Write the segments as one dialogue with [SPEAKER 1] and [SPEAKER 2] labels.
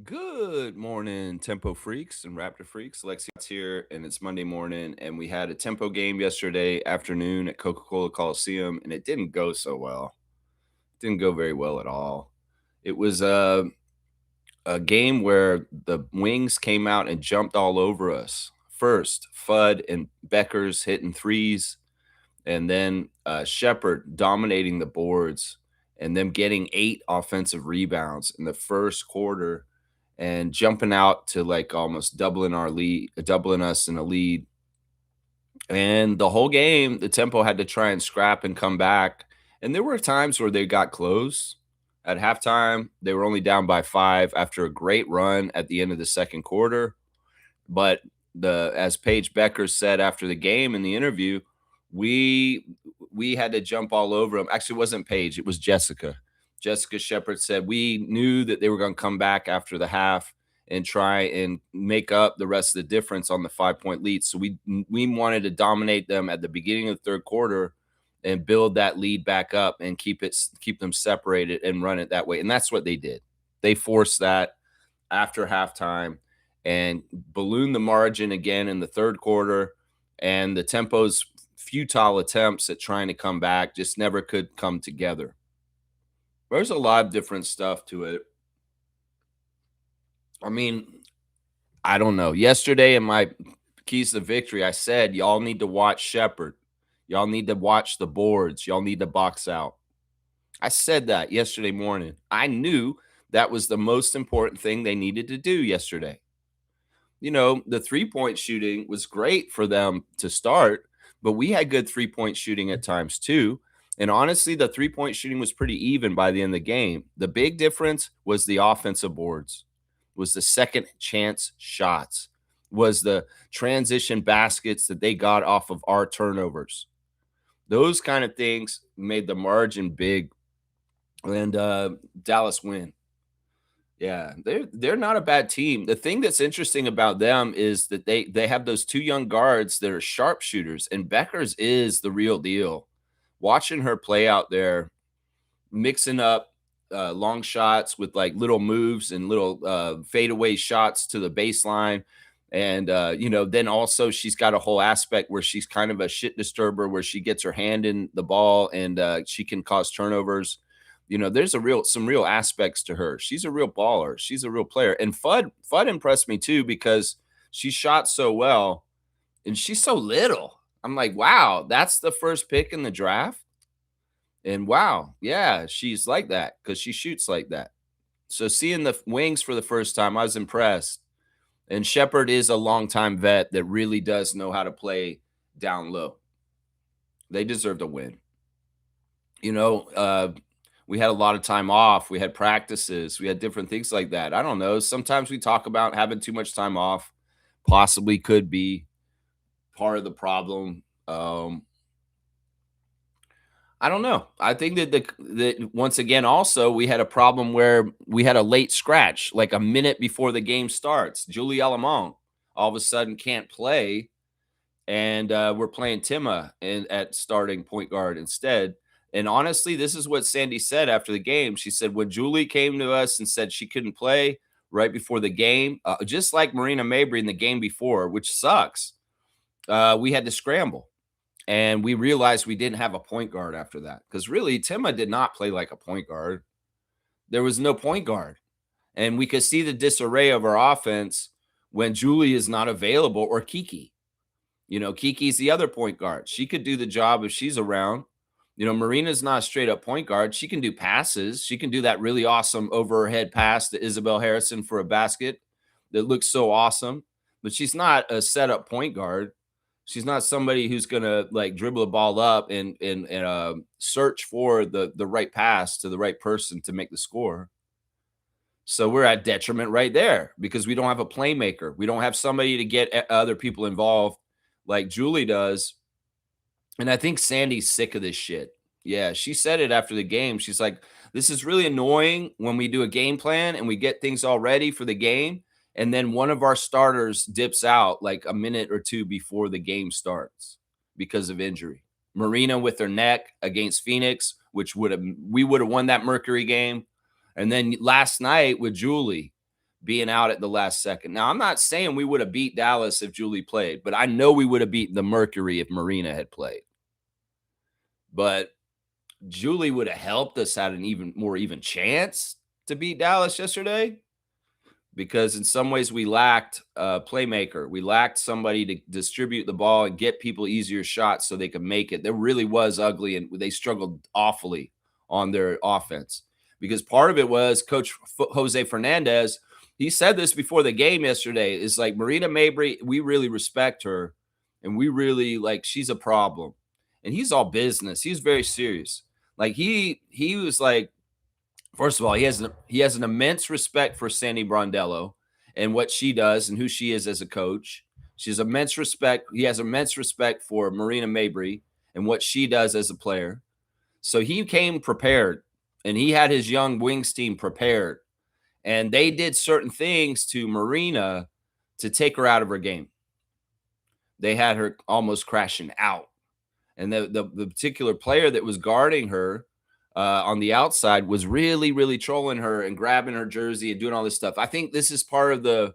[SPEAKER 1] Good morning, Tempo Freaks and Raptor Freaks. Lexi's here, and it's Monday morning, and we had a Tempo game yesterday afternoon at Coca-Cola Coliseum, and it didn't go so well. It didn't go very well at all. It was a game where the Wings came out and jumped all over us. First, Fudd and Beckers hitting threes, and then Shepard dominating the boards and them getting 8 offensive rebounds in the first quarter and jumping out to like almost doubling us in a lead. And the whole game, the Tempo had to try and scrap and come back. And there were times where they got close. At halftime, they were only down by 5 after a great run at the end of the second quarter. But the as Paige Becker said after the game in the interview, we we had to jump all over them. Actually, it wasn't Paige, it was Jessica. Jessica Shepard said we knew that they were going to come back after the half and try and make up the rest of the difference on the 5-point lead. So we wanted to dominate them at the beginning of the third quarter and build that lead back up and keep them separated and run it that way. And that's what they did. They forced that after halftime and balloon the margin again in the third quarter. And the Tempo's futile attempts at trying to come back just never could come together. There's a lot of different stuff to it. I mean, I don't know. Yesterday in my keys to victory, I said, y'all need to watch Shepard. Y'all need to watch the boards. Y'all need to box out. I said that yesterday morning. I knew that was the most important thing they needed to do yesterday. The 3-point shooting was great for them to start, but we had good 3-point shooting at times too. And honestly, the 3-point shooting was pretty even by the end of the game. The big difference was the offensive boards, was the second chance shots, was the transition baskets that they got off of our turnovers. Those kind of things made the margin big, and Dallas win. Yeah, they're not a bad team. The thing that's interesting about them is that they have those 2 young guards that are sharpshooters, and Beckers is the real deal. Watching her play out there, mixing up long shots with like little moves and little fadeaway shots to the baseline. And, then also she's got a whole aspect where she's kind of a shit disturber where she gets her hand in the ball and she can cause turnovers. There's some real aspects to her. She's a real baller. She's a real player. And Fudd impressed me too because she shot so well and she's so little. I'm like, wow, that's the first pick in the draft. And wow, yeah, she's like that because she shoots like that. So seeing the Wings for the first time, I was impressed. And Shepard is a longtime vet that really does know how to play down low. They deserve to win. We had a lot of time off. We had practices. We had different things like that. I don't know. Sometimes we talk about having too much time off, possibly could be part of the problem. I don't know. I think that once again, also we had a problem where we had a late scratch, like a minute before the game starts. Julie Alamont all of a sudden can't play, and we're playing Tima at starting point guard instead. And honestly, this is what Sandy said after the game. She said when Julie came to us and said she couldn't play right before the game, just like Marina Mabry in the game before, which sucks, we had to scramble. And we realized we didn't have a point guard after that because really, Tima did not play like a point guard. There was no point guard. And we could see the disarray of our offense when Julie is not available or Kiki. Kiki's the other point guard. She could do the job if she's around. Marina's not a straight up point guard. She can do passes. She can do that really awesome over her head pass to Isabel Harrison for a basket that looks so awesome. But she's not a setup point guard. She's not somebody who's gonna like dribble the ball up and search for the right pass to the right person to make the score. So we're at detriment right there because we don't have a playmaker. We don't have somebody to get other people involved like Julie does. And I think Sandy's sick of this shit. Yeah, she said it after the game. She's like, this is really annoying when we do a game plan and we get things all ready for the game. And then one of our starters dips out like a minute or two before the game starts because of injury. Marina with her neck against Phoenix, which we would have won that Mercury game. And then last night with Julie, being out at the last second. Now, I'm not saying we would have beat Dallas if Julie played, but I know we would have beat the Mercury if Marina had played. But Julie would have helped us had an even more even chance to beat Dallas yesterday, because in some ways we lacked a playmaker. We lacked somebody to distribute the ball and get people easier shots so they could make it. There really was ugly, and they struggled awfully on their offense, because part of it was Coach Jose Fernandez. He said this before the game yesterday. Is like, Marina Mabry, we really respect her, and we really like, she's a problem. And he's all business. He's very serious. Like he was like, first of all, he has an immense respect for Sandy Brondello and what she does and who she is as a coach. She has immense respect. He has immense respect for Marina Mabry and what she does as a player. So he came prepared, and he had his young wings team prepared, and they did certain things to Marina to take her out of her game. They had her almost crashing out, and the particular player that was guarding her on the outside was really, really trolling her and grabbing her jersey and doing all this stuff. I think this is part of the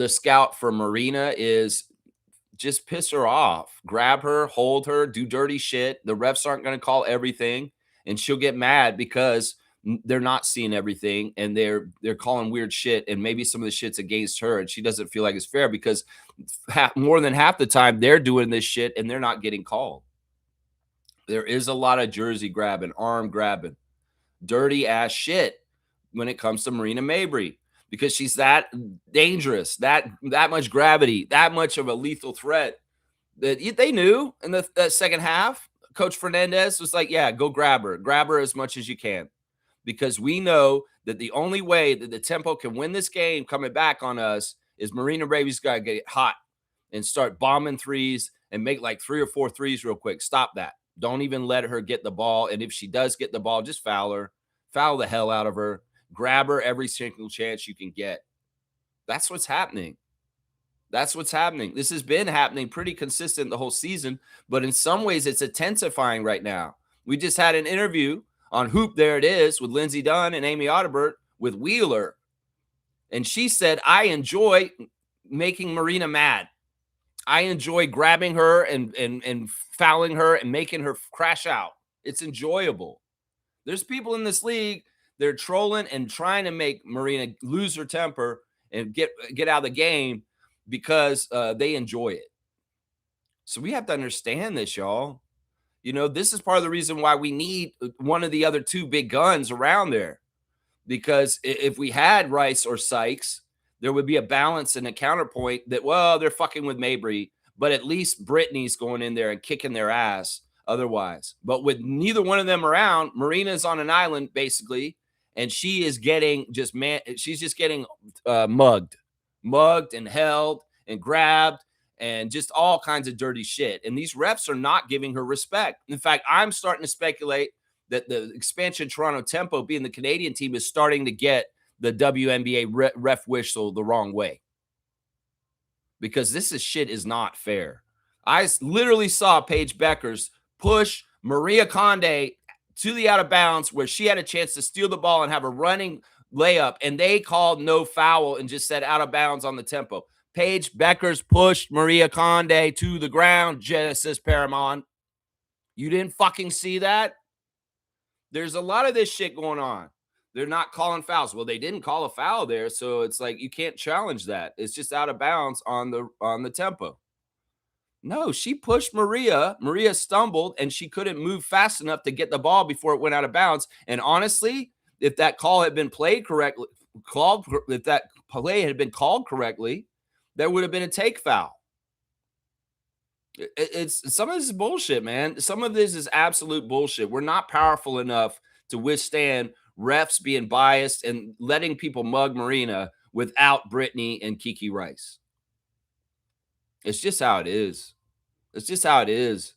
[SPEAKER 1] scout for Marina, is just piss her off, grab her, hold her, do dirty shit. The refs aren't going to call everything, and she'll get mad because they're not seeing everything, and they're calling weird shit, and maybe some of the shit's against her, and she doesn't feel like it's fair because more than half the time they're doing this shit and they're not getting called. There is a lot of jersey grabbing, arm grabbing, dirty ass shit when it comes to Marina Mabry, because she's that dangerous, that much gravity, that much of a lethal threat, that they knew in that second half. Coach Fernandez was like, yeah, go grab her as much as you can, because we know that the only way that the Tempo can win this game coming back on us is Marina Mabry's got to get hot and start bombing threes and make like 3 or 4 threes real quick. Stop that. Don't even let her get the ball. And if she does get the ball, just foul her. Foul the hell out of her. Grab her every single chance you can get. That's what's happening. That's what's happening. This has been happening pretty consistent the whole season, but in some ways it's intensifying right now. We just had an interview on Hoop, there it is, with Lindsey Dunn and Amy Audibert with Wheeler. And she said, I enjoy making Marina mad. I enjoy grabbing her and fouling her and making her crash out. It's enjoyable. There's people in this league, they're trolling and trying to make Marina lose her temper and get out of the game because they enjoy it. So we have to understand this, y'all. You know, this is part of the reason why we need one of the other two big guns around there. Because if we had Rice or Sykes, there would be a balance and a counterpoint that, well, they're fucking with Mabry, but at least Brittany's going in there and kicking their ass otherwise. But with neither one of them around, Marina's on an island basically, and she is getting she's just getting mugged and held and grabbed and just all kinds of dirty shit. And these refs are not giving her respect. In fact, I'm starting to speculate that the expansion Toronto Tempo, being the Canadian team, is starting to get the WNBA ref whistle the wrong way, because this shit is not fair. I literally saw Paige Beckers push Maria Conde to the out of bounds where she had a chance to steal the ball and have a running layup, and they called no foul and just said out of bounds on the Tempo. Paige Beckers pushed Maria Conde to the ground, Genesis Paramount. You didn't fucking see that? There's a lot of this shit going on. They're not calling fouls. Well, they didn't call a foul there, so it's like you can't challenge that. It's just out of bounds on the Tempo. No, she pushed Maria. Maria stumbled, and she couldn't move fast enough to get the ball before it went out of bounds. And honestly, if that call had been played correctly, if that play had been called correctly, there would have been a take foul. It's some of this is bullshit, man. Some of this is absolute bullshit. We're not powerful enough to withstand refs being biased and letting people mug Marina without Brittany and Kiki Rice. It's just how it is. It's just how it is.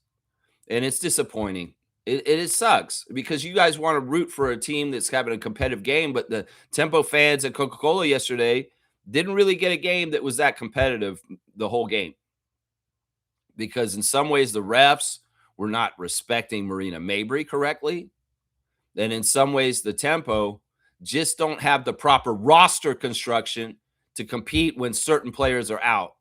[SPEAKER 1] And it's disappointing. It sucks because you guys want to root for a team that's having a competitive game, but the Tempo fans at Coca-Cola yesterday didn't really get a game that was that competitive the whole game. Because in some ways the refs were not respecting Marina Mabry correctly. And in some ways the Tempo just don't have the proper roster construction to compete when certain players are out.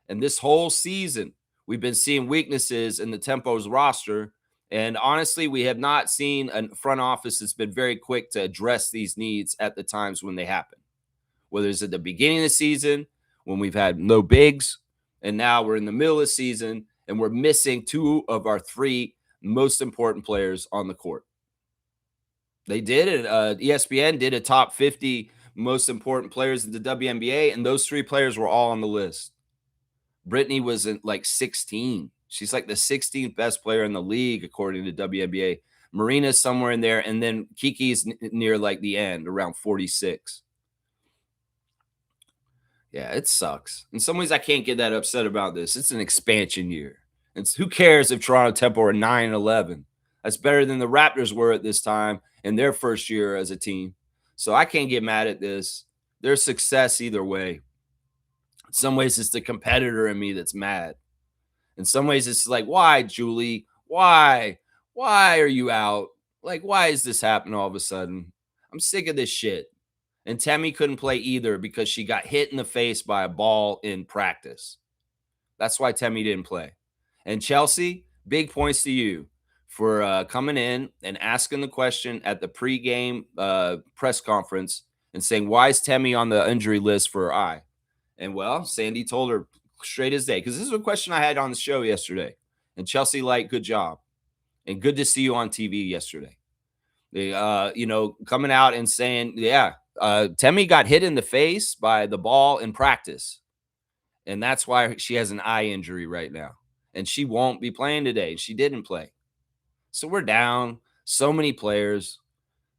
[SPEAKER 1] And this whole season, we've been seeing weaknesses in the Tempo's roster. And honestly, we have not seen a front office that's been very quick to address these needs at the times when they happen. Whether it's at the beginning of the season, when we've had no bigs, and now we're in the middle of the season and we're missing two of our three most important players on the court. They did it. ESPN did a top 50 most important players in the WNBA, and those three players were all on the list. Brittany was in like 16. She's like the 16th best player in the league, according to WNBA. Marina's somewhere in there, and then Kiki's near like the end, around 46. Yeah, it sucks. In some ways, I can't get that upset about this. It's an expansion year. Who cares if Toronto Tempo are 9-11? That's better than the Raptors were at this time in their first year as a team. So I can't get mad at this. There's success either way. In some ways, it's the competitor in me that's mad. In some ways, it's like, why, Julie? Why? Why are you out? Like, why is this happening all of a sudden? I'm sick of this shit. And Tammy couldn't play either because she got hit in the face by a ball in practice. That's why Tammy didn't play. And Chelsea, big points to you for coming in and asking the question at the pregame press conference and saying, why is Tammy on the injury list for her eye? And well, Sandy told her straight as day, because this is a question I had on the show yesterday. And Chelsea Light, good job. And good to see you on TV yesterday. They, coming out and saying, yeah, Tammy got hit in the face by the ball in practice. And that's why she has an eye injury right now. And she won't be playing today. She didn't play. So we're down so many players,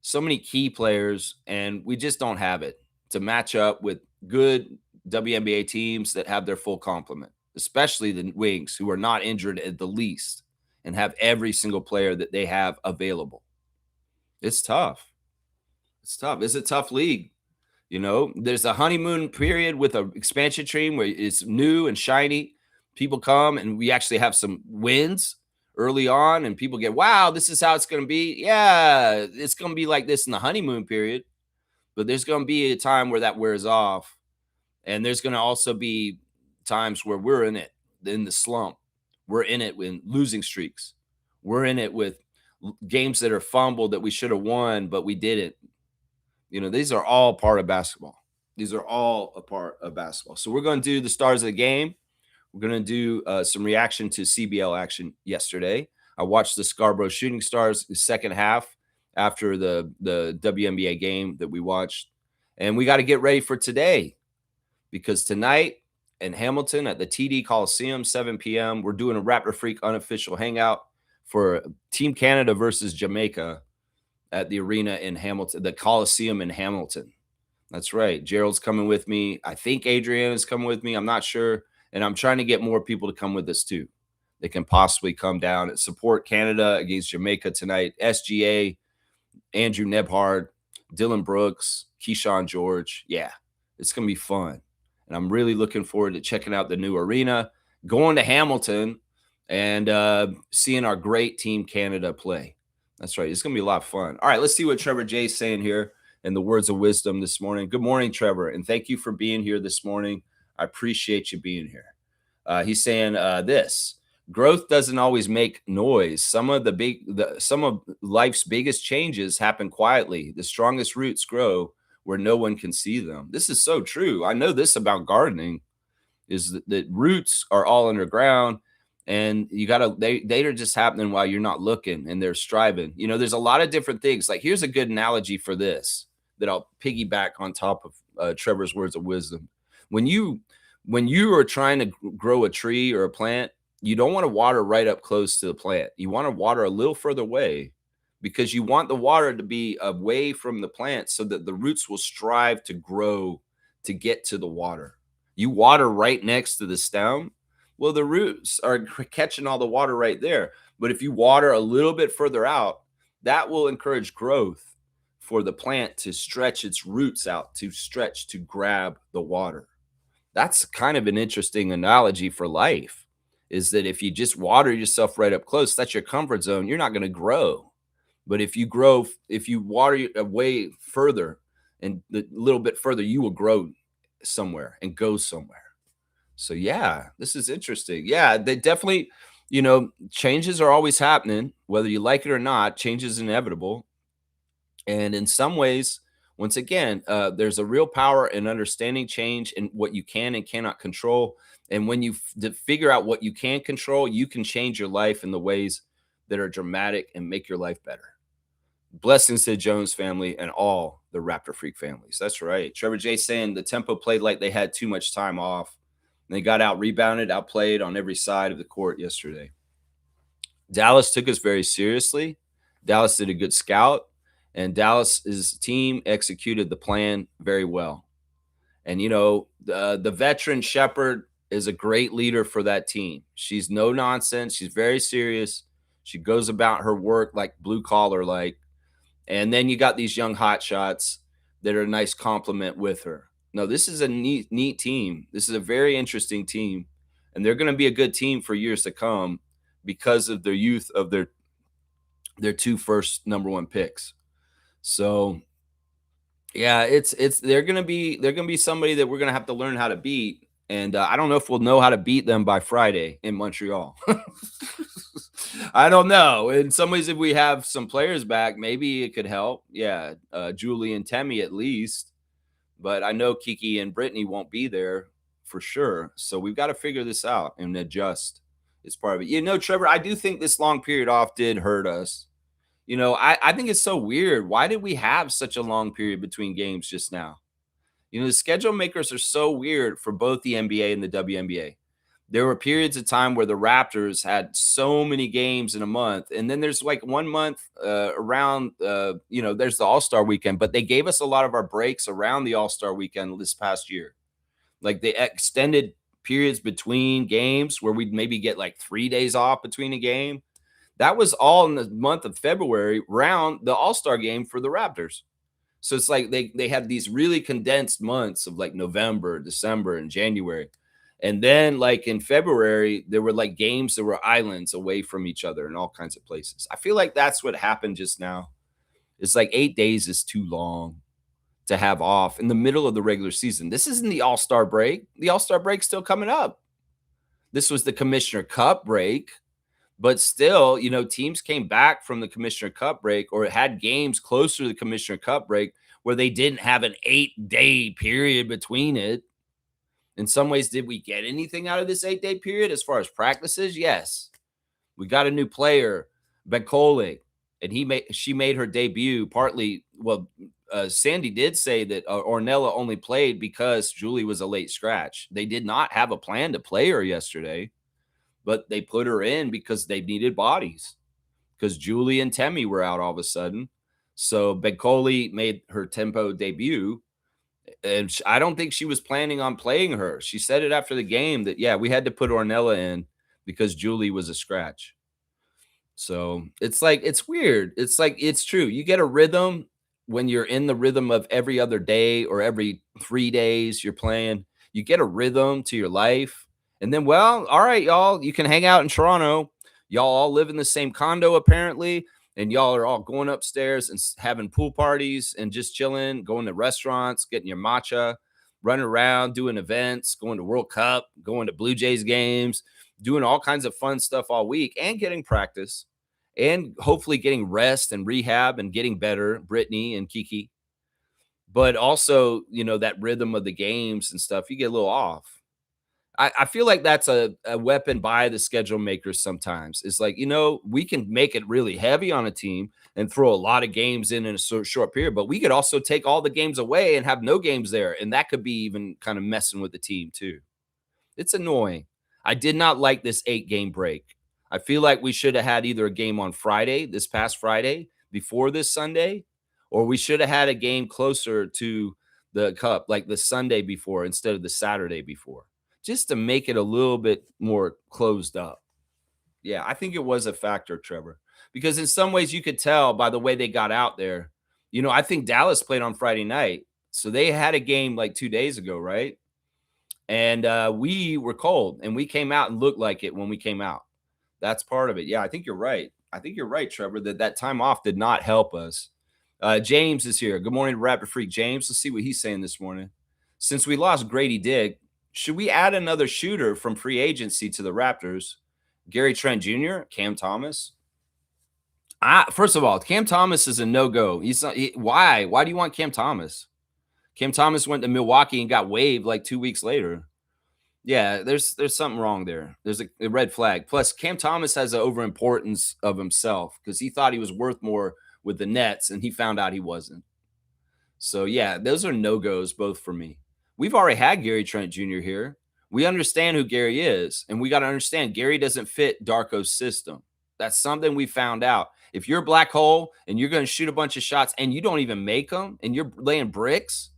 [SPEAKER 1] so many key players, and we just don't have it to match up with good WNBA teams that have their full complement, especially the Wings, who are not injured at the least and have every single player that they have available. It's tough. It's tough. It's a tough league. You know, there's a honeymoon period with an expansion team where it's new and shiny. People come and we actually have some wins early on and people get, wow, this is how it's going to be. Yeah, it's going to be like this in the honeymoon period. But there's going to be a time where that wears off. And there's going to also be times where we're in it, in the slump. We're in it with losing streaks. We're in it with games that are fumbled that we should have won, but we didn't. You know, these are all part of basketball. These are all a part of basketball. So we're going to do the stars of the game. We're going to do some reaction to CBL action yesterday. I watched the Scarborough Shooting Stars the second half after the WNBA game that we watched. And we got to get ready for today because tonight in Hamilton at the TD Coliseum, 7 p.m., we're doing a Raptor Freak unofficial hangout for Team Canada versus Jamaica at the arena in Hamilton, the Coliseum in Hamilton. That's right. Gerald's coming with me. I think Adriana's coming with me. I'm not sure. And I'm trying to get more people to come with us too. They can possibly come down and support Canada against Jamaica tonight. SGA, Andrew Nebhard, Dylan Brooks, Keyshawn George. Yeah, it's going to be fun. And I'm really looking forward to checking out the new arena, going to Hamilton, and seeing our great Team Canada play. That's right. It's going to be a lot of fun. All right, let's see what Trevor Jay's saying here in the words of wisdom this morning. Good morning, Trevor, and thank you for being here this morning. I appreciate you being here. He's saying this: growth doesn't always make noise. Some of life's biggest changes happen quietly. The strongest roots grow where no one can see them. This is so true. I know this about gardening: is that roots are all underground. And you gotta, they are just happening while you're not looking, and they're striving. You know, there's a lot of different things. Like, here's a good analogy for this that I'll piggyback on top of Trevor's words of wisdom. When you are trying to grow a tree or a plant, you don't want to water right up close to the plant. You want to water a little further away because you want the water to be away from the plant so that the roots will strive to grow to get to the water. You water right next to the stem, well, the roots are catching all the water right there. But if you water a little bit further out, that will encourage growth for the plant to stretch its roots out, to grab the water. That's kind of an interesting analogy for life, is that if you just water yourself right up close, that's your comfort zone, you're not going to grow. But if you water it way further and a little bit further, you will grow somewhere and go somewhere. So yeah, this is interesting. Yeah, they definitely, changes are always happening, whether you like it or not. Change is inevitable, and in some ways, once again, there's a real power in understanding change and what you can and cannot control. And when you figure out what you can control, you can change your life in the ways that are dramatic and make your life better. Blessings to the Jones family and all the Raptor Freak families. That's right. Trevor J saying the Tempo played like they had too much time off. And they got out rebounded, outplayed on every side of the court yesterday. Dallas took us very seriously. Dallas did a good scout, and Dallas's team executed the plan very well. And the veteran Shepherd is a great leader for that team. She's no nonsense. She's very serious. She goes about her work like blue collar like. And then you got these young hot shots that are a nice compliment with her. No, this is a neat team. This is a very interesting team, and they're going to be a good team for years to come because of their youth of their two first number one picks. So yeah, it's they're gonna be somebody that we're gonna have to learn how to beat, and I don't know if we'll know how to beat them by Friday in Montreal. I don't know. In some ways, if we have some players back, maybe it could help. Yeah, Julie and Temmie at least, but I know Kiki and Brittany won't be there for sure. So we've got to figure this out and adjust. It's part of it. Trevor, I do think this long period off did hurt us. I think it's so weird. Why did we have such a long period between games just now? The schedule makers are so weird for both the NBA and the WNBA. There were periods of time where the Raptors had so many games in a month. And then there's like 1 month around, there's the All-Star weekend, but they gave us a lot of our breaks around the All-Star weekend this past year. Like they extended periods between games where we'd maybe get like 3 days off between a game. That was all in the month of February around the All-Star game for the Raptors. So it's like they had these really condensed months of like November, December, and January. And then like in February, there were like games that were islands away from each other in all kinds of places. I feel like that's what happened just now. It's like 8 days is too long to have off in the middle of the regular season. This isn't the All-Star break. The All-Star break's still coming up. This was the Commissioner Cup break. But still, teams came back from the Commissioner Cup break or had games closer to the Commissioner Cup break where they didn't have an 8-day period between it. In some ways, did we get anything out of this 8-day period as far as practices? Yes. We got a new player, Bekole, and she made her debut partly. Well, Sandy did say that Ornella only played because Julie was a late scratch. They did not have a plan to play her yesterday, but they put her in because they needed bodies because Julie and Temmie were out all of a sudden. So Bekole made her Tempo debut, and I don't think she was planning on playing her. She said it after the game that, yeah, we had to put Ornella in because Julie was a scratch. So it's like, it's weird. It's like, it's true. You get a rhythm when you're in the rhythm of every other day or every 3 days you're playing. You get a rhythm to your life. And then, well, all right, y'all, you can hang out in Toronto. Y'all all live in the same condo, apparently. And y'all are all going upstairs and having pool parties and just chilling, going to restaurants, getting your matcha, running around, doing events, going to World Cup, going to Blue Jays games, doing all kinds of fun stuff all week and getting practice and hopefully getting rest and rehab and getting better, Brittany and Kiki. But also, that rhythm of the games and stuff, you get a little off. I feel like that's a weapon by the schedule makers sometimes. It's like, we can make it really heavy on a team and throw a lot of games in a short period, but we could also take all the games away and have no games there. And that could be even kind of messing with the team too. It's annoying. I did not like this 8-game break. I feel like we should have had either a game on Friday, this past Friday, before this Sunday, or we should have had a game closer to the Cup, like the Sunday before instead of the Saturday before, just to make it a little bit more closed up. Yeah, I think it was a factor, Trevor, because in some ways you could tell by the way they got out there. I think Dallas played on Friday night, so they had a game like 2 days ago, right? And we were cold, and we came out and looked like it when we came out. That's part of it. Yeah, I think you're right. I think you're right, Trevor, that time off did not help us. James is here. Good morning, Raptor Freak. James, let's see what he's saying this morning. Since we lost Grady Dick, should we add another shooter from free agency to the Raptors? Gary Trent Jr., Cam Thomas? First of all, Cam Thomas is a no-go. He's not, why? Why do you want Cam Thomas? Cam Thomas went to Milwaukee and got waived like 2 weeks later. Yeah, there's something wrong there. There's a red flag. Plus, Cam Thomas has an overimportance of himself because he thought he was worth more with the Nets, and he found out he wasn't. So yeah, those are no-goes both for me. We've already had Gary Trent Jr. here. We understand who Gary is, and we got to understand Gary doesn't fit Darko's system. That's something we found out. If you're a black hole and you're going to shoot a bunch of shots and you don't even make them and you're laying bricks,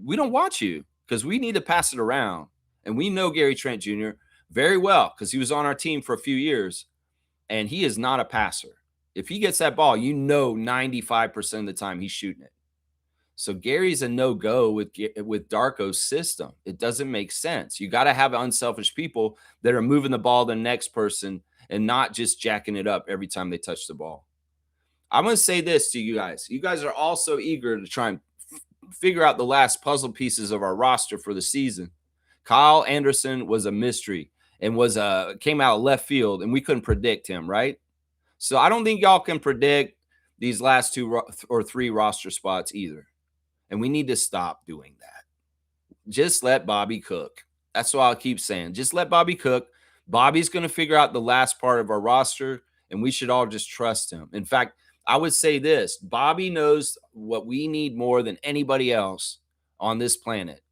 [SPEAKER 1] we don't want you because we need to pass it around. And we know Gary Trent Jr. very well because he was on our team for a few years, and he is not a passer. If he gets that ball, 95% of the time he's shooting it. So Gary's a no-go with Darko's system. It doesn't make sense. You got to have unselfish people that are moving the ball to the next person and not just jacking it up every time they touch the ball. I'm going to say this to you guys. You guys are all so eager to try and figure out the last puzzle pieces of our roster for the season. Kyle Anderson was a mystery and came out of left field, and we couldn't predict him, right? So I don't think y'all can predict these last 2 or 3 roster spots either. And we need to stop doing that. Just let Bobby cook. That's what I'll keep saying. Just let Bobby cook. Bobby's going to figure out the last part of our roster, and we should all just trust him. In fact, I would say this. Bobby knows what we need more than anybody else on this planet.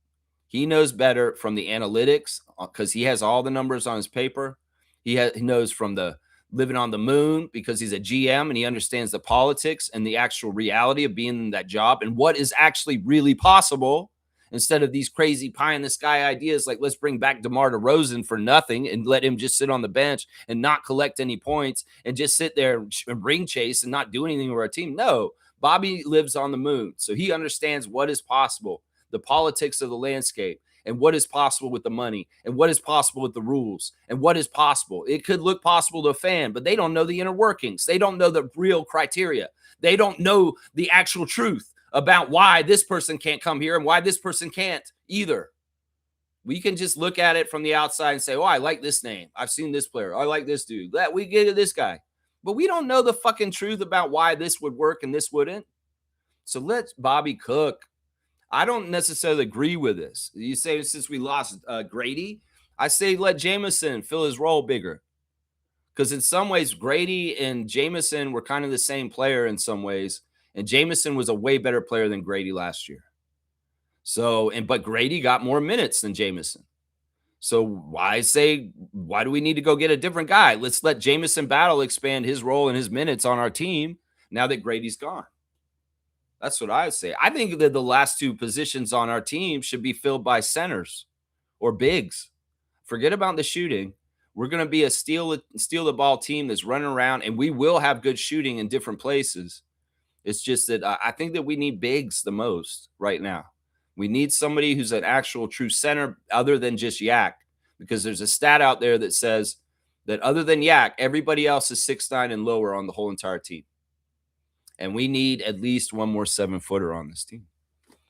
[SPEAKER 1] He knows better from the analytics because he has all the numbers on his paper. He knows from the living on the moon because he's a GM and he understands the politics and the actual reality of being in that job and what is actually really possible instead of these crazy pie in the sky ideas like let's bring back DeMar DeRozan for nothing and let him just sit on the bench and not collect any points and just sit there and ring chase and not do anything with our team. No, Bobby lives on the moon, so he understands what is possible, the politics of the landscape, and what is possible with the money, and what is possible with the rules, and what is possible. It could look possible to a fan, but they don't know the inner workings. They don't know the real criteria. They don't know the actual truth about why this person can't come here and why this person can't either. We can just look at it from the outside and say, oh, I like this name. I've seen this player. I like this dude. We get to this guy. But we don't know the fucking truth about why this would work and this wouldn't. So let Bobby cook. I don't necessarily agree with this. You say since we lost Grady, I say let Jameson fill his role bigger. Because in some ways, Grady and Jameson were kind of the same player in some ways. And Jameson was a way better player than Grady last year. But Grady got more minutes than Jameson. So why do we need to go get a different guy? Let's let Jameson Battle expand his role and his minutes on our team now that Grady's gone. That's what I would say. I think that the last 2 positions on our team should be filled by centers or bigs. Forget about the shooting. We're going to be a steal the ball team that's running around, and we will have good shooting in different places. It's just that I think that we need bigs the most right now. We need somebody who's an actual true center other than just Yak, because there's a stat out there that says that other than Yak, everybody else is 6'9" and lower on the whole entire team. And we need at least one more 7-footer on this team.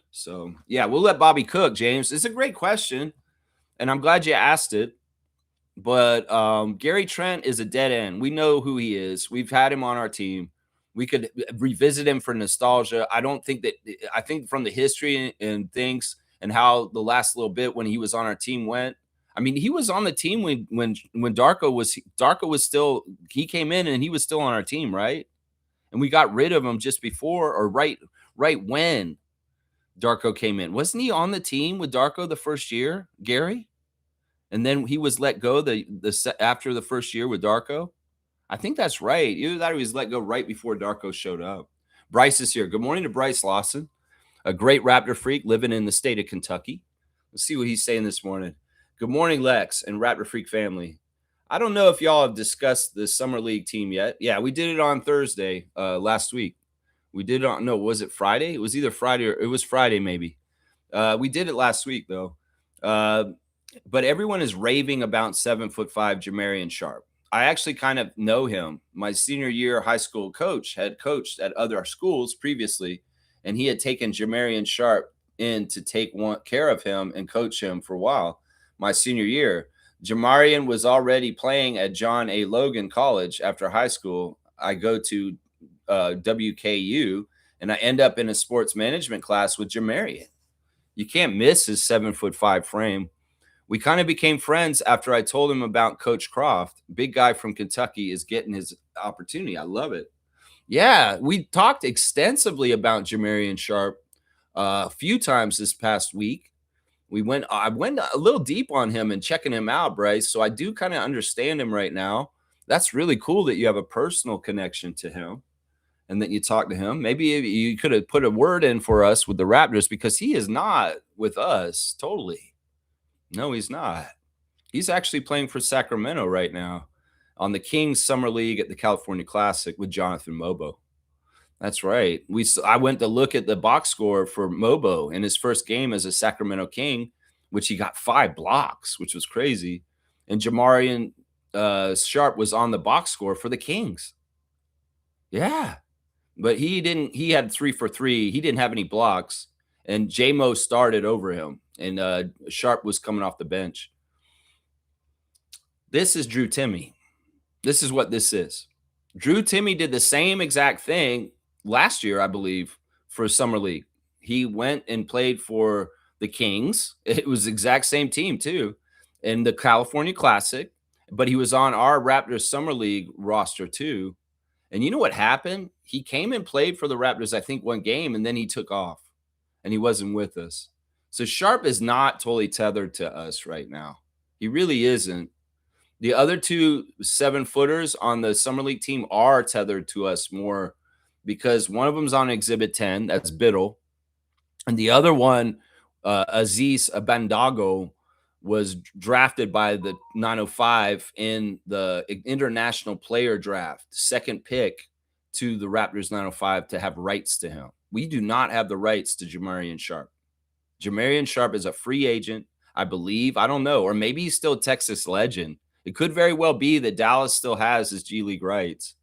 [SPEAKER 1] So, yeah, we'll let Bobby cook, James. It's a great question, and I'm glad you asked it. But Gary Trent is a dead end. We know who he is. We've had him on our team. We could revisit him for nostalgia. I think from the history and things and how the last little bit when he was on our team went. I mean, he was on the team when Darko was still, he came in and he was still on our team, right? And we got rid of him just before or right when Darko came in. Wasn't he on the team with Darko the first year, Gary? And then he was let go after the first year with Darko. I think that's right. Either that or he was let go right before Darko showed up. Bryce is here. Good morning to Bryce Lawson, a great Raptor freak living in the state of Kentucky. Let's see what he's saying this morning. Good morning, Lex and Raptor Freak family. I don't know if y'all have discussed the Summer League team yet. Yeah, we did it on Thursday last week. We did it on, was it Friday? It was either Friday or it was Friday maybe. We did it last week, though. But everyone is raving about 7'5" Jamarian Sharp. I actually kind of know him. My senior year high school coach had coached at other schools previously, and he had taken Jamarian Sharp in to take care of him and coach him for a while. My senior year, Jamarian was already playing at John A. Logan College after high school. I go to WKU, and I end up in a sports management class with Jamarian. You can't miss his 7'5" frame. We kind of became friends after I told him about Coach Croft. Big guy from Kentucky is getting his opportunity. I love it. Yeah, we talked extensively about Jamarian Sharp a few times this past week. I went a little deep on him and checking him out, Bryce. So I do kind of understand him right now. That's really cool that you have a personal connection to him and that you talk to him. Maybe you could have put a word in for us with the Raptors, because he is not with us totally. No, he's not. He's actually playing for Sacramento right now on the Kings Summer League at the California Classic with Jonathan Mobo. That's right. I went to look at the box score for Mobo in his first game as a Sacramento King, which he got 5 blocks, which was crazy. And Jamarian Sharp was on the box score for the Kings. Yeah. But he didn't. He had 3 for 3. He didn't have any blocks, and J-Mo started over him, and Sharp was coming off the bench. This is Drew Timme. This is what this is. Drew Timme did the same exact thing last year, I believe, for Summer League. He went and played for the Kings. It was the exact same team, too, in the California Classic, but he was on our Raptors Summer League roster, too. And you know what happened? He came and played for the Raptors, I think, 1 game, and then he took off, and he wasn't with us. So Sharp is not totally tethered to us right now. He really isn't. The other 2 7-footers on the Summer League team are tethered to us more, because one of them's on Exhibit 10, that's Biddle, and the other one, Aziz Abandago, was drafted by the 905 in the international player draft, second pick to the Raptors 905 to have rights to him. We do not have the rights to Jamarian Sharp. Jamarian Sharp is a free agent, I believe. I don't know. Or maybe he's still a Texas legend. It could very well be that Dallas still has his G League rights.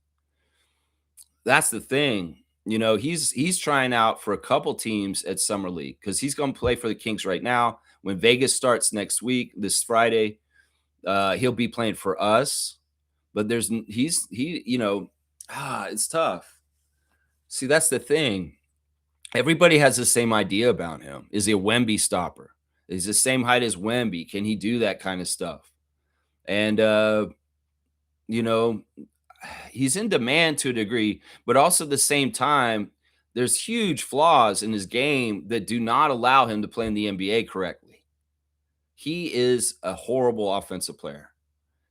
[SPEAKER 1] That's the thing. You know, he's trying out for a couple teams at Summer League, because he's going to play for the Kings right now. When Vegas starts next week, this Friday, he'll be playing for us. But it's tough. See, that's the thing. Everybody has the same idea about him. Is he a Wemby stopper? He's the same height as Wemby. Can he do that kind of stuff? And, he's in demand to a degree, but also at the same time, there's huge flaws in his game that do not allow him to play in the NBA correctly. He is a horrible offensive player.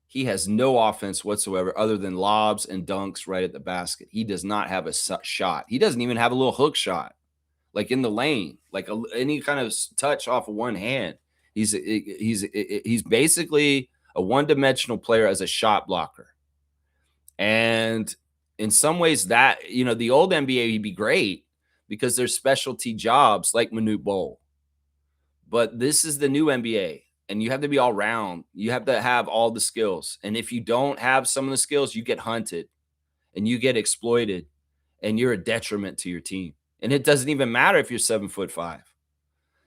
[SPEAKER 1] He has no offense whatsoever other than lobs and dunks right at the basket. He does not have a shot. He doesn't even have a little hook shot, like in the lane, like any kind of touch off of one hand. He's basically a one-dimensional player as a shot blocker. And in some ways that, the old NBA, he'd be great because there's specialty jobs like Manute Bol. But this is the new NBA, and you have to be all round. You have to have all the skills. And if you don't have some of the skills, you get hunted and you get exploited, and you're a detriment to your team. And it doesn't even matter if you're 7'5".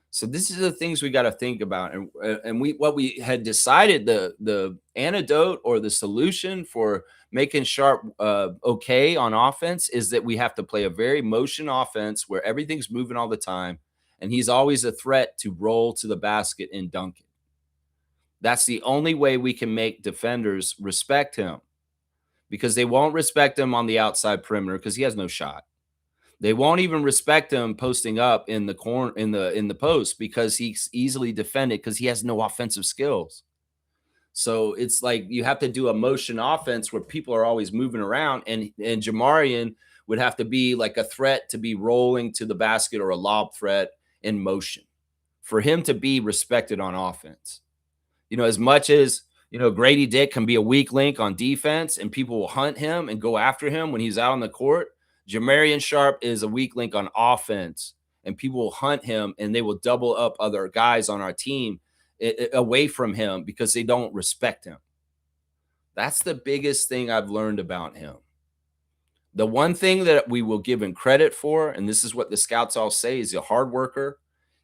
[SPEAKER 1] So this is the things we got to think about. And what we had decided, the antidote or the solution for making Sharp okay on offense is that we have to play a very motion offense where everything's moving all the time, and he's always a threat to roll to the basket and dunk it. That's the only way we can make defenders respect him, because they won't respect him on the outside perimeter because he has no shot. They won't even respect him posting up in the corner in the post because he's easily defended because he has no offensive skills. So it's like you have to do a motion offense where people are always moving around, and Jamarian would have to be like a threat to be rolling to the basket or a lob threat in motion for him to be respected on offense. As much as, Grady Dick can be a weak link on defense and people will hunt him and go after him when he's out on the court, Jamarian Sharp is a weak link on offense, and people will hunt him and they will double up other guys on our team away from him because they don't respect him. That's the biggest thing I've learned about him. The one thing that we will give him credit for, and this is what the scouts all say, is a hard worker.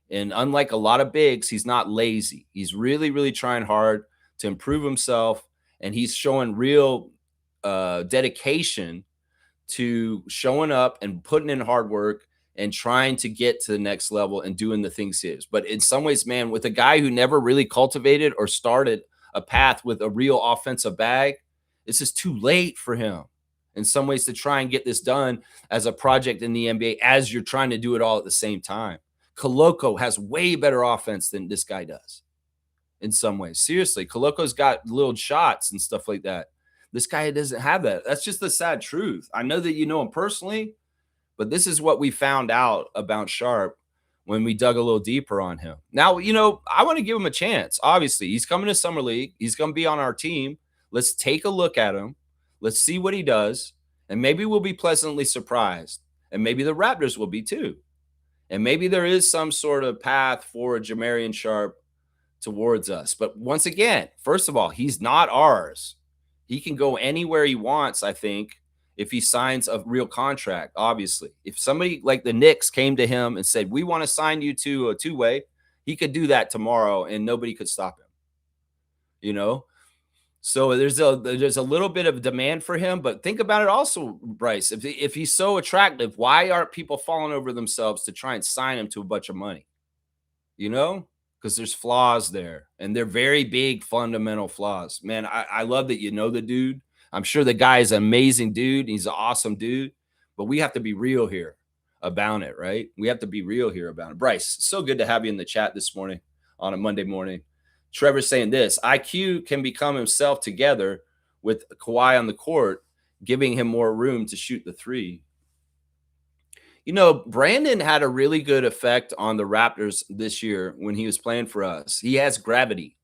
[SPEAKER 1] And unlike a lot of bigs, he's not lazy. He's really, really trying hard to improve himself. And he's showing real dedication to showing up and putting in hard work and trying to get to the next level and doing the things he is. But in some ways, man, with a guy who never really cultivated or started a path with a real offensive bag, this is too late for him in some ways to try and get this done as a project in the NBA as you're trying to do it all at the same time. Koloko has way better offense than this guy does in some ways. Seriously, Koloko's got little shots and stuff like that. This guy doesn't have that. That's just the sad truth. I know that you know him personally, but this is what we found out about Sharp when we dug a little deeper on him. Now, I want to give him a chance. Obviously, he's coming to Summer League. He's going to be on our team. Let's take a look at him. Let's see what he does. And maybe we'll be pleasantly surprised. And maybe the Raptors will be too. And maybe there is some sort of path for Jamarian Sharp towards us. But once again, first of all, he's not ours. He can go anywhere he wants, I think, if he signs a real contract, obviously. If somebody like the Knicks came to him and said, we want to sign you to a two-way, he could do that tomorrow and nobody could stop him, So there's a little bit of demand for him, but think about it also, Bryce. If he's so attractive, why aren't people falling over themselves to try and sign him to a bunch of money? Because there's flaws there, and they're very big fundamental flaws. Man, I love that you know the dude. I'm sure the guy is an amazing dude. He's an awesome dude, but we have to be real here about it, right? We have to be real here about it. Bryce, so good to have you in the chat this morning on a Monday morning. Trevor's saying this: IQ can become himself together with Kawhi on the court, giving him more room to shoot the three. Brandon had a really good effect on the Raptors this year when he was playing for us. He has gravity.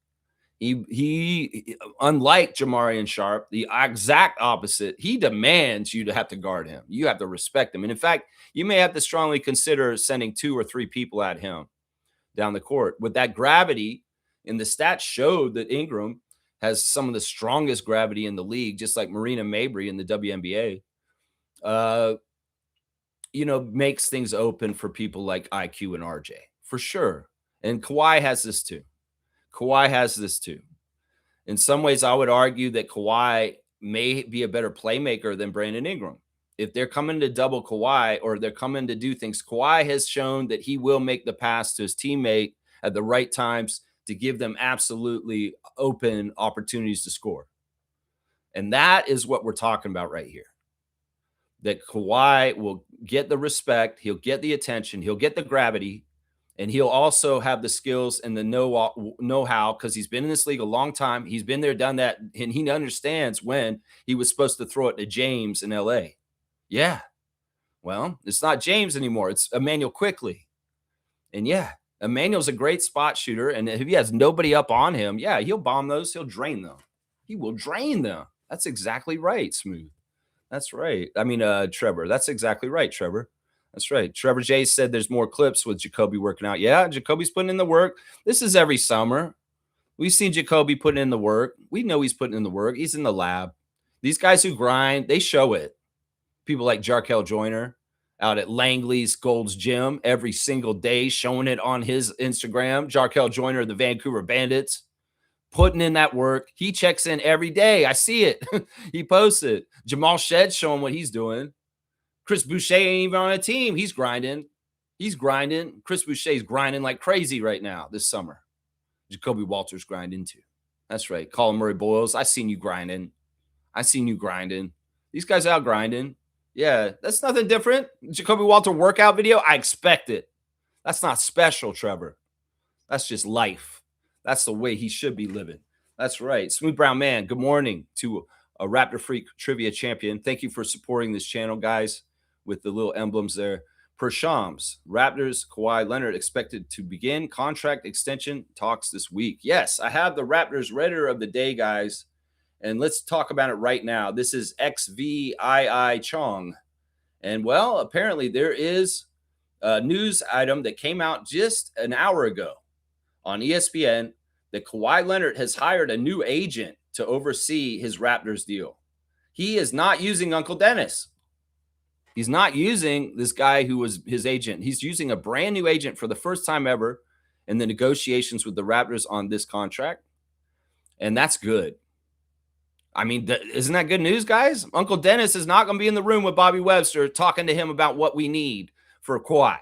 [SPEAKER 1] He unlike Jamarian Sharp, the exact opposite, he demands you to have to guard him. You have to respect him. And in fact, you may have to strongly consider sending 2 or 3 people at him down the court. With that gravity, and the stats showed that Ingram has some of the strongest gravity in the league, just like Marina Mabry in the WNBA. Makes things open for people like IQ and RJ, for sure. And Kawhi has this too. In some ways, I would argue that Kawhi may be a better playmaker than Brandon Ingram. If they're coming to double Kawhi or they're coming to do things, Kawhi has shown that he will make the pass to his teammate at the right times to give them absolutely open opportunities to score. And that is what we're talking about right here. That Kawhi will get the respect, he'll get the attention, he'll get the gravity, and he'll also have the skills and the know-how because he's been in this league a long time. He's been there, done that, and he understands when he was supposed to throw it to James in LA. Yeah. Well, it's not James anymore. It's Emmanuel Quickley. And yeah, Emmanuel's a great spot shooter, and if he has nobody up on him, yeah, he'll bomb those. He'll drain them. He will drain them. That's exactly right, Smooth. That's right. I mean, Trevor, that's exactly right, Trevor. That's right. Trevor J said there's more clips with Jacoby working out. Yeah, Jacoby's putting in the work. This is every summer. We've seen Jacoby putting in the work. We know he's putting in the work. He's in the lab. These guys who grind, they show it. People like Jarkel Joyner out at Langley's Gold's Gym every single day, showing it on his Instagram. Jarkel Joyner, the Vancouver Bandits, putting in that work. He checks in every day. I see it. He posts it. Jamal Shedd's showing what he's doing. Chris Boucher ain't even on a team. He's grinding. Chris Boucher's grinding like crazy right now this summer. Jacoby Walter's grinding too. That's right. Colin Murray-Boyles, I seen you grinding. These guys out grinding. Yeah, that's nothing different. Jacoby Walter workout video, I expect it. That's not special, Trevor. That's just life. That's the way he should be living. That's right. Smooth Brown Man, good morning to a Raptor Freak Trivia Champion. Thank you for supporting this channel, guys, with the little emblems there. Per Shams, Raptors, Kawhi Leonard expected to begin contract extension talks this week. Yes, I have the Raptors Redder of the day, guys, and let's talk about it right now. This is XVII Chong. And, well, apparently there is a news item that came out just an hour ago on ESPN that Kawhi Leonard has hired a new agent to oversee his Raptors deal. He is not using Uncle Dennis. He's not using this guy who was his agent. He's using a brand new agent for the first time ever in the negotiations with the Raptors on this contract. And that's good. I mean, isn't that good news, guys? Uncle Dennis is not going to be in the room with Bobby Webster talking to him about what we need for Kawhi.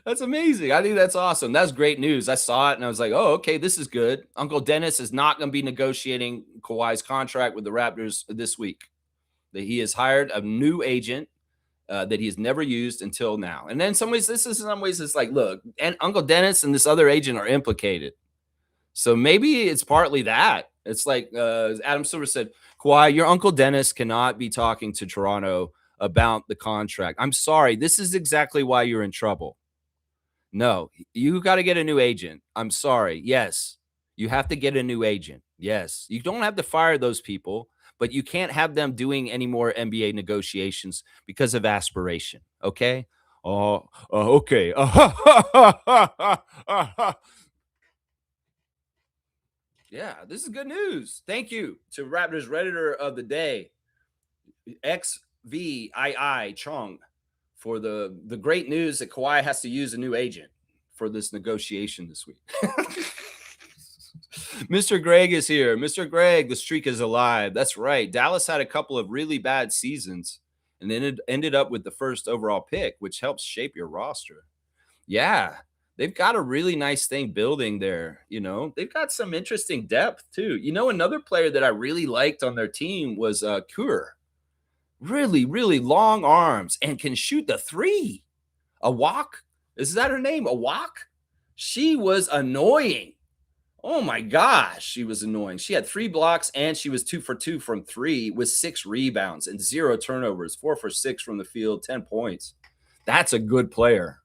[SPEAKER 1] That's amazing. I think that's awesome. That's great news. I saw it and I was like, oh, okay, this is good. Uncle Dennis is not going to be negotiating Kawhi's contract with the Raptors this week. That he has hired a new agent that he has never used until now. And then in some ways, it's like, look, and Uncle Dennis and this other agent are implicated. So maybe it's partly that. It's like Adam Silver said, Kawhi, your Uncle Dennis cannot be talking to Toronto about the contract. I'm sorry. This is exactly why you're in trouble. No, you got to get a new agent. I'm sorry. Yes, you have to get a new agent. Yes, you don't have to fire those people, but you can't have them doing any more NBA negotiations because of aspiration. Okay. Okay. Yeah, this is good news. Thank you to Raptors Redditor of the day, XVII Chong, for the great news that Kawhi has to use a new agent for this negotiation this week. Mr. Greg is here. Mr. Greg, the streak is alive. That's right. Dallas had a couple of really bad seasons and then it ended up with the first overall pick, which helps shape your roster. Yeah, they've got a really nice thing building there. You know, they've got some interesting depth too. You know, another player that I really liked on their team was Kur. Really, really long arms and can shoot the three. A walk? Is that her name? A walk? She was annoying. Oh my gosh, she was annoying. She had 3 blocks and she was 2 for 2 from 3 with 6 rebounds and 0 turnovers, 4 for 6 from the field, 10 points. That's a good player.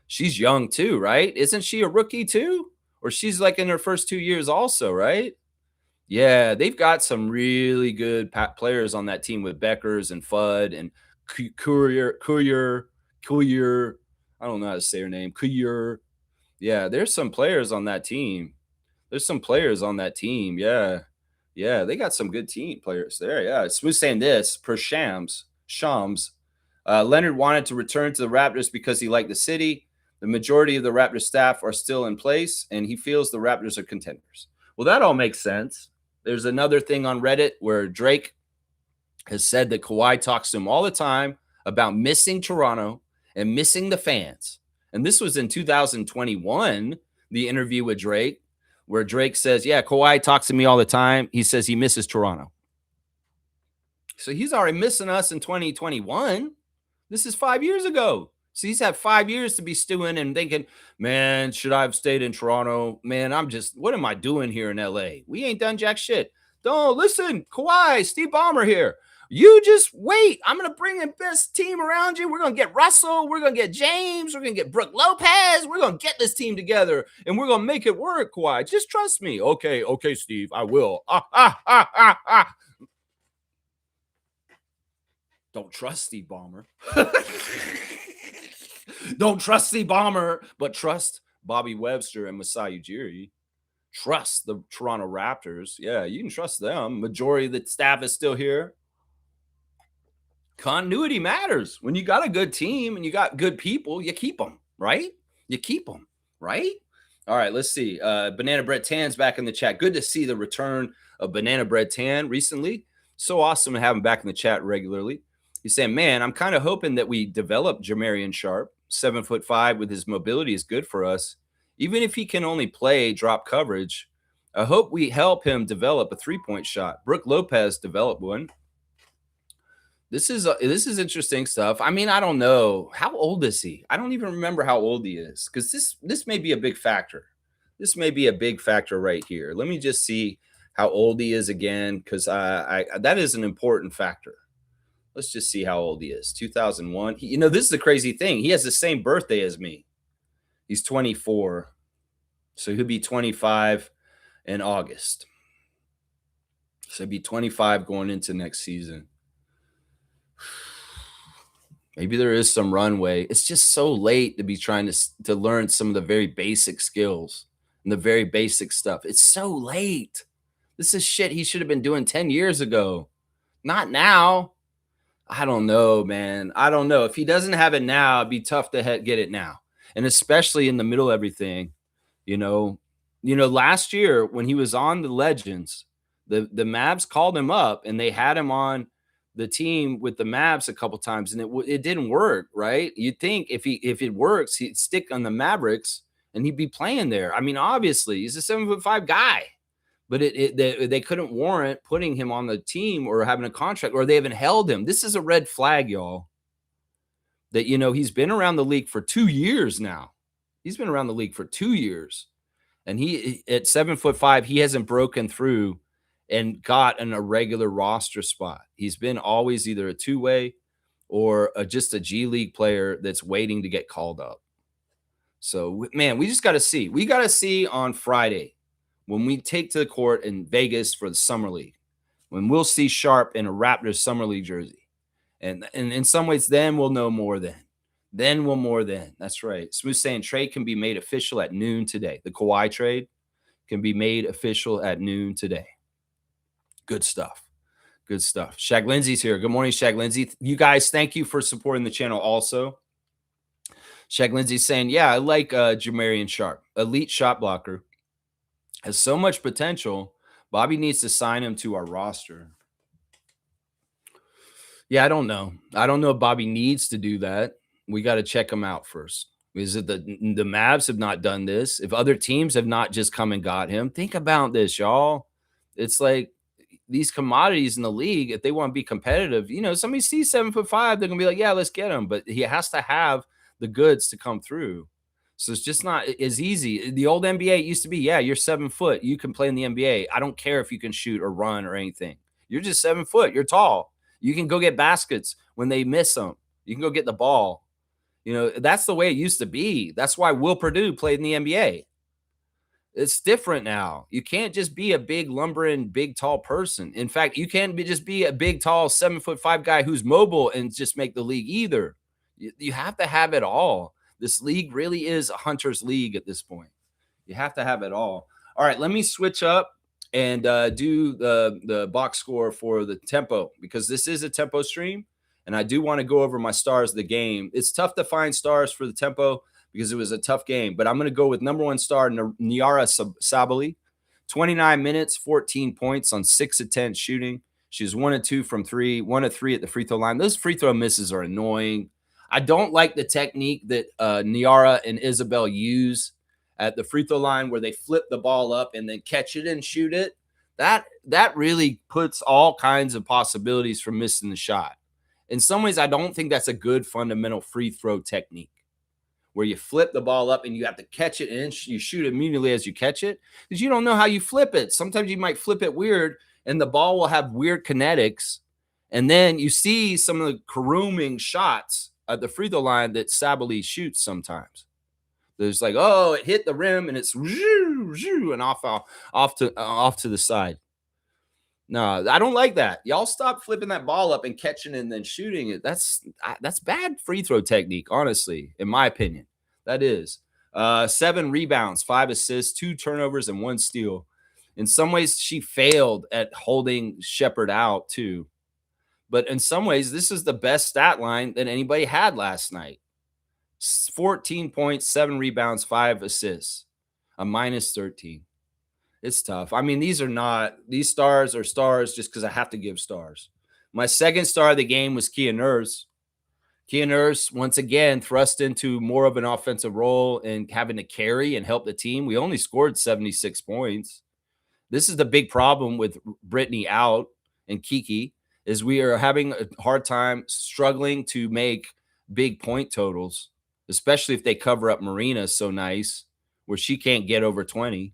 [SPEAKER 1] She's young too, right? Isn't she a rookie too? Or she's like in her first 2 years also, right? Yeah, they've got some really good players on that team with Beckers and Fudd and Courier. I don't know how to say her name. Courier. Yeah, there's some players on that team. Yeah. Yeah, they got some good team players there. Yeah, Smooth saying this per Shams. Leonard wanted to return to the Raptors because he liked the city. The majority of the Raptors staff are still in place, and he feels the Raptors are contenders. Well, that all makes sense. There's another thing on Reddit where Drake has said that Kawhi talks to him all the time about missing Toronto and missing the fans. And this was in 2021, the interview with Drake, where Drake says, yeah, Kawhi talks to me all the time. He says he misses Toronto. So he's already missing us in 2021. This is 5 years ago. So he's had 5 years to be stewing and thinking, man, should I have stayed in Toronto? Man, what am I doing here in LA? We ain't done jack shit. Don't listen, Kawhi, Steve Ballmer here. You just wait. I'm going to bring the best team around you. We're going to get Russell. We're going to get James. We're going to get Brook Lopez. We're going to get this team together and we're going to make it work, Kawhi. Just trust me. Okay, Steve, I will. Don't trust Steve Ballmer. Don't trust Steve Ballmer, but trust Bobby Webster and Masai Ujiri. Trust the Toronto Raptors. Yeah, you can trust them. Majority of the staff is still here. Continuity matters. When you got a good team and you got good people, you keep them, right? You keep them, right? All right, let's see. Banana Bread Tan's back in the chat. Good to see the return of Banana Bread Tan recently. So awesome to have him back in the chat regularly. He's saying, man, I'm kind of hoping that we develop Jamarian Sharp. 7'5" with his mobility is good for us. Even if he can only play drop coverage, I hope we help him develop a 3-point shot. Brook Lopez developed one. This is interesting stuff. I mean, I don't know. How old is he? I don't even remember how old he is because this may be a big factor. This may be a big factor right here. Let me just see how old he is again because that is an important factor. Let's just see how old he is. 2001. This is the crazy thing. He has the same birthday as me. He's 24. So he'll be 25 in August. So he'll be 25 going into next season. Maybe there is some runway. It's just so late to be trying to learn some of the very basic skills. and the very basic stuff. It's so late. This is shit he should have been doing 10 years ago, not now. I don't know, man. I don't know. If he doesn't have it now, it'd be tough to get it now. And especially in the middle of everything, you know. Last year when he was on the Legends, the Mavs called him up and they had him on the team with the Mavs a couple times, and it didn't work, right? You'd think if it works, he'd stick on the Mavericks and he'd be playing there. I mean, obviously, he's a 7'5" guy, but they couldn't warrant putting him on the team or having a contract, or they haven't held him. This is a red flag, y'all. That he's been around the league for 2 years now. He's been around the league for 2 years, and he at 7'5", he hasn't broken through and got an irregular roster spot. He's been always either a two-way or just a G League player that's waiting to get called up. So, man, we just got to see. We got to see on Friday when we take to the court in Vegas for the Summer League, when we'll see Sharp in a Raptors Summer League jersey. And in some ways, then we'll know more then. Then we'll more then. That's right. Smooth saying trade can be made official at noon today. The Kawhi trade can be made official at noon today. Good stuff. Good stuff. Shaq Lindsay's here. Good morning, Shaq Lindsay. You guys, thank you for supporting the channel also. Shaq Lindsay's saying, yeah, I like Jamarian Sharp. Elite shot blocker. Has so much potential. Bobby needs to sign him to our roster. Yeah, I don't know. I don't know if Bobby needs to do that. We got to check him out first. Is it the Mavs have not done this? If other teams have not just come and got him, think about this, y'all. It's like these commodities in the league, if they want to be competitive, somebody sees 7'5", they're gonna be like, yeah, let's get him. But he has to have the goods to come through. So it's just not as easy. The old NBA used to be, yeah, you're 7 foot, you can play in the NBA. I don't care if you can shoot or run or anything. You're just 7 foot. You're tall. You can go get baskets when they miss them. You can go get the ball. That's the way it used to be. That's why Will Purdue played in the NBA. It's different now. You can't just be a big lumbering, big, tall person. In fact, you can't just be a big, tall 7'5" guy who's mobile and just make the league either. You have to have it all. This league really is a hunter's league at this point. You have to have it all. All right, let me switch up and do the box score for the tempo, because this is a tempo stream, and I do want to go over my stars of the game. It's tough to find stars for the tempo because it was a tough game, but I'm going to go with number 1 star, Nyara Sabally. 29 minutes, 14 points on 6 of 10 shooting. She's 1 of 2 from 3, 1 of 3 at the free throw line. Those free throw misses are annoying. I don't like the technique that Nyara and Isabel use at the free throw line, where they flip the ball up and then catch it and shoot it. That really puts all kinds of possibilities for missing the shot. In some ways, I don't think that's a good fundamental free throw technique, where you flip the ball up and you have to catch it and you shoot immediately as you catch it, because you don't know how you flip it. Sometimes you might flip it weird and the ball will have weird kinetics. And then you see some of the caroming shots at the free throw line that Sabally shoots sometimes. There's like, oh, it hit the rim and it's and off to the side. No, I don't like that. Y'all stop flipping that ball up and catching it and then shooting it. That's bad free throw technique, honestly, in my opinion. That is. 7 rebounds, 5 assists, 2 turnovers, and 1 steal. In some ways, she failed at holding Shepherd out too. But in some ways, this is the best stat line that anybody had last night. 14 points, 7 rebounds, 5 assists, a minus 13. It's tough. I mean, these stars are stars just because I have to give stars. My second star of the game was Kia Nurse. Kia Nurse, once again, thrust into more of an offensive role and having to carry and help the team. We only scored 76 points. This is the big problem with Brittany out and Kiki, is we are having a hard time struggling to make big point totals, especially if they cover up Marina so nice, where she can't get over 20.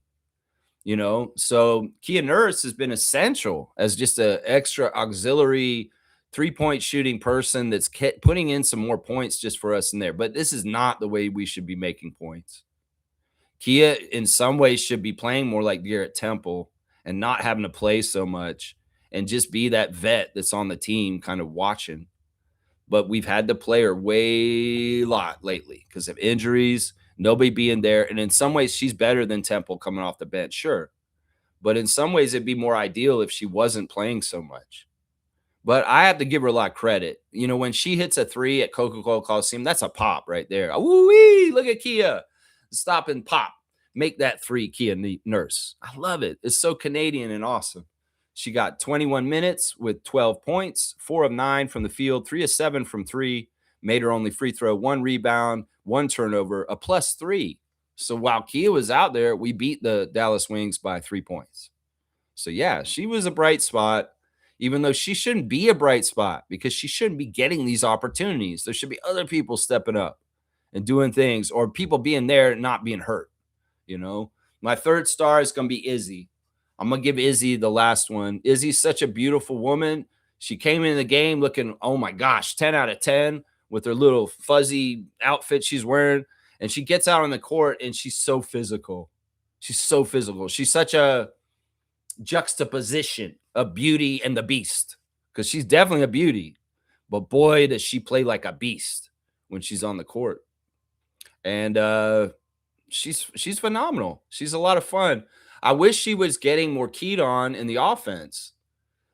[SPEAKER 1] So Kia Nurse has been essential as just an extra auxiliary 3-point shooting person that's putting in some more points just for us in there. But this is not the way we should be making points. Kia, in some ways, should be playing more like Garrett Temple and not having to play so much and just be that vet that's on the team kind of watching. But we've had to play her way a lot lately because of injuries. nobody being there. And in some ways, she's better than Temple coming off the bench, sure. But in some ways, it'd be more ideal if she wasn't playing so much. But I have to give her a lot of credit. You know, when she hits a three at Coca-Cola Coliseum, that's a pop right there. Woo-wee, look at Kia. Stop and pop. Make that three, Kia Nurse. I love it. It's so Canadian and awesome. She got 21 minutes with 12 points, 4 of 9 from the field, 3 of 7 from three, made her only free throw, 1 rebound, 1 turnover, a +3. So while Kia was out there, we beat the Dallas Wings by 3 points. So yeah, she was a bright spot, even though she shouldn't be a bright spot because she shouldn't be getting these opportunities. There should be other people stepping up and doing things, or people being there and not being hurt. You know, my third star is going to be Izzy. I'm going to give Izzy the last one. Izzy's such a beautiful woman. She came in the game looking, oh my gosh, 10 out of 10 with her little fuzzy outfit she's wearing. And she gets out on the court and she's so physical. She's so physical. She's such a juxtaposition of beauty and the beast, because she's definitely a beauty. But boy, does she play like a beast when she's on the court. And she's phenomenal. She's a lot of fun. I wish she was getting more keyed on in the offense.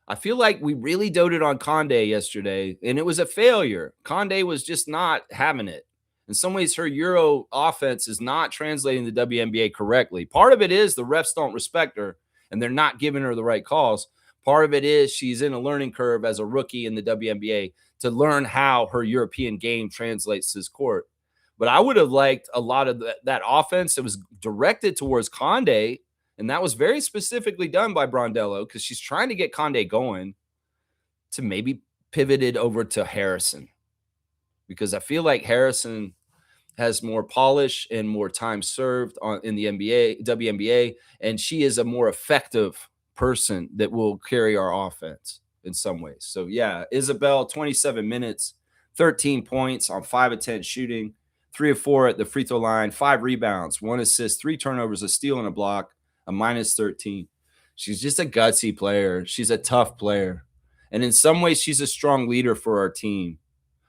[SPEAKER 1] I feel like we really doted on Conde yesterday, and it was a failure. Conde was just not having it. In some ways, her Euro offense is not translating the WNBA correctly. Part of it is the refs don't respect her, and they're not giving her the right calls. Part of it is she's in a learning curve as a rookie in the WNBA to learn how her European game translates to this court. But I would have liked a lot of that offense that was directed towards Conde, and that was very specifically done by Brondello because she's trying to get Conde going, to maybe pivoted over to Harrison, because I feel like Harrison has more polish and more time served in the WNBA, and she is a more effective person that will carry our offense in some ways. So yeah, Isabel, 27 minutes, 13 points on 5 of 10 shooting, 3 of 4 at the free throw line, 5 rebounds, 1 assist, 3 turnovers, a steal and a block, a -13. She's just a gutsy player. She's a tough player. And in some ways, she's a strong leader for our team,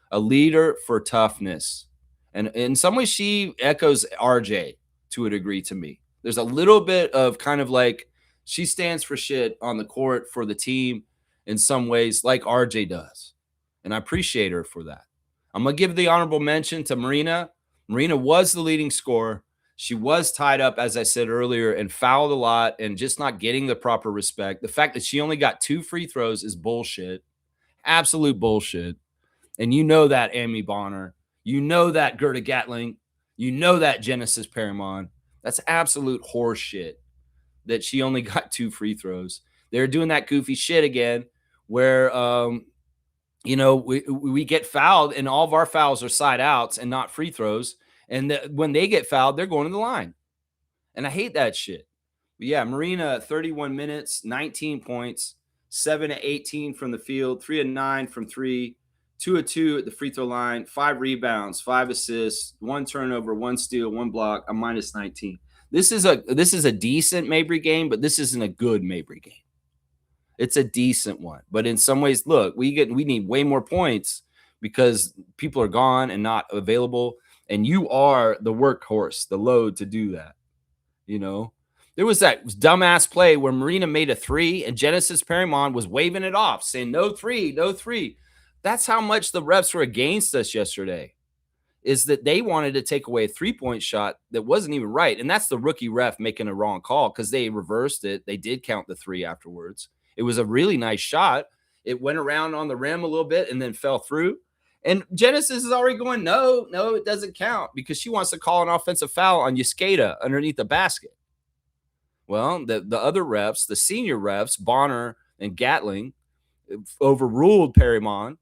[SPEAKER 1] a leader for toughness. And in some ways, she echoes RJ to a degree to me. There's a little bit of kind of like she stands for shit on the court for the team in some ways, like RJ does. And I appreciate her for that. I'm going to give the honorable mention to Marina. Marina was the leading scorer. She was tied up, as I said earlier, and fouled a lot and just not getting the proper respect. The fact that she only got 2 free throws is bullshit. Absolute bullshit. And you know that, Amy Bonner. You know that, Gerda Gatling. You know that, Genesis Paramon. That's absolute horse shit that she only got 2 free throws. They're doing that goofy shit again where, we get fouled and all of our fouls are side outs and not free throws. And when they get fouled, they're going to the line. And I hate that shit. But yeah, Marina, 31 minutes, 19 points, 7 of 18 from the field, 3 of 9 from 3, 2 of 2 at the free throw line, 5 rebounds, 5 assists, 1 turnover, 1 steal, 1 block, a -19. This is a decent Mabry game, but this isn't a good Mabry game. It's a decent one. But in some ways, look, we need way more points because people are gone and not available. And you are the workhorse, the load to do that. There was that dumbass play where Marina made a 3 and Genesis Paramon was waving it off, saying no 3, no 3. That's how much the refs were against us yesterday, is that they wanted to take away a 3-point shot that wasn't even right. And that's the rookie ref making a wrong call because they reversed it. They did count the 3 afterwards. It was a really nice shot. It went around on the rim a little bit and then fell through. And Genesis is already going, no, it doesn't count, because she wants to call an offensive foul on Yusketa underneath the basket. Well, the other refs, the senior refs, Bonner and Gatling, overruled Paramon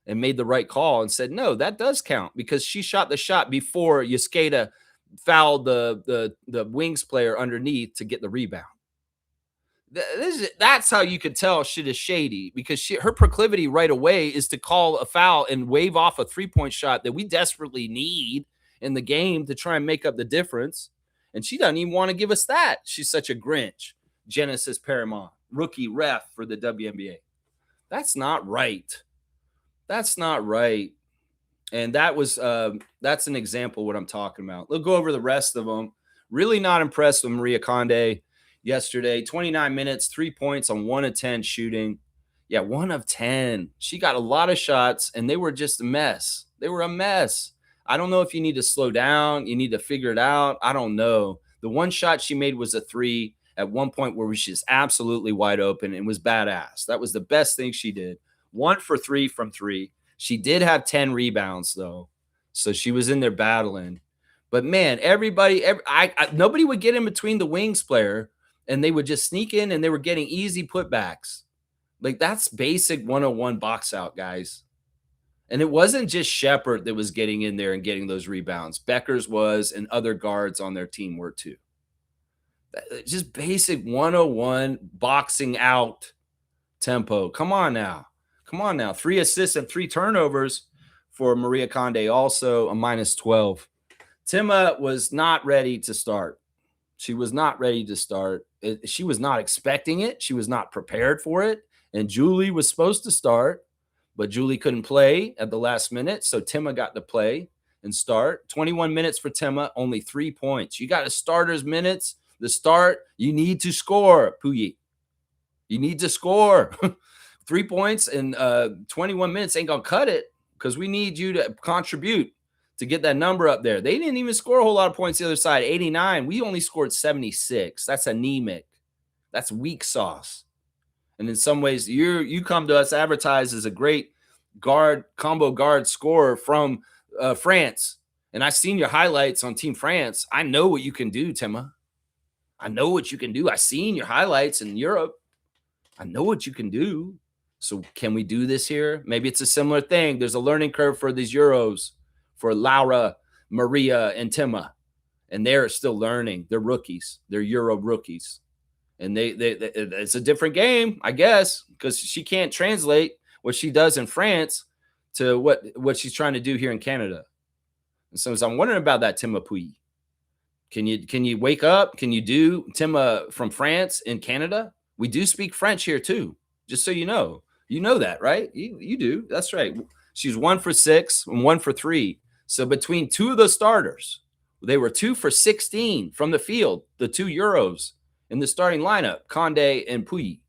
[SPEAKER 1] and made the right call and said, no, that does count because she shot the shot before Yusketa fouled the Wings player underneath to get the rebound. That's how you could tell shit is shady, because her proclivity right away is to call a foul and wave off a 3-point shot that we desperately need in the game to try and make up the difference. And she doesn't even want to give us that. She's such a Grinch. Genesis Paramount, rookie ref for the WNBA. That's not right. That's not right. And that's an example of what I'm talking about. We'll go over the rest of them. Really not impressed with Maria Conde yesterday. 29 minutes, 3 points on 1 of 10 shooting. Yeah, 1 of 10. She got a lot of shots, and they were just a mess. They were a mess. I don't know if you need to slow down. You need to figure it out. I don't know. The one shot she made was a three at one point where she's absolutely wide open and was badass. That was the best thing she did. 1 for 3 from three. She did have 10 rebounds though. So she was in there battling. But man, nobody would get in between the wings player, and they would just sneak in, and they were getting easy putbacks. Like, that's basic 101 box out, guys. And it wasn't just Shepherd that was getting in there and getting those rebounds. Beckers was, and other guards on their team were too. Just basic 101 boxing out tempo. Come on now. 3 assists and 3 turnovers for Maria Conde, also a -12. Tima was not ready to start. She was not ready to start. She was not expecting it. She was not prepared for it. And Julie was supposed to start, but Julie couldn't play at the last minute. So Tima got to play and start. 21 minutes for Tima, only 3 points. You got a starter's minutes. The start, you need to score, Puyi. You need to score. 3 points in 21 minutes ain't going to cut it, because we need you to contribute to get that number up there. They didn't even score a whole lot of points the other side. 89. We only scored 76. That's anemic. That's weak sauce. And in some ways, you come to us advertised as a great combo guard scorer from France. And I've seen your highlights on Team France. I know what you can do, Tima. I know what you can do. I've seen your highlights in Europe. I know what you can do. So can we do this here? Maybe it's a similar thing. There's a learning curve for these Euros, for Laura, Maria, and Tima. And they're still learning. They're rookies. They're Euro rookies. And it's a different game, I guess, because she can't translate what she does in France to what she's trying to do here in Canada. And so I'm wondering about that, Tima Puyi. Can you wake up? Can you do Tima from France in Canada? We do speak French here too, just so you know. You know that, right? You do. That's right. She's 1 for 6 and 1 for 3. So between two of the starters, they were 2 for 16 from the field, the 2 Euros in the starting lineup, Conde and Puyi.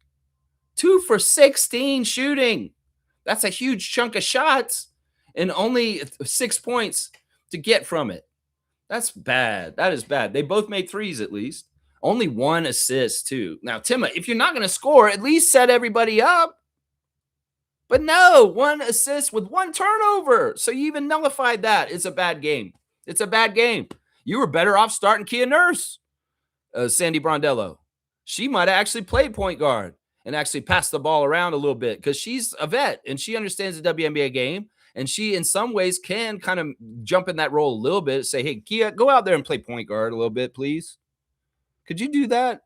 [SPEAKER 1] 2 for 16 shooting. That's a huge chunk of shots and only 6 points to get from it. That's bad. That is bad. They both made threes at least. Only 1 assist too. Now, Tima, if you're not going to score, at least set everybody up. But no, 1 assist with 1 turnover. So you even nullified that. It's a bad game. It's a bad game. You were better off starting Kia Nurse, Sandy Brondello. She might have actually played point guard and actually passed the ball around a little bit, because she's a vet and she understands the WNBA game. And she, in some ways, can kind of jump in that role a little bit. Say, hey, Kia, go out there and play point guard a little bit, please. Could you do that?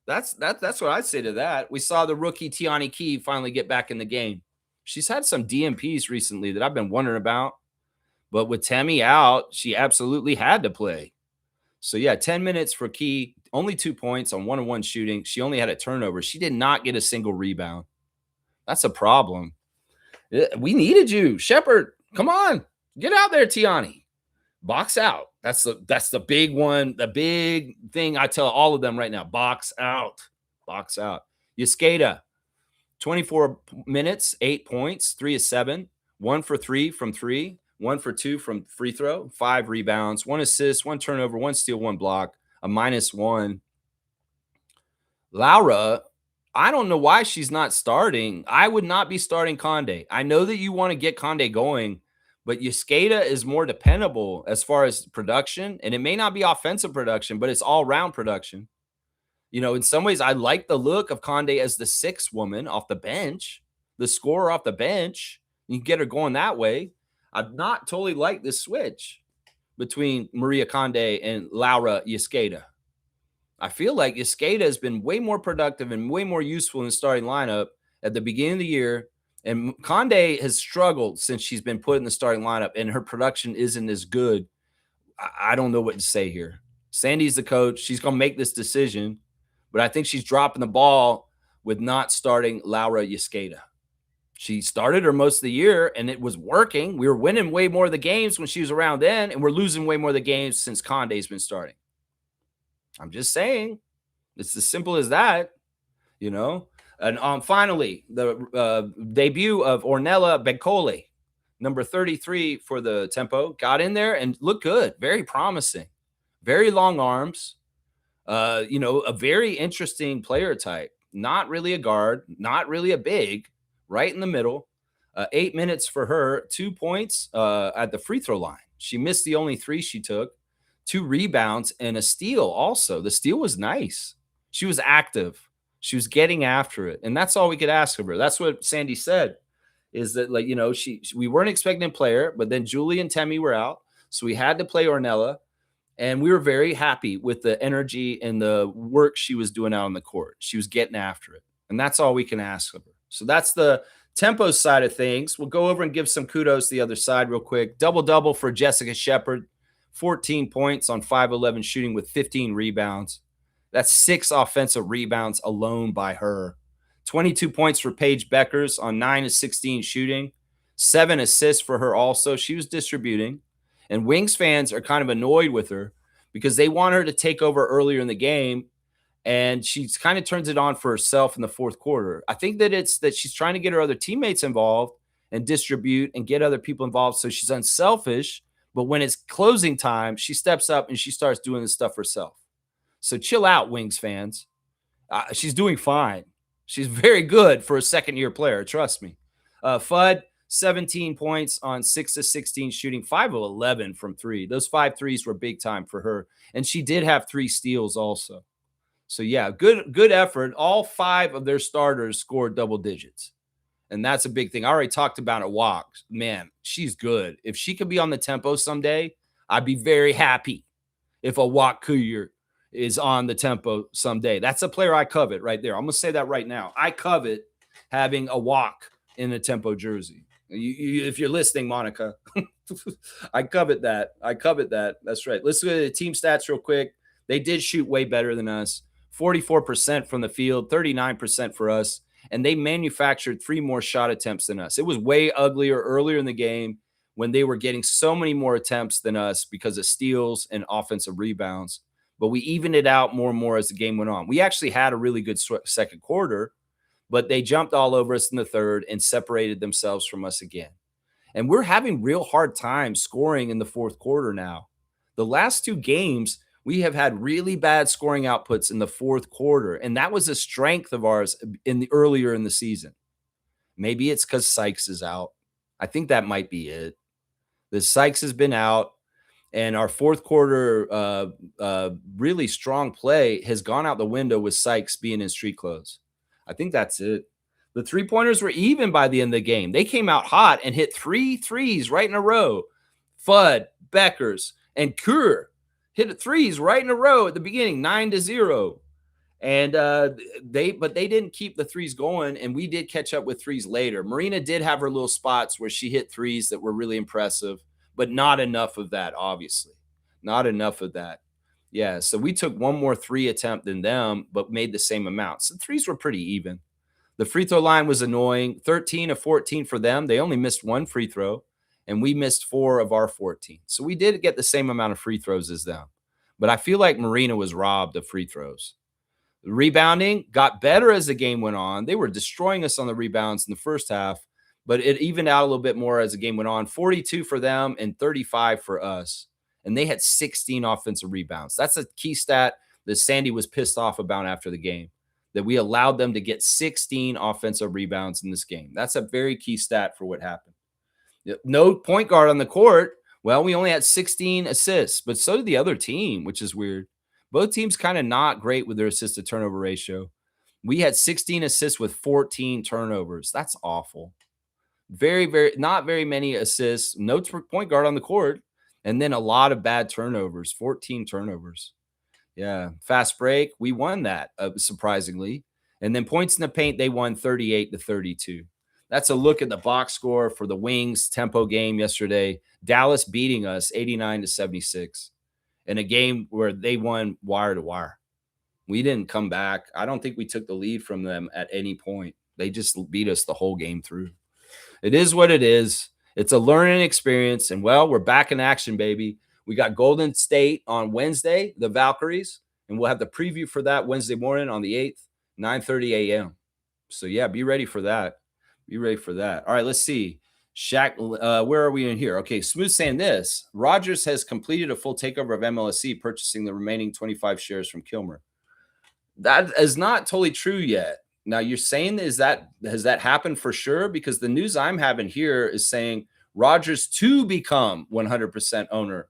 [SPEAKER 1] That's what I'd say to that. We saw the rookie Tiani Key finally get back in the game. She's had some DMPs recently that I've been wondering about. But with Tammy out, she absolutely had to play. So, yeah, 10 minutes for Key, only 2 points on 1-on-1 shooting. She only had a turnover. She did not get a single rebound. That's a problem. We needed you. Shepherd, come on. Get out there, Tiani. Box out. That's the big one. The big thing I tell all of them right now. Box out. Box out. Yescada, 24 minutes, 8 points, 3 of 7, 1 for 3 from 3, 1 for 2 from free throw, 5 rebounds, 1 assist, 1 turnover, 1 steal, 1 block, a -1. Laura, I don't know why she's not starting. I would not be starting Conde. I know that you want to get Conde going, but Yescada is more dependable as far as production, and it may not be offensive production, but it's all-round production. You know, in some ways, I like the look of Conde as the 6th woman off the bench, the scorer off the bench. You can get her going that way. I've not totally liked this switch between Maria Conde and Laura Yescada. I feel like Yescada has been way more productive and way more useful in the starting lineup at the beginning of the year. And Conde has struggled since she's been put in the starting lineup, and her production isn't as good. I don't know what to say here. Sandy's the coach. She's going to make this decision, but I think she's dropping the ball with not starting Laura Yescada. She started her most of the year and it was working. We were winning way more of the games when she was around then, and we're losing way more of the games since Conde's been starting. I'm just saying. It's as simple as that, you know? And finally, the debut of Ornella Beccoli, number 33 for the Tempo, got in there and looked good. Very promising. Very long arms. A very interesting player type. Not really a guard, not really a big, right in the middle. 8 minutes for her, 2 points at the free throw line. She missed the only three she took, 2 rebounds, and a steal also. The steal was nice. She was active. She was getting after it. And that's all we could ask of her. That's what Sandy said, is that, we weren't expecting a player, but then Julie and Temmie were out. So we had to play Ornella. And we were very happy with the energy and the work she was doing out on the court. She was getting after it. And that's all we can ask of her. So that's the Tempo side of things. We'll go over and give some kudos to the other side real quick. Double-double for Jessica Shepard. 14 points on 5-11 shooting with 15 rebounds. That's 6 offensive rebounds alone by her. 22 points for Paige Beckers on 9-16 shooting. 7 assists for her also. She was distributing. And Wings fans are kind of annoyed with her because they want her to take over earlier in the game, and she kind of turns it on for herself in the fourth quarter. I think that it's that she's trying to get her other teammates involved and distribute and get other people involved, so she's unselfish. But when it's closing time, she steps up and she starts doing this stuff herself. So chill out, Wings fans. She's doing fine. She's very good for a second-year player. Trust me. Fudd, 17 points on 6-16 shooting, 5-11 from 3. Those 5 threes were big time for her. And she did have 3 steals also. So yeah, good effort. All 5 of their starters scored double digits. And that's a big thing. I already talked about it. Walk. Man, she's good. If she could be on the Tempo someday, I'd be very happy if a Walk Cougar is on the Tempo someday. That's a player I covet right there. I'm going to say that right now. I covet having a Walk in a Tempo jersey. If you're listening, Monica, I covet that. That's right. Let's look at the team stats real quick. They did shoot way better than us. 44% from the field, 39% for us. And they manufactured 3 more shot attempts than us. It was way uglier earlier in the game when they were getting so many more attempts than us because of steals and offensive rebounds. But we evened it out more and more as the game went on. We actually had a really good second quarter, but they jumped all over us in the third and separated themselves from us again. And we're having real hard time scoring in the fourth quarter now. The last 2 games, we have had really bad scoring outputs in the fourth quarter, and that was a strength of ours earlier in the season. Maybe it's because Sykes is out. I think that might be it. The Sykes has been out, and our fourth quarter really strong play has gone out the window with Sykes being in street clothes. I think that's it. The 3-pointers were even by the end of the game. They came out hot and hit 3 threes right in a row. Fudd, Beckers, and Kerr hit 3s right in a row at the beginning, 9-0. And they didn't keep the 3s going, and we did catch up with 3s later. Marina did have her little spots where she hit 3s that were really impressive, but not enough of that, obviously. Not enough of that. Yeah, so we took 1 more 3 attempt than them, but made the same amount. So 3s were pretty even. The free throw line was annoying. 13 of 14 for them. They only missed 1 free throw, and we missed 4 of our 14. So we did get the same amount of free throws as them. But I feel like Marina was robbed of free throws. The rebounding got better as the game went on. They were destroying us on the rebounds in the first half, but it evened out a little bit more as the game went on. 42 for them and 35 for us. And they had 16 offensive rebounds. That's a key stat that Sandy was pissed off about after the game, that we allowed them to get 16 offensive rebounds in this game. That's a very key stat for what happened. No point guard on the court. Well, we only had 16 assists, but so did the other team, which is weird. Both teams kind of not great with their assist to turnover ratio. We had 16 assists with 14 turnovers. That's awful. Not very many assists. No point guard on the court. And then a lot of bad turnovers, 14 turnovers. Yeah. Fast break. We won that, surprisingly. And then points in the paint, they won 38-32. That's a look at the box score for the Wings Tempo game yesterday. Dallas beating us 89-76 in a game where they won wire to wire. We didn't come back. I don't think we took the lead from them at any point. They just beat us the whole game through. It is what it is. It's a learning experience. And well, we're back in action, baby. We got Golden State on Wednesday, the Valkyries, and we'll have the preview for that Wednesday morning on the 8th, 9:30 a.m. So yeah, be ready for that. Be ready for that. All right, let's see. Shaq, where are we in here? Okay, Smooth saying this. Rogers has completed a full takeover of MLSE, purchasing the remaining 25 shares from Kilmer. That is not totally true yet. Now you're saying is that has that happened for sure? Because the news I'm having here is saying Rogers to become 100% owner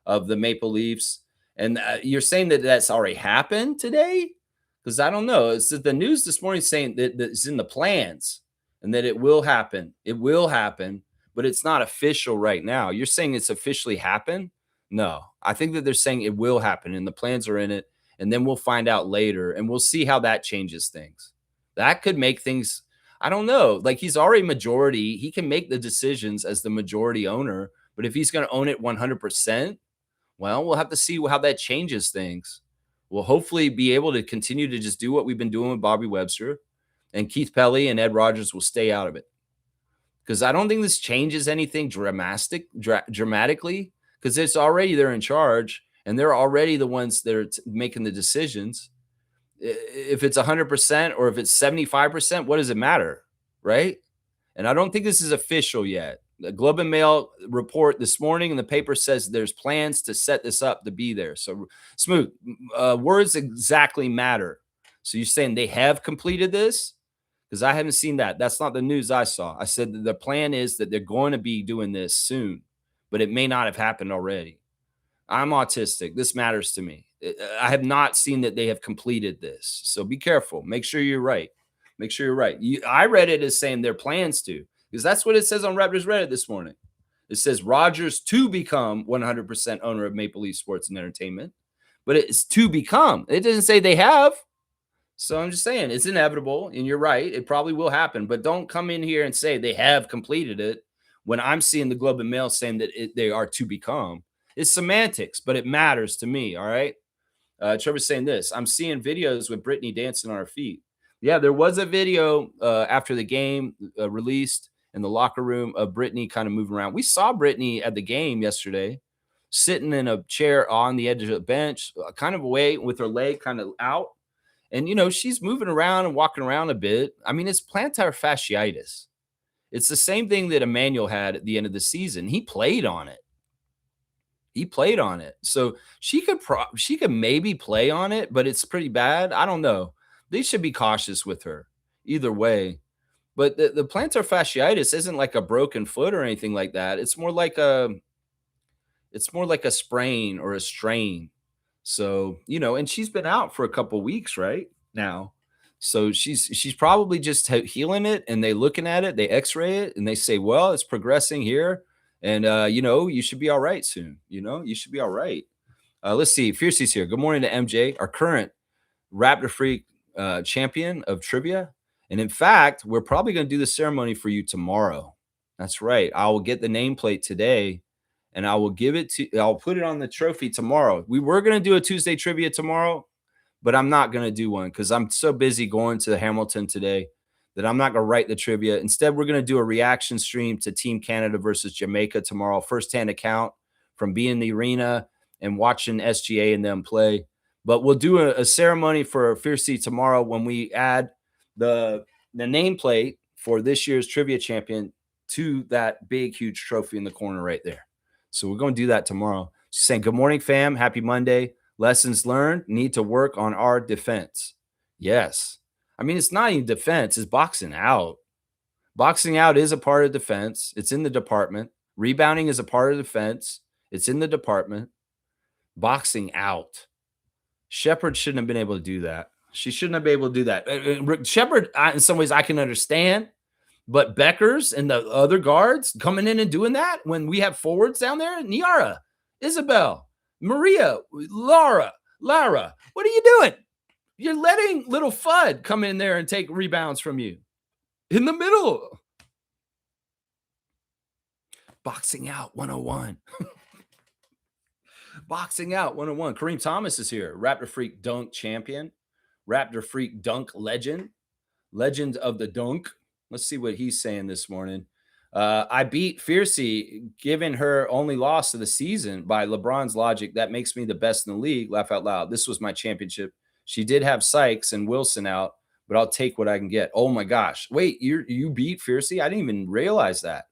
[SPEAKER 1] of the Maple Leafs, and you're saying that that's already happened today? Because I don't know. It's the news this morning saying that it's in the plans and that it will happen. It will happen, but it's not official right now. You're saying it's officially happened? No, I think that they're saying it will happen and the plans are in it, and then we'll find out later and we'll see how that changes things. That could make things, I don't know, like he's already majority. He can make the decisions as the majority owner, but if he's going to own it 100%, well, we'll have to see how that changes things. We'll hopefully be able to continue to just do what we've been doing with Bobby Webster, and Keith Pelly and Ed Rogers will stay out of it. Because I don't think this changes anything dramatically, because it's already they're in charge and they're already the ones that are making the decisions. If it's 100% or if it's 75%, what does it matter? Right. And I don't think this is official yet. The Globe and Mail report this morning in the paper says there's plans to set this up to be there. So Smooth, words exactly matter. So you're saying they have completed this? Because I haven't seen that. That's not the news I saw. I said that the plan is that they're going to be doing this soon, but it may not have happened already. I'm autistic. This matters to me. I have not seen that they have completed this. So be careful. Make sure you're right. Make sure you're right. I read it as saying their plans to, because that's what it says on Raptors Reddit this morning. It says Rogers to become 100% owner of Maple Leaf Sports and Entertainment, but it's to become. It doesn't say they have. So I'm just saying it's inevitable, and you're right. It probably will happen, but don't come in here and say they have completed it when I'm seeing the Globe and Mail saying that they are to become. It's semantics, but it matters to me. All right. Trevor's saying this. I'm seeing videos with Brittany dancing on her feet. Yeah, there was a video after the game released in the locker room of Brittany kind of moving around. We saw Brittany at the game yesterday, sitting in a chair on the edge of the bench, kind of away with her leg kind of out. And, she's moving around and walking around a bit. I mean, it's plantar fasciitis. It's the same thing that Emmanuel had at the end of the season. He played on it. So she could maybe play on it, but it's pretty bad. I don't know. They should be cautious with her either way. But the plantar fasciitis isn't like a broken foot or anything like that. It's more like a sprain or a strain. So, and she's been out for a couple weeks right now. So she's probably just healing it, and they looking at it, they x-ray it, and they say, well, it's progressing here. And, you should be all right soon. You should be all right. Let's see. Fiercey's here. Good morning to MJ, our current Raptor Freak champion of trivia. And in fact, we're probably going to do the ceremony for you tomorrow. That's right. I will get the nameplate today, and I will I'll put it on the trophy tomorrow. We were going to do a Tuesday trivia tomorrow, but I'm not going to do one because I'm so busy going to Hamilton today that I'm not going to write the trivia. Instead, we're going to do a reaction stream to Team Canada versus Jamaica tomorrow, firsthand account from being in the arena and watching SGA and them play. But we'll do a ceremony for Fiercey tomorrow when we add the nameplate for this year's trivia champion to that big, huge trophy in the corner right there. So we're going to do that tomorrow. She's saying, good morning, fam. Happy Monday. Lessons learned, need to work on our defense. Yes. I mean, it's not even defense, it's boxing out. Boxing out is a part of defense. It's in the department. Rebounding is a part of defense. It's in the department. Boxing out. Shepard shouldn't have been able to do that. She shouldn't have been able to do that. Shepard, in some ways, I can understand. But Beckers and the other guards coming in and doing that when we have forwards down there, Niara, Isabel, Maria, Lara, what are you doing? You're letting little Fudd come in there and take rebounds from you in the middle. Boxing out 101. Boxing out 101. Kareem Thomas is here. Raptor Freak dunk champion. Raptor Freak dunk legend. Legend of the dunk. Let's see what he's saying this morning. I beat Fiercey, given her only loss of the season by LeBron's logic. That makes me the best in the league. Laugh out loud. This was my championship. She did have Sykes and Wilson out, but I'll take what I can get. Oh my gosh. Wait, you beat Fiercey? I didn't even realize that.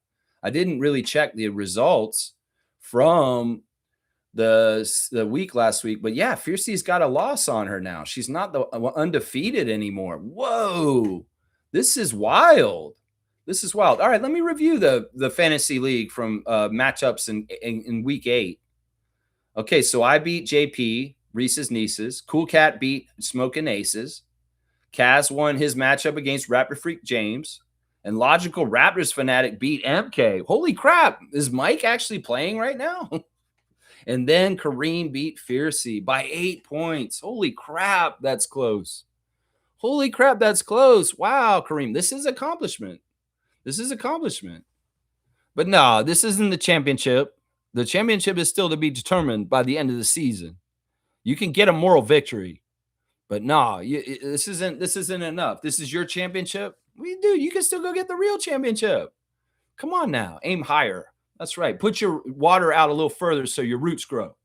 [SPEAKER 1] I didn't really check the results from the week last week, but yeah, Fiercey's got a loss on her now. She's not the undefeated anymore. Whoa, this is wild. This is wild. All right, let me review the fantasy league from matchups in week 8. Okay, so I beat JP, Reese's Nieces. Cool Cat beat Smoking Aces. Kaz won his matchup against Raptor Freak James. And Logical Raptors Fanatic beat MK. Holy crap, is Mike actually playing right now? And then Kareem beat Fiercey by 8 points. Holy crap, that's close. Holy crap, that's close. Wow, Kareem, this is accomplishment. This is accomplishment. But no, this isn't the championship. The championship is still to be determined by the end of the season. You can get a moral victory, but no, this isn't enough. This is your championship. Dude, you can still go get the real championship. Come on now, aim higher. That's right. Put your water out a little further so your roots grow.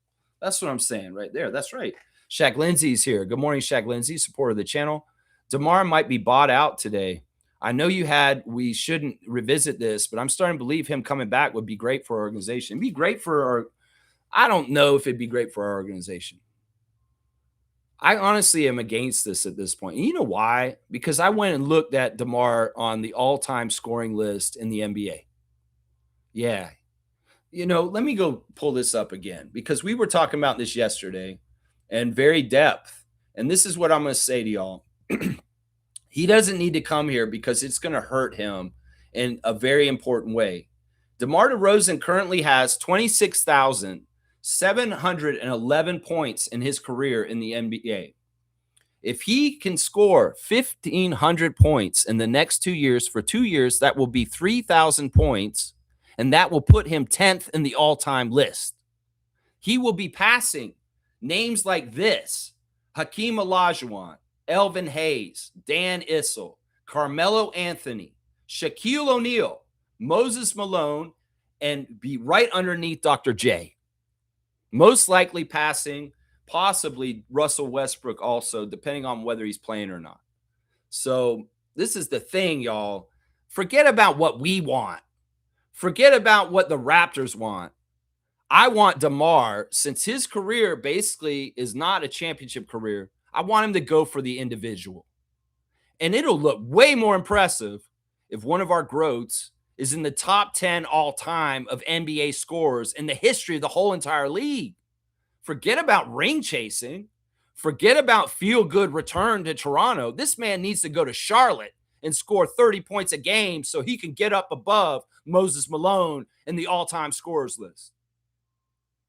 [SPEAKER 1] That's what I'm saying right there. That's right. Shaq Lindsay's here. Good morning, Shaq Lindsay, supporter of the channel. DeMar might be bought out today. I know we shouldn't revisit this, but I'm starting to believe him coming back would be great for our organization. It'd be great for I don't know if it'd be great for our organization. I honestly am against this at this point. And you know why? Because I went and looked at DeMar on the all-time scoring list in the NBA. Yeah. Let me go pull this up again because we were talking about this yesterday and very depth. And this is what I'm going to say to y'all. He doesn't need to come here because it's going to hurt him in a very important way. DeMar DeRozan currently has 26,711 points in his career in the NBA. If he can score 1,500 points in the next 2 years, for 2 years, that will be 3,000 points. And that will put him 10th in the all-time list. He will be passing names like this: Hakeem Olajuwon, Elvin Hayes, Dan Issel, Carmelo Anthony, Shaquille O'Neal, Moses Malone, and be right underneath Dr. J. Most likely passing possibly Russell Westbrook also, depending on whether he's playing or not. So this is the thing, y'all. Forget about what we want. Forget about what the Raptors want. I want DeMar, since his career basically is not a championship career, I want him to go for the individual. And it'll look way more impressive if one of our GROATs is in the top 10 all-time of NBA scorers in the history of the whole entire league. Forget about ring chasing. Forget about feel-good return to Toronto. This man needs to go to Charlotte and score 30 points a game so he can get up above Moses Malone in the all-time scorers list.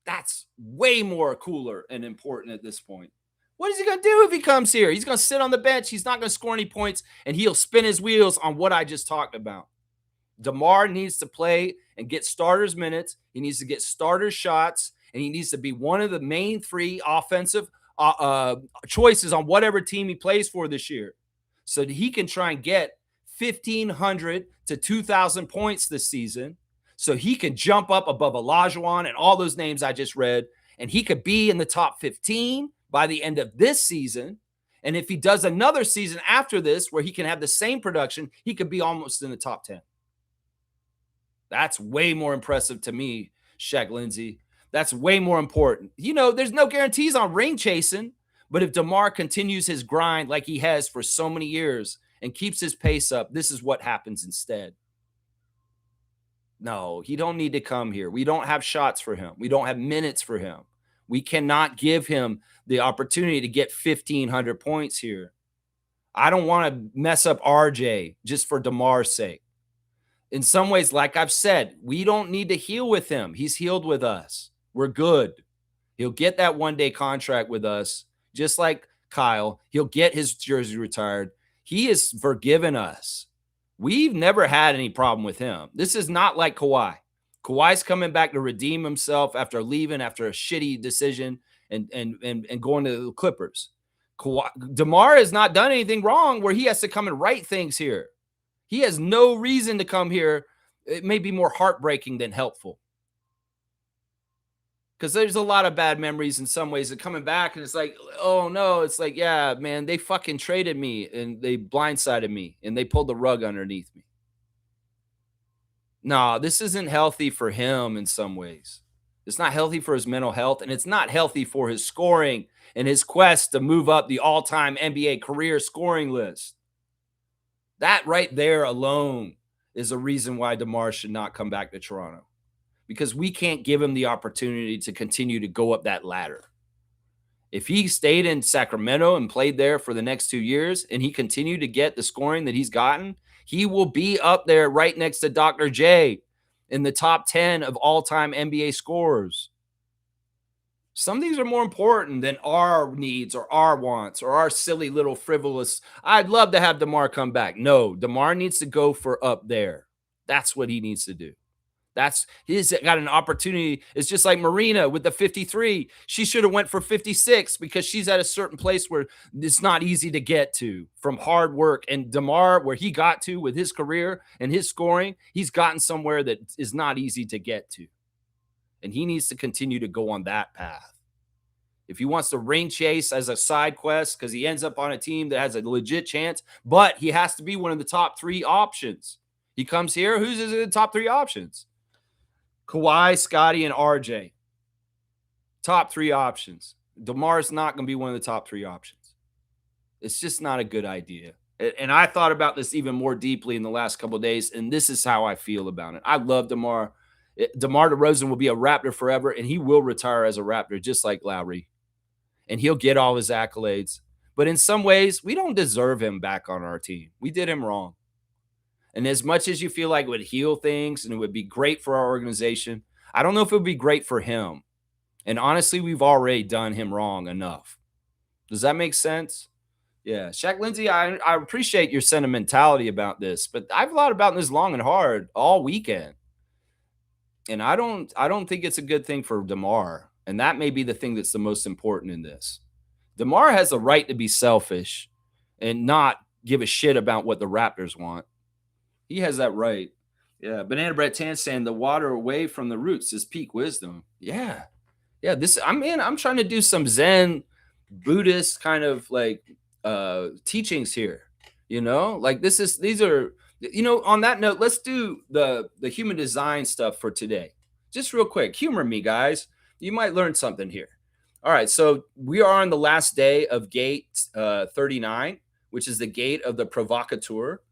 [SPEAKER 1] That's way more cooler and important at this point. What is he going to do if he comes here? He's going to sit on the bench. He's not going to score any points, and he'll spin his wheels on what I just talked about. DeMar needs to play and get starters minutes. He needs to get starters shots, and he needs to be one of the main 3 offensive choices on whatever team he plays for this year, so that he can try and get 1,500 to 2,000 points this season, so he can jump up above Olajuwon and all those names I just read, and he could be in the top 15 by the end of this season. And if he does another season after this where he can have the same production, he could be almost in the top 10. That's way more impressive to me, Shaq Lindsay. That's way more important. There's no guarantees on ring chasing, but if DeMar continues his grind like he has for so many years and keeps his pace up, this is what happens instead. No, he don't need to come here. We don't have shots for him. We don't have minutes for him. We cannot give him the opportunity to get 1,500 points here. I don't want to mess up RJ just for DeMar's sake. In some ways, like I've said, we don't need to heal with him. He's healed with us. We're good. He'll get that one-day contract with us, just like Kyle. He'll get his jersey retired. He has forgiven us. We've never had any problem with him. This is not like Kawhi. Kawhi's coming back to redeem himself after leaving after a shitty decision and going to the Clippers. DeMar has not done anything wrong where he has to come and right things here. He has no reason to come here It may be more heartbreaking than helpful. Because there's a lot of bad memories in some ways that coming back, and it's like, oh no, it's like, yeah, man, they fucking traded me and they blindsided me and they pulled the rug underneath me. No, this isn't healthy for him in some ways. It's not healthy for his mental health, and it's not healthy for his scoring and his quest to move up the all-time NBA career scoring list. That right there alone is a reason why DeMar should not come back to Toronto, because we can't give him the opportunity to continue to go up that ladder. If he stayed in Sacramento and played there for the next 2 years and he continued to get the scoring that he's gotten, he will be up there right next to Dr. J in the top 10 of all time NBA scorers. Some things are more important than our needs or our wants or our silly little frivolous. I'd love to have DeMar come back. No, DeMar needs to go for up there. That's what he needs to do. He's got an opportunity. It's just like Marina with the 53. She should have went for 56 because she's at a certain place where it's not easy to get to from hard work. And DeMar, where he got to with his career and his scoring, he's gotten somewhere that is not easy to get to. And he needs to continue to go on that path. If he wants to ring chase as a side quest because he ends up on a team that has a legit chance, but he has to be one of the top 3 options. He comes here, who's in the top 3 options? Kawhi, Scotty, and RJ. Top 3 options. DeMar's not going to be one of the top 3 options. It's just not a good idea. And I thought about this even more deeply in the last couple of days, and this is how I feel about it. I love DeMar. DeMar DeRozan will be a Raptor forever, and he will retire as a Raptor just like Lowry. And he'll get all his accolades. But in some ways, we don't deserve him back on our team. We did him wrong. And as much as you feel like it would heal things and it would be great for our organization, I don't know if it would be great for him. And honestly, we've already done him wrong enough. Does that make sense? Yeah. Shaq Lindsay, I appreciate your sentimentality about this, but I've thought about this long and hard all weekend. And I don't think it's a good thing for DeMar. And that may be the thing that's the most important in this. DeMar has the right to be selfish and not give a shit about what the Raptors want. He has that right. Yeah. Banana Bread Tan saying the water away from the roots is peak wisdom. Yeah. Yeah. I'm trying to do some Zen Buddhist kind of like teachings here. Like these are, on that note, let's do the human design stuff for today. Just real quick. Humor me, guys. You might learn something here. All right. So we are on the last day of gate 39, which is the gate of the provocateur.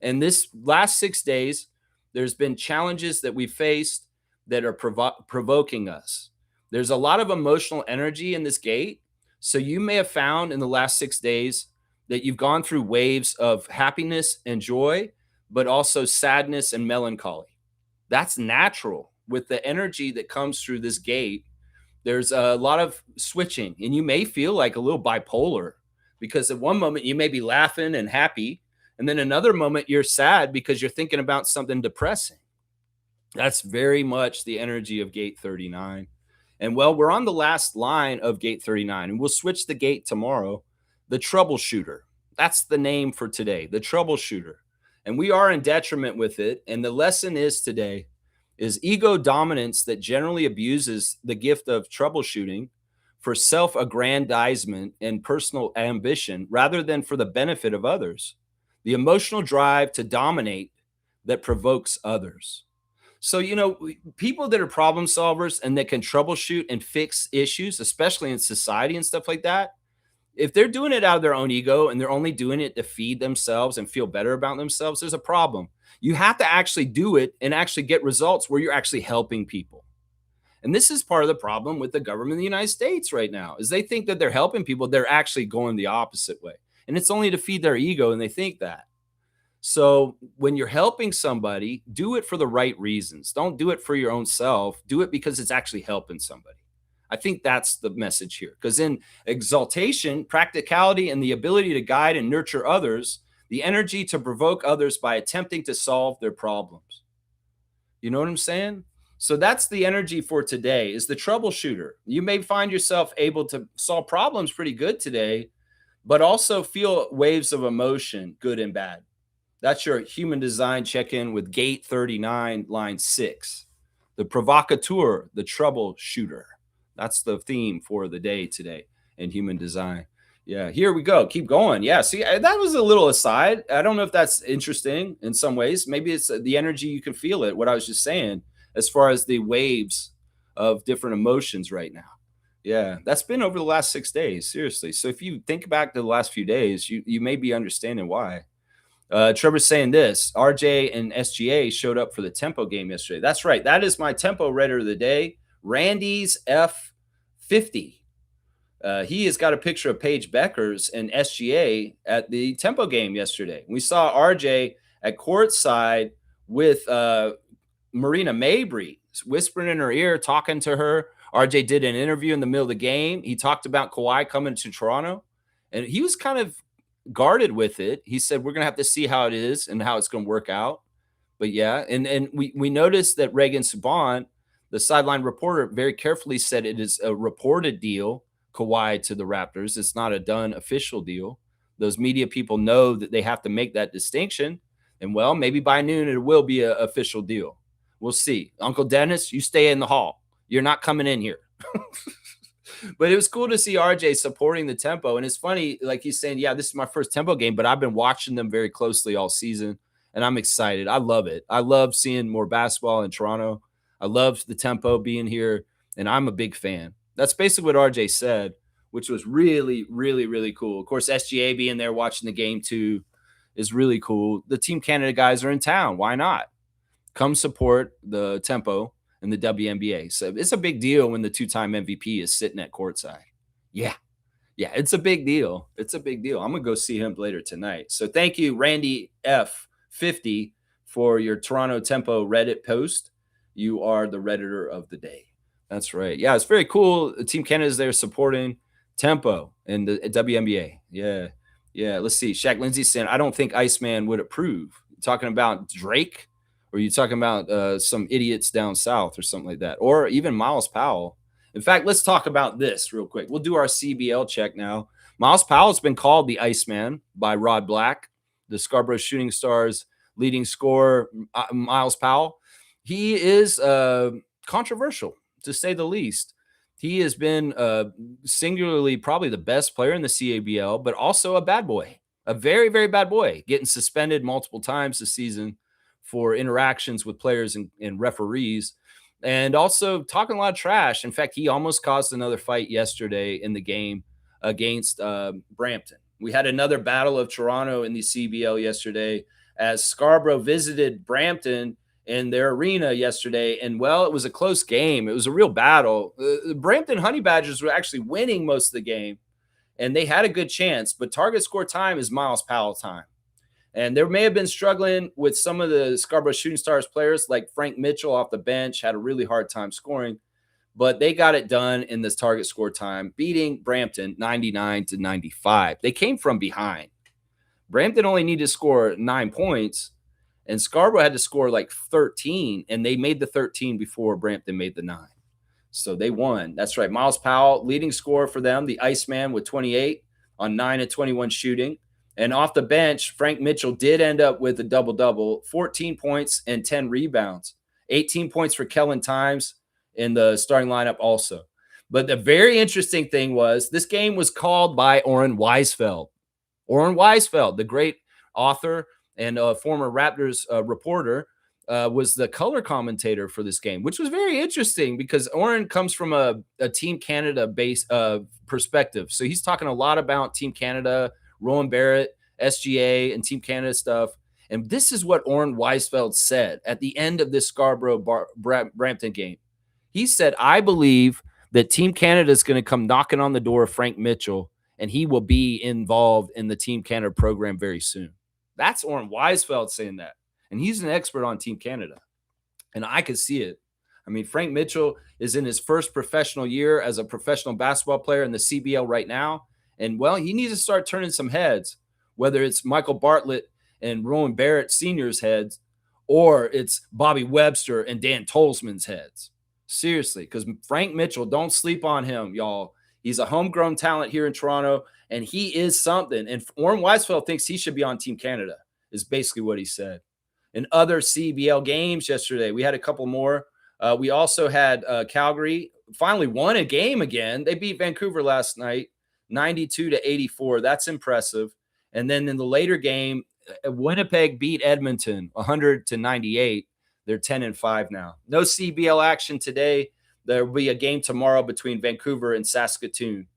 [SPEAKER 1] And this last 6 days, there's been challenges that we faced that are provoking us. There's a lot of emotional energy in this gate. So you may have found in the last 6 days that you've gone through waves of happiness and joy, but also sadness and melancholy. That's natural with the energy that comes through this gate. There's a lot of switching, and you may feel like a little bipolar because at one moment you may be laughing and happy, and then another moment you're sad because you're thinking about something depressing. That's very much the energy of gate 39. And well, we're on the last line of gate 39, and we'll switch the gate tomorrow. The troubleshooter. That's the name for today, the troubleshooter. And we are in detriment with it. And the lesson is today is ego dominance that generally abuses the gift of troubleshooting for self-aggrandizement and personal ambition rather than for the benefit of others. The emotional drive to dominate that provokes others. So, people that are problem solvers and that can troubleshoot and fix issues, especially in society and stuff like that, if they're doing it out of their own ego and they're only doing it to feed themselves and feel better about themselves, there's a problem. You have to actually do it and actually get results where you're actually helping people. And this is part of the problem with the government of the United States right now, is they think that they're helping people. They're actually going the opposite way. And it's only to feed their ego, and they think that. So when you're helping somebody, do it for the right reasons. Don't do it for your own self. Do it because it's actually helping somebody. I think that's the message here. Because in exaltation, practicality, and the ability to guide and nurture others, the energy to provoke others by attempting to solve their problems. You know what I'm saying? So that's the energy for today, is the troubleshooter. You may find yourself able to solve problems pretty good today, but also feel waves of emotion, good and bad. That's your human design check-in with Gate 39, line 6. The provocateur, the troubleshooter. That's the theme for the day today in human design. Yeah, here we go. Keep going. Yeah, see, that was a little aside. I don't know if that's interesting in some ways. Maybe it's the energy, you can feel it, what I was just saying, as far as the waves of different emotions right now. Yeah, that's been over the last 6 days, seriously. So if you think back to the last few days, you may be understanding why. Trevor's saying this: RJ and SGA showed up for the tempo game yesterday. That's right. That is my tempo Redder of the day. Randy's F50. He has got a picture of Paige Beckers and SGA at the tempo game yesterday. We saw RJ at courtside with Marina Mabrey whispering in her ear, talking to her. RJ did an interview in the middle of the game. He talked about Kawhi coming to Toronto, and he was kind of guarded with it. He said, we're going to have to see how it is and how it's going to work out. But yeah, and we noticed that Reagan Saban, the sideline reporter, very carefully said it is a reported deal, Kawhi to the Raptors. It's not a done official deal. Those media people know that they have to make that distinction. And well, maybe by noon it will be an official deal. We'll see. Uncle Dennis, you stay in the hall. You're not coming in here. But it was cool to see RJ supporting the tempo. And it's funny, like he's saying, yeah, this is my first tempo game, but I've been watching them very closely all season, and I'm excited. I love it. I love seeing more basketball in Toronto. I love the tempo being here, and I'm a big fan. That's basically what RJ said, which was really, really, really cool. Of course, SGA being there watching the game too is really cool. The Team Canada guys are in town. Why not? Come support the tempo in the WNBA. So it's a big deal when the two-time MVP is sitting at courtside. Yeah. Yeah, it's a big deal. It's a big deal. I'm going to go see him later tonight. So thank you, Randy F50, for your Toronto Tempo Reddit post. You are the Redditor of the day. That's right. Yeah, it's very cool. Team Canada is there supporting tempo in the WNBA. Yeah. Yeah, let's see. Shaq Lindsay saying, I don't think Iceman would approve. Talking about Drake? Or are you talking about some idiots down south or something like that? Or even Miles Powell? In fact, let's talk about this real quick. We'll do our CBL check now. Miles Powell has been called the Iceman by Rod Black, the Scarborough Shooting Stars leading scorer, Miles Powell. He is controversial, to say the least. He has been singularly probably the best player in the CABL, but also a bad boy, a very, very bad boy, getting suspended multiple times this season for interactions with players and referees, and also talking a lot of trash. In fact, he almost caused another fight yesterday in the game against Brampton. We had another battle of Toronto in the CBL yesterday as Scarborough visited Brampton in their arena yesterday. And well, it was a close game. It was a real battle. The Brampton Honey Badgers were actually winning most of the game, and they had a good chance, but target score time is Miles Powell time. And there may have been struggling with some of the Scarborough Shooting Stars players, like Frank Mitchell off the bench, had a really hard time scoring. But they got it done in this target score time, beating Brampton 99-95. They came from behind. Brampton only needed to score 9 points, and Scarborough had to score like 13, and they made the 13 before Brampton made the 9. So they won. That's right. Miles Powell, leading scorer for them, the Iceman with 28 on 9 of 21 shooting. And off the bench, Frank Mitchell did end up with a double-double, 14 points and 10 rebounds, 18 points for Kellen Times in the starting lineup also. But the very interesting thing was this game was called by Oren Weisfeld. Oren Weisfeld, the great author and former Raptors reporter, was the color commentator for this game, which was very interesting because Oren comes from a Team Canada base perspective. So he's talking a lot about Team Canada, Rowan Barrett, SGA, and Team Canada stuff. And this is what Oren Weisfeld said at the end of this Scarborough Brampton game. He said, I believe that Team Canada is going to come knocking on the door of Frank Mitchell, and he will be involved in the Team Canada program very soon. That's Oren Weisfeld saying that. And he's an expert on Team Canada. And I could see it. I mean, Frank Mitchell is in his first professional year as a professional basketball player in the CBL right now. And, well, he needs to start turning some heads, whether it's Michael Bartlett and Rowan Barrett Sr.'s heads or it's Bobby Webster and Dan Tolzman's heads. Seriously, because Frank Mitchell, don't sleep on him, y'all. He's a homegrown talent here in Toronto, and he is something. And Oren Weisfeld thinks he should be on Team Canada. is basically what he said. In other CBL games yesterday, we had a couple more. We also had Calgary finally won a game again. They beat Vancouver last night, 92-84. That's impressive. And then in the later game, Winnipeg beat Edmonton 100-98. They're 10-5 now. No CBL action today. There will be a game tomorrow between Vancouver and Saskatoon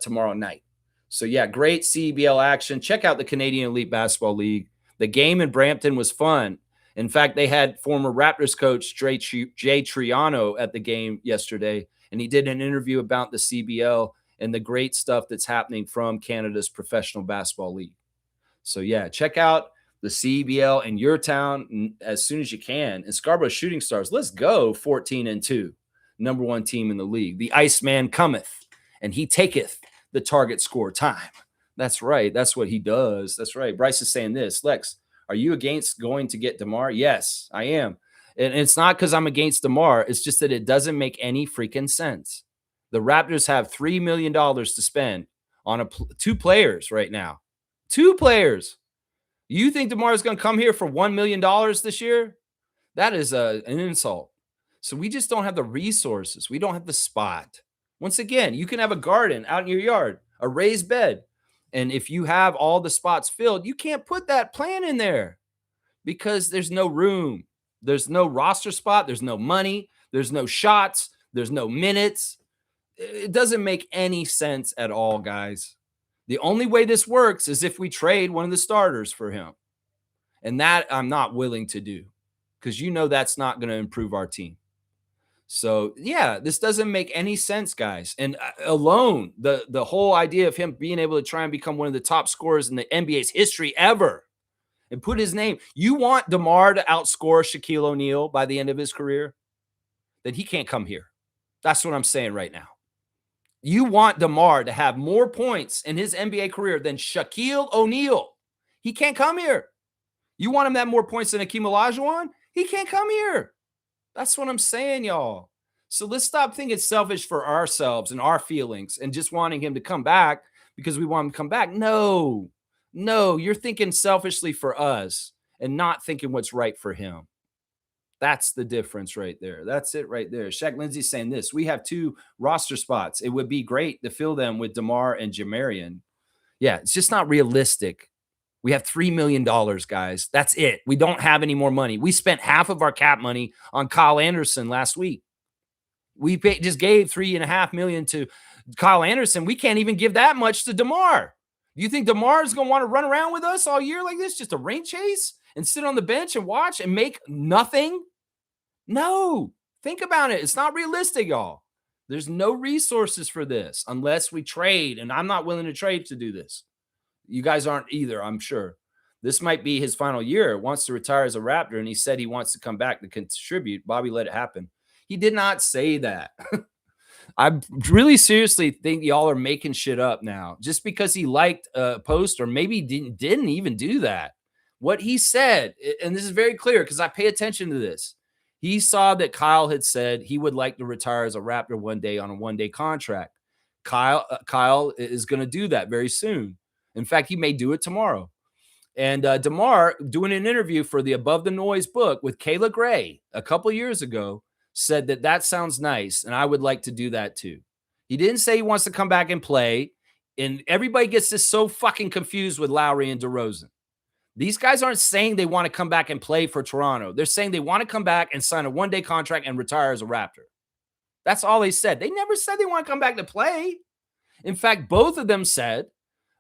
[SPEAKER 1] tomorrow night. So, yeah, great CBL action. Check out the Canadian Elite Basketball League. The game in Brampton was fun. In fact, they had former Raptors coach Jay Triano at the game yesterday, and he did an interview about the CBL and the great stuff that's happening from Canada's professional basketball league. So, yeah, check out the CBL in your town as soon as you can. And Scarborough Shooting Stars, let's go 14-2, number one team in the league. The Iceman cometh, and he taketh the target score time. That's right. That's what he does. That's right. Bryce is saying this. Lex, are you against going to get DeMar? Yes, I am. And it's not because I'm against DeMar. It's just that it doesn't make any freaking sense. The Raptors have $3 million to spend on two players right now. Two players. You think DeMar is going to come here for $1 million this year? That is an insult. So we just don't have the resources. We don't have the spot. Once again, you can have a garden out in your yard, a raised bed. And if you have all the spots filled, you can't put that plant in there because there's no room. There's no roster spot. There's no money. There's no shots. There's no minutes. It doesn't make any sense at all, guys. The only way this works is if we trade one of the starters for him. And that I'm not willing to do because that's not going to improve our team. So, yeah, this doesn't make any sense, guys. And alone, the whole idea of him being able to try and become one of the top scorers in the NBA's history ever and put his name. You want DeMar to outscore Shaquille O'Neal by the end of his career? Then he can't come here. That's what I'm saying right now. You want DeMar to have more points in his NBA career than Shaquille O'Neal. He can't come here. You want him to have more points than Hakeem Olajuwon? He can't come here. That's what I'm saying, y'all. So let's stop thinking selfish for ourselves and our feelings and just wanting him to come back because we want him to come back. No, you're thinking selfishly for us and not thinking what's right for him. That's the difference right there. That's it right there. Shaq Lindsay's saying this. We have 2 roster spots. It would be great to fill them with DeMar and Jamarian. Yeah, it's just not realistic. We have $3 million, guys. That's it. We don't have any more money. We spent half of our cap money on Kyle Anderson last week. We just gave $3.5 million to Kyle Anderson. We can't even give that much to DeMar. Do you think DeMar is going to want to run around with us all year like this, just a ring chase and sit on the bench and watch and make nothing? No. Think about it. It's not realistic, y'all. There's no resources for this unless we trade, and I'm not willing to trade to do this. You guys aren't either, I'm sure. This might be his final year. Wants to retire as a Raptor, and he said he wants to come back to contribute. Bobby let it happen. He did not say that. I really seriously think y'all are making shit up now just because he liked a post or maybe didn't even do that. What he said, and this is very clear because I pay attention to this. He saw that Kyle had said he would like to retire as a Raptor one day on a one-day contract. Kyle is going to do that very soon. In fact, he may do it tomorrow. And DeMar, doing an interview for the Above the Noise book with Kayla Gray a couple years ago, said that sounds nice, and I would like to do that too. He didn't say he wants to come back and play, and everybody gets this so fucking confused with Lowry and DeRozan. These guys aren't saying they want to come back and play for Toronto. They're saying they want to come back and sign a one-day contract and retire as a Raptor. That's all they said. They never said they want to come back to play. In fact, both of them said,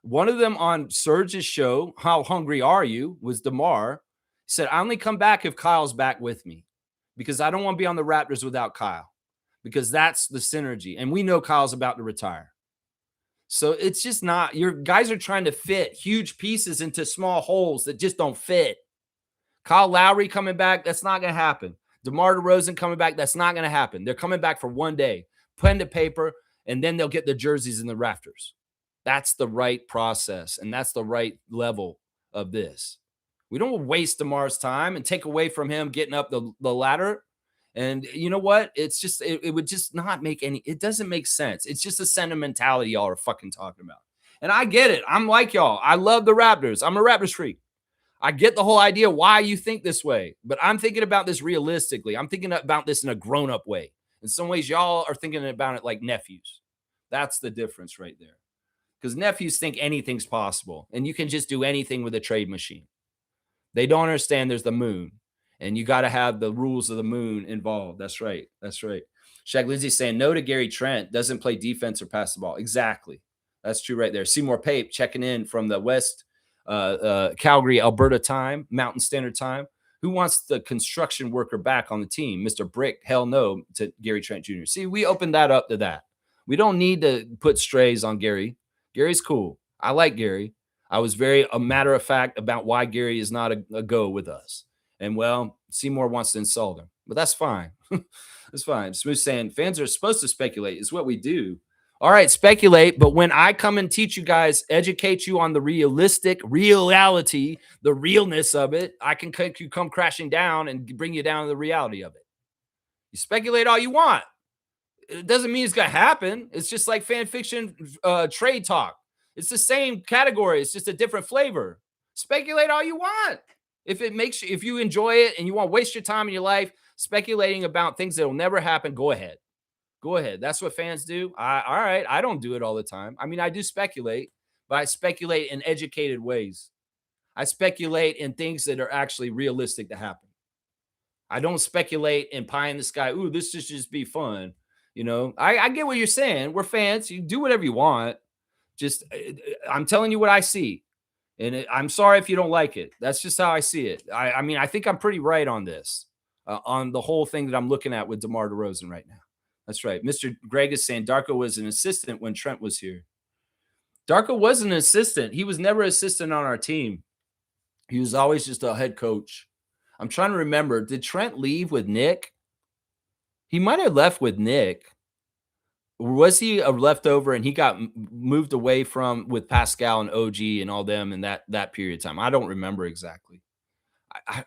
[SPEAKER 1] one of them on Serge's show, How Hungry Are You, was DeMar. He said, I only come back if Kyle's back with me because I don't want to be on the Raptors without Kyle because that's the synergy. And we know Kyle's about to retire. So it's just not, your guys are trying to fit huge pieces into small holes that just don't fit. Kyle Lowry coming back, that's not going to happen. DeMar DeRozan coming back, that's not going to happen. They're coming back for one day, pen to paper, and then they'll get the jerseys in the rafters. That's the right process, and that's the right level of this. We don't waste DeMar's time and take away from him getting up the ladder. And you know what? It's just, it would just not make any, it doesn't make sense. It's just a sentimentality y'all are fucking talking about. And I get it. I'm like y'all. I love the Raptors. I'm a Raptors freak. I get the whole idea why you think this way, but I'm thinking about this realistically. I'm thinking about this in a grown-up way. In some ways, y'all are thinking about it like nephews. That's the difference right there. Because nephews think anything's possible, and you can just do anything with a trade machine. They don't understand there's the moon, and you got to have the rules of the moon involved. That's right. That's right. Shaq Lindsay saying no to Gary Trent, doesn't play defense or pass the ball. Exactly. That's true right there. Seymour Pape checking in from the West Calgary, Alberta time, Mountain Standard Time. Who wants the construction worker back on the team? Mr. Brick, hell no, to Gary Trent Jr. See, we opened that up to that. We don't need to put strays on Gary. Gary's cool. I like Gary. I was very a matter of fact about why Gary is not a go with us. And well, Seymour wants to insult him, but that's fine. That's fine. Smooth saying fans are supposed to speculate. It's what we do. All right, speculate. But when I come and teach you guys, educate you on the realistic reality, the realness of it, I can you come crashing down and bring you down to the reality of it. You speculate all you want. It doesn't mean it's going to happen. It's just like fan fiction trade talk. It's the same category. It's just a different flavor. Speculate all you want. If it makes you, if you enjoy it and you want to waste your time in your life speculating about things that will never happen, go ahead. Go ahead. That's what fans do. All right. I don't do it all the time. I mean, I do speculate, but I speculate in educated ways. I speculate in things that are actually realistic to happen. I don't speculate in pie in the sky. Ooh, this should just be fun. You know, I get what you're saying. We're fans. You do whatever you want. Just, I'm telling you what I see. And I'm sorry if you don't like it. That's just how I see it. I mean, I think I'm pretty right on this, on the whole thing that I'm looking at with DeMar DeRozan right now. That's right. Mr. Greg is saying Darko was an assistant when Trent was here. Darko was an assistant. He was never assistant on our team. He was always just a head coach. I'm trying to remember. Did Trent leave with Nick? He might have left with Nick. Was he a leftover and he got moved away from with Pascal and OG and all them in that period of time? I don't remember exactly.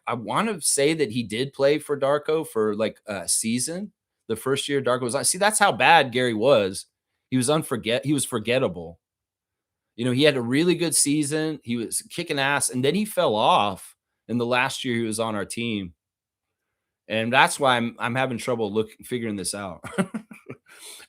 [SPEAKER 1] I want to say that he did play for Darko for like a season. The first year Darko was on. See, that's how bad Gary was. He was forgettable. You know, he had a really good season. He was kicking ass, and then he fell off in the last year he was on our team. And that's why I'm having trouble figuring this out.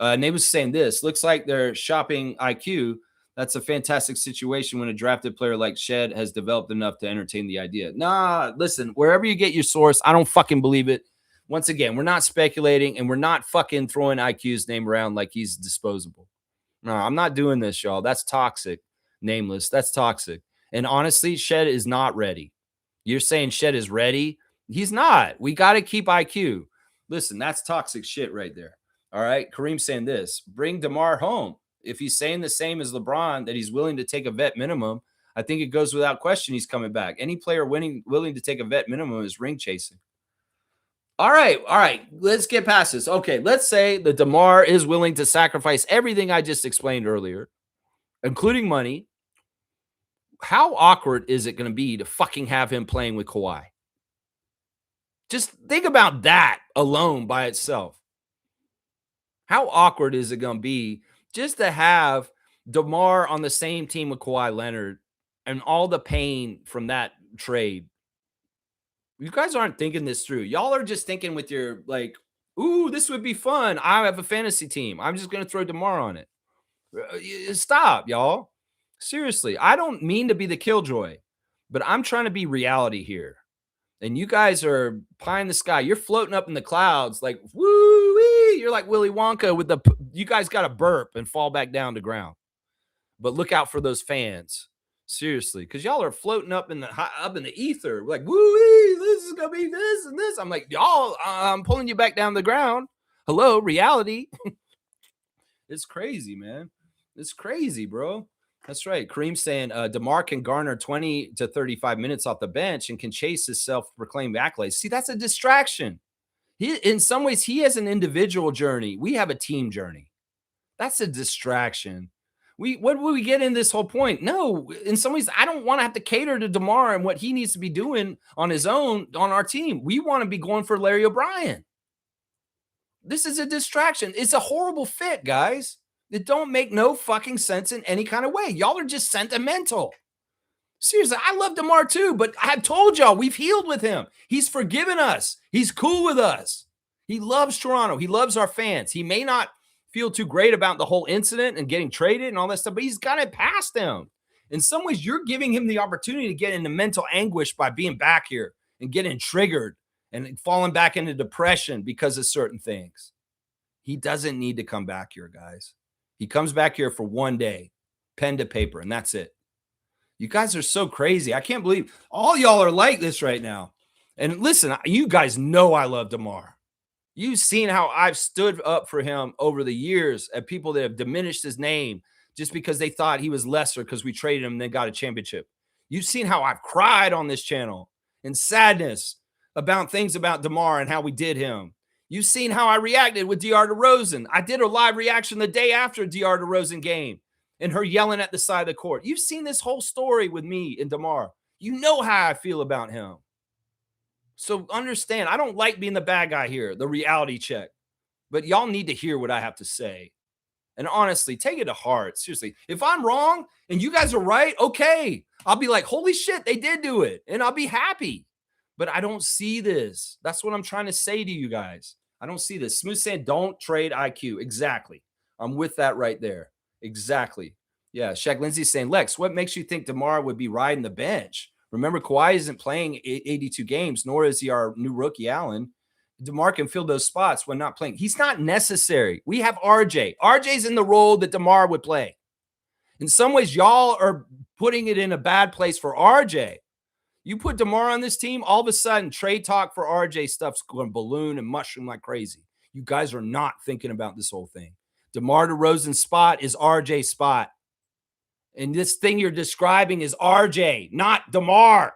[SPEAKER 1] Nate was saying this. Looks like they're shopping IQ. That's a fantastic situation when a drafted player like Shed has developed enough to entertain the idea. Nah, listen, wherever you get your source, I don't fucking believe it. Once again, we're not speculating and we're not fucking throwing IQ's name around like he's disposable. No, I'm not doing this, y'all. That's toxic. Nameless. That's toxic. And honestly, Shed is not ready. You're saying Shed is ready? He's not. We got to keep IQ. Listen, that's toxic shit right there. All right. Kareem saying this. Bring DeMar home. If he's saying the same as LeBron, that he's willing to take a vet minimum, I think it goes without question he's coming back. Any player willing to take a vet minimum is ring chasing. All right. Let's get past this. Okay, let's say that DeMar is willing to sacrifice everything I just explained earlier, including money. How awkward is it going to be to fucking have him playing with Kawhi? Just think about that alone by itself. How awkward is it going to be just to have DeMar on the same team with Kawhi Leonard and all the pain from that trade? You guys aren't thinking this through. Y'all are just thinking with your like, ooh, this would be fun. I have a fantasy team. I'm just going to throw DeMar on it. Stop, y'all. Seriously, I don't mean to be the killjoy, but I'm trying to be reality here. And you guys are pie in the sky. You're floating up in the clouds like, woo-wee. You're like Willy Wonka with you guys got to burp and fall back down to ground. But look out for those fans. Seriously, because y'all are floating up in the ether, like, woo-wee, this is going to be this and this. I'm like, y'all, I'm pulling you back down the ground. Hello, reality. It's crazy, man. It's crazy, bro. That's right. Kareem saying DeMar can garner 20 to 35 minutes off the bench and can chase his self-proclaimed accolades. See, that's a distraction. In some ways, he has an individual journey. We have a team journey. That's a distraction. What would we get in this whole point? No, in some ways, I don't want to have to cater to DeMar and what he needs to be doing on his own on our team. We want to be going for Larry O'Brien. This is a distraction. It's a horrible fit, guys. It don't make no fucking sense in any kind of way. Y'all are just sentimental. Seriously, I love DeMar too, but I told y'all we've healed with him. He's forgiven us. He's cool with us. He loves Toronto. He loves our fans. He may not feel too great about the whole incident and getting traded and all that stuff, but he's got it past him. In some ways, you're giving him the opportunity to get into mental anguish by being back here and getting triggered and falling back into depression because of certain things. He doesn't need to come back here, guys. He comes back here for one day, pen to paper, and that's it. You guys are so crazy. I can't believe all y'all are like this right now. And listen, you guys know I love DeMar. You've seen how I've stood up for him over the years at people that have diminished his name just because they thought he was lesser because we traded him and then got a championship. You've seen how I've cried on this channel in sadness about things about DeMar and how we did him. You've seen how I reacted with DR DeRozan. I did a live reaction the day after DR DeRozan game and her yelling at the side of the court. You've seen this whole story with me and DeMar. You know how I feel about him. So understand, I don't like being the bad guy here, the reality check. But y'all need to hear what I have to say. And honestly, take it to heart. Seriously, if I'm wrong and you guys are right, okay. I'll be like, holy shit, they did do it. And I'll be happy. But I don't see this. That's what I'm trying to say to you guys. I don't see this. Smooth saying, don't trade IQ. Exactly. I'm with that right there. Exactly. Yeah. Shaq Lindsay's saying, Lex, what makes you think DeMar would be riding the bench? Remember, Kawhi isn't playing 82 games, nor is he our new rookie, Allen. DeMar can fill those spots when not playing. He's not necessary. We have RJ. RJ's in the role that DeMar would play. In some ways, y'all are putting it in a bad place for RJ. You put DeMar on this team, all of a sudden, trade talk for RJ stuff's going to balloon and mushroom like crazy. You guys are not thinking about this whole thing. DeMar DeRozan's spot is RJ's spot. And this thing you're describing is RJ, not DeMar.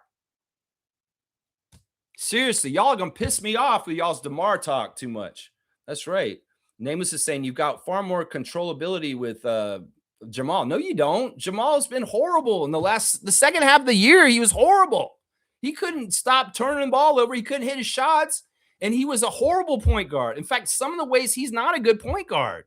[SPEAKER 1] Seriously, y'all are going to piss me off with y'all's DeMar talk too much. That's right. Nameless is saying you've got far more controllability with Jamal. No, you don't. Jamal's been horrible in the second half of the year. He was horrible. He couldn't stop turning the ball over. He couldn't hit his shots. And he was a horrible point guard. In fact, some of the ways he's not a good point guard.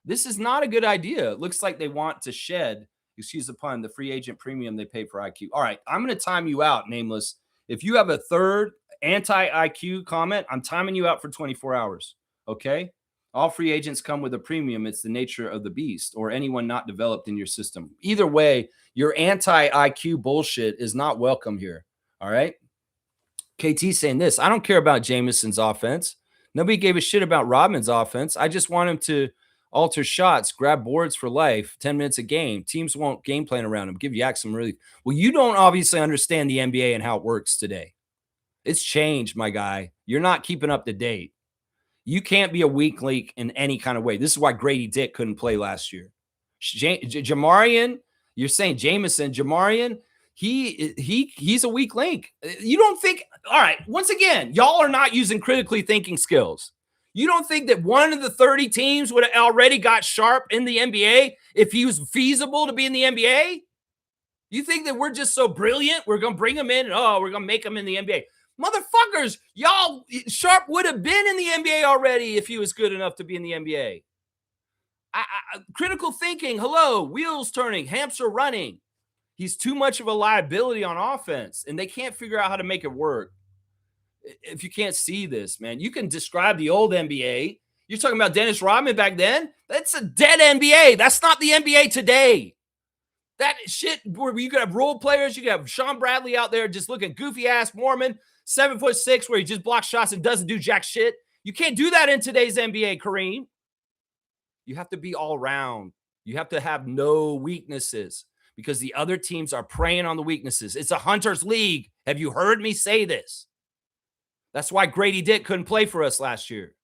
[SPEAKER 1] This is not a good idea. It looks like they want to shed, excuse the pun, the free agent premium they paid for IQ. All right, I'm going to time you out, Nameless. If you have a third anti-IQ comment, I'm timing you out for 24 hours, okay? All free agents come with a premium. It's the nature of the beast, or anyone not developed in your system. Either way, your anti-IQ bullshit is not welcome here, all right? KT saying this, I don't care about Jameson's offense. Nobody gave a shit about Rodman's offense. I just want him to alter shots, grab boards for life, 10 minutes a game. Teams won't game plan around him, give Yak some relief. Well, you don't obviously understand the NBA and how it works today. It's changed, my guy. You're not keeping up to date. You can't be a weak link in any kind of way. This is why Grady Dick couldn't play last year. Jamarian, you're saying Jameson, Jamarian, he's a weak link. You don't think, all right, once again, y'all are not using critically thinking skills. You don't think that one of the 30 teams would have already got Sharp in the NBA if he was feasible to be in the NBA? You think that we're just so brilliant? We're going to bring him in and, we're going to make him in the NBA. Motherfuckers, y'all, Sharp would have been in the NBA already if he was good enough to be in the NBA. Critical thinking, hello, wheels turning, hamster running. He's too much of a liability on offense, and they can't figure out how to make it work. If you can't see this, man, you can describe the old NBA. You're talking about Dennis Rodman back then. That's a dead NBA. That's not the NBA today. That shit where you could have role players. You could have Sean Bradley out there just looking goofy ass Mormon, 7'6", where he just blocks shots and doesn't do jack shit. You can't do that in today's NBA, Kareem. You have to be all around. You have to have no weaknesses because the other teams are preying on the weaknesses. It's a hunter's league. Have you heard me say this? That's why Grady Dick couldn't play for us last year.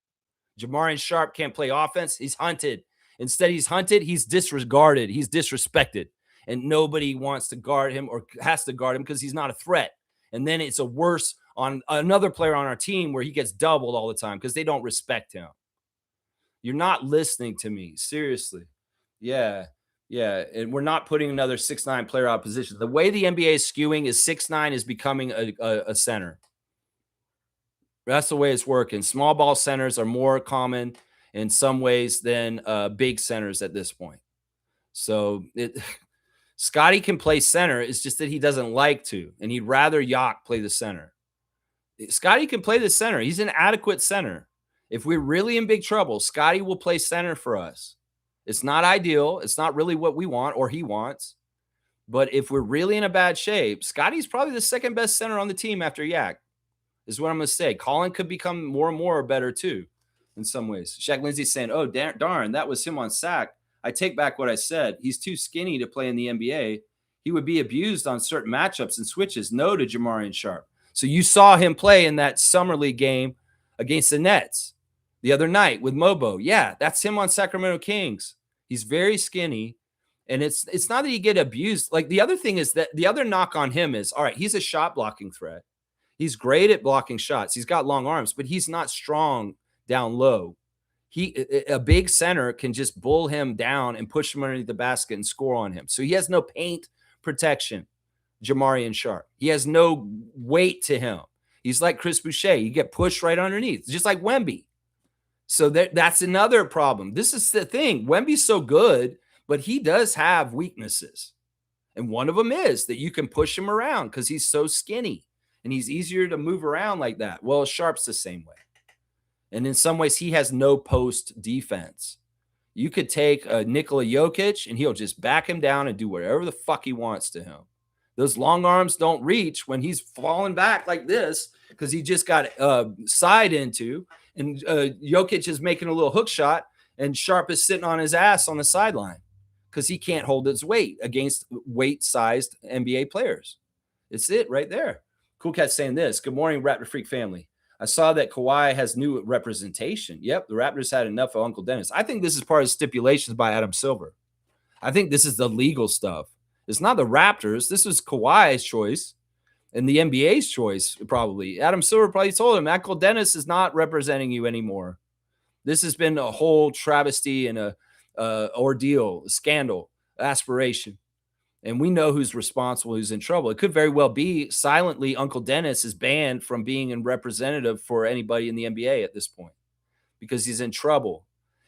[SPEAKER 1] Jamarian Sharp can't play offense. He's hunted. Instead, he's hunted. He's disregarded. He's disrespected. And nobody wants to guard him or has to guard him because he's not a threat. And then it's a worse on another player on our team where he gets doubled all the time because they don't respect him. You're not listening to me. Seriously. Yeah. And we're not putting another 6'9" player out of position. The way the NBA is skewing is 6'9" is becoming a center. That's the way it's working. Small ball centers are more common in some ways than big centers at this point. So Scotty can play center. It's just that he doesn't like to, and he'd rather Yak play the center. Scotty can play the center. He's an adequate center. If we're really in big trouble, Scotty will play center for us. It's not ideal. It's not really what we want or he wants. But if we're really in a bad shape, Scotty's probably the second best center on the team after Yak, is what I'm going to say. Colin could become more and more better too in some ways. Shaq Lindsay's saying, oh, darn, that was him on sack. I take back what I said. He's too skinny to play in the NBA. He would be abused on certain matchups and switches. No to Jamarian Sharp. So you saw him play in that summer league game against the Nets the other night with Mobo. Yeah, that's him on Sacramento Kings. He's very skinny. And it's not that you get abused. Like the other thing is that the other knock on him is, all right, he's a shot blocking threat. He's great at blocking shots. He's got long arms, but he's not strong down low. A big center can just bull him down and push him underneath the basket and score on him. So he has no paint protection, Jamarian Sharp. He has no weight to him. He's like Chris Boucher. You get pushed right underneath, just like Wemby. So that's another problem. This is the thing. Wemby's so good, but he does have weaknesses. And one of them is that you can push him around because he's so skinny and he's easier to move around like that. Well, Sharp's the same way. And in some ways, he has no post defense. You could take Nikola Jokic and he'll just back him down and do whatever the fuck he wants to him. Those long arms don't reach when he's falling back like this because he just got side into, and Jokic is making a little hook shot and Sharp is sitting on his ass on the sideline because he can't hold his weight against weight-sized NBA players. It's it right there. Cool Cat's saying this. Good morning, Raptor Freak family. I saw that Kawhi has new representation. Yep, the Raptors had enough of Uncle Dennis. I think this is part of stipulations by Adam Silver. I think this is the legal stuff. It's not the Raptors. This is Kawhi's choice and the NBA's choice, probably. Adam Silver probably told him, Uncle Dennis is not representing you anymore. This has been a whole travesty and a ordeal, a scandal, aspiration. And we know who's responsible, who's in trouble. It could very well be silently Uncle Dennis is banned from being a representative for anybody in the NBA at this point because he's in trouble.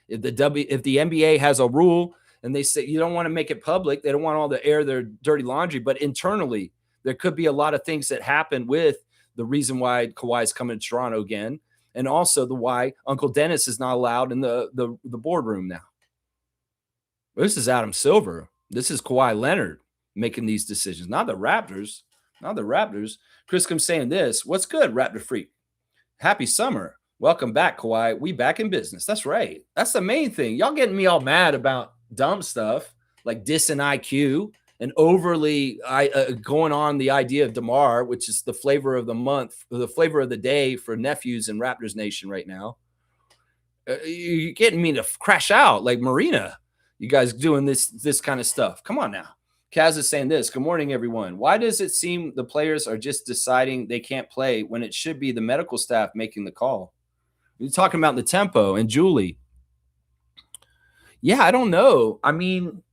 [SPEAKER 1] If the NBA has a rule and they say you don't want to make it public, they don't want all the air their dirty laundry, but internally there could be a lot of things that happen with the reason why Kawhi's coming to Toronto again, and also the why Uncle Dennis is not allowed in the boardroom now. This is Adam Silver. This is Kawhi Leonard making these decisions, not the Raptors. Not the Raptors. Chris comes saying this. What's good, Raptor Freak? Happy summer. Welcome back, Kawhi. We back in business. That's right. That's the main thing. Y'all getting me all mad about dumb stuff like dissing IQ and overly going on the idea of DeMar, which is the flavor of the month, the flavor of the day for nephews in Raptors Nation right now. You're getting me to crash out like Marina. You guys doing this kind of stuff. Come on now. Kaz is saying this. Good morning, everyone. Why does it seem the players are just deciding they can't play when it should be the medical staff making the call? You're talking about the tempo and Julie. Yeah, I don't know. I mean,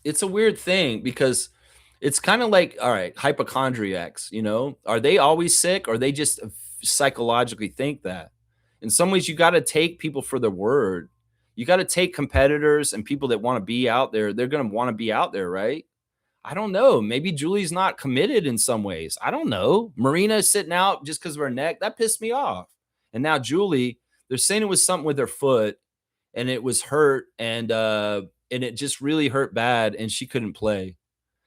[SPEAKER 1] it's a weird thing because it's kind of like, all right, hypochondriacs, are they always sick or they just psychologically think that? In some ways, you got to take people for their word. You got to take competitors and people that want to be out there. They're going to want to be out there, right? I don't know. Maybe Julie's not committed in some ways. I don't know. Marina is sitting out just because of her neck. That pissed me off. And now Julie, they're saying it was something with her foot and it was hurt and it just really hurt bad and she couldn't play.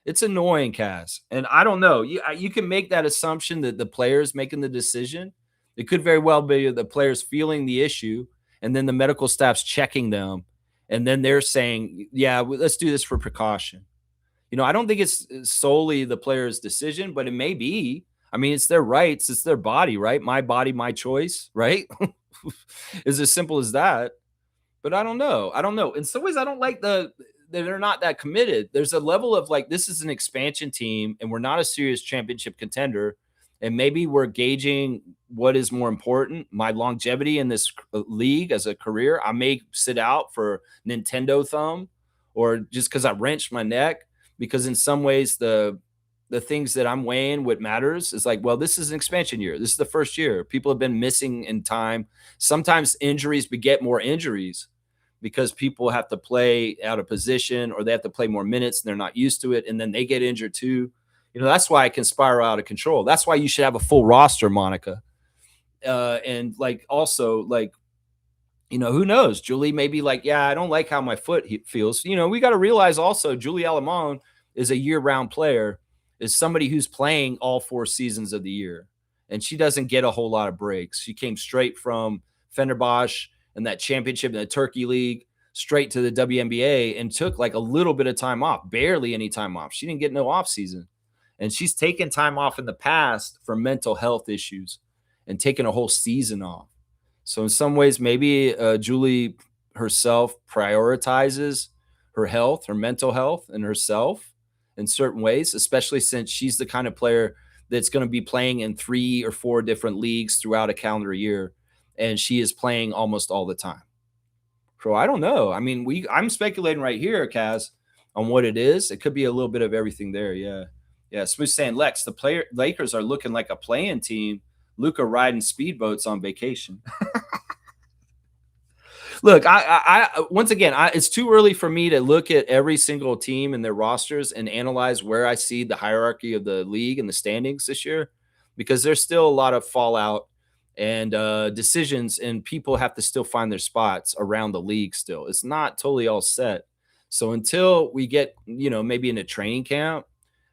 [SPEAKER 1] It's annoying, Cass. And I don't know. You can make that assumption that the player's making the decision. It could very well be the players feeling the issue and then the medical staff's checking them. And then they're saying, yeah, let's do this for precaution. I don't think it's solely the player's decision, but it may be. I mean, it's their rights. It's their body, right? My body, my choice, right? It's as simple as that. But I don't know. In some ways, I don't like they're not that committed. There's a level of like, this is an expansion team and we're not a serious championship contender. And maybe we're gauging what is more important, my longevity in this league as a career. I may sit out for Nintendo thumb or just because I wrenched my neck, because in some ways the things that I'm weighing, what matters is like, well, this is an expansion year. This is the first year. People have been missing in time. Sometimes injuries beget more injuries. because people have to play out of position or they have to play more minutes and they're not used to it. And then they get injured too. That's why it can spiral out of control. That's why you should have a full roster, Monica. And like, also, like, who knows? Julie may be like, yeah, I don't like how my foot feels. We got to realize also Julie Alamon is a year-round player, is somebody who's playing all 4 seasons of the year. And she doesn't get a whole lot of breaks. She came straight from Fenerbahce and that championship in the Turkey League straight to the WNBA and took like a little bit of time off, barely any time off. She didn't get no off season. And she's taken time off in the past for mental health issues and taken a whole season off. So in some ways, maybe Julie herself prioritizes her health, her mental health, and herself in certain ways, especially since she's the kind of player that's going to be playing in 3 or 4 different leagues throughout a calendar year, and she is playing almost all the time. So I don't know. I mean, I'm speculating right here, Kaz, on what it is. It could be a little bit of everything there. Yeah. Yeah. Smooth saying, Lex, the Lakers are looking like a playing team. Luka riding speedboats on vacation. Look, I once again, it's too early for me to look at every single team and their rosters and analyze where I see the hierarchy of the league and the standings this year, because there's still a lot of fallout and decisions, and people have to still find their spots around the league still. It's not totally all set. So until we get, maybe in a training camp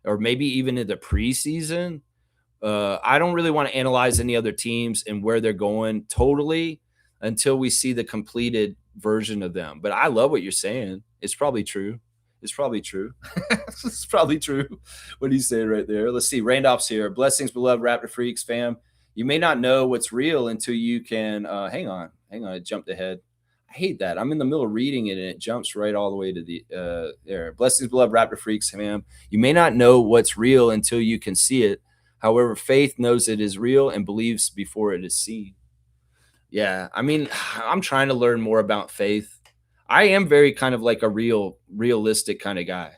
[SPEAKER 1] or maybe even in the preseason, I don't really want to analyze any other teams and where they're going totally until we see the completed version of them. But I love what you're saying. It's probably true. It's probably true. It's probably true. What do you say right there? Let's see. Randolph's here. Blessings, beloved Raptor Freaks fam. You may not know what's real until you can. Hang on. It jumped ahead. I hate that. I'm in the middle of reading it and it jumps right all the way to the there. Blessings, beloved Raptor Freaks fam. You may not know what's real until you can see it. However, faith knows it is real and believes before it is seen. Yeah, I mean, I'm trying to learn more about faith. I am very kind of like a realistic kind of guy.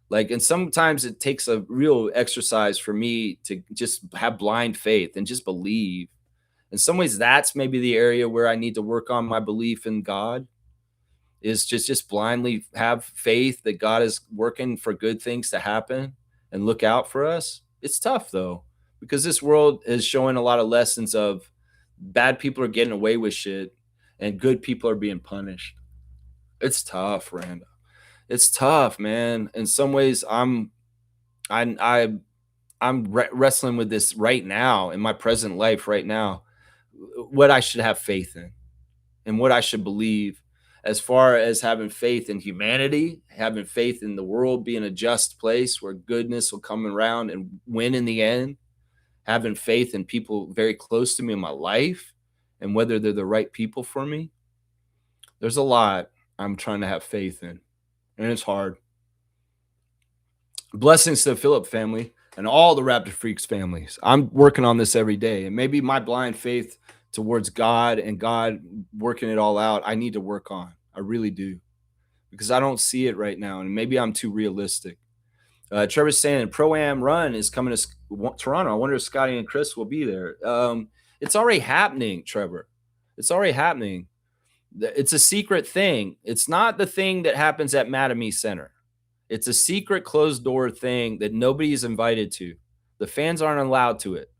[SPEAKER 1] Like, and sometimes it takes a real exercise for me to just have blind faith and just believe. In some ways, that's maybe the area where I need to work on my belief in God, is just blindly have faith that God is working for good things to happen and look out for us. It's tough though, because this world is showing a lot of lessons of bad people are getting away with shit and good people are being punished. It's tough, Randall. It's tough, man. In some ways, I'm wrestling with this right now in my present life right now, what I should have faith in and what I should believe, as far as having faith in humanity, having faith in the world being a just place where goodness will come around and win in the end, having faith in people very close to me in my life and whether they're the right people for me. There's a lot I'm trying to have faith in, and it's hard. Blessings to the Phillip family and all the Raptor Freaks families. I'm working on this every day, and maybe my blind faith towards God and God working it all out, I need to work on. I really do, because I don't see it right now, and maybe I'm too realistic. Trevor's saying Pro-Am run is coming to Toronto. I wonder if Scotty and Chris will be there. It's already happening, Trevor. It's already happening. It's a secret thing. It's not the thing that happens at Mattamy Center. It's a secret closed door thing that nobody is invited to. The fans aren't allowed to it.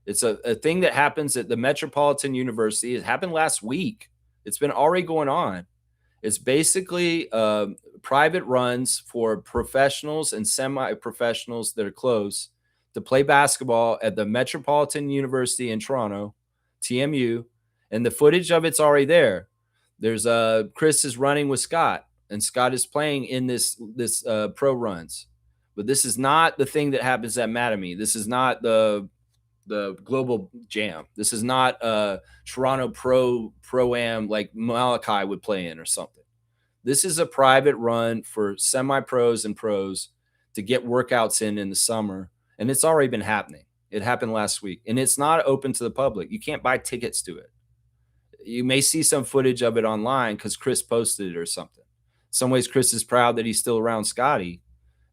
[SPEAKER 1] It's a thing that happens at the Metropolitan University. It happened last week. It's been already going on. It's basically private runs for professionals and semi-professionals that are close to play basketball at the Metropolitan University in Toronto, TMU, and the footage of it's already there. There's Chris is running with Scott, and Scott is playing in this pro runs. But this is not the thing that happens at Mattamy. This is not the Global Jam. This is not Toronto Pro-Am like Malachi would play in or something. This is a private run for semi-pros and pros to get workouts in the summer, and it's already been happening. It happened last week, and it's not open to the public. You can't buy tickets to it. You may see some footage of it online because Chris posted it or something. In some ways, Chris is proud that he's still around Scotty,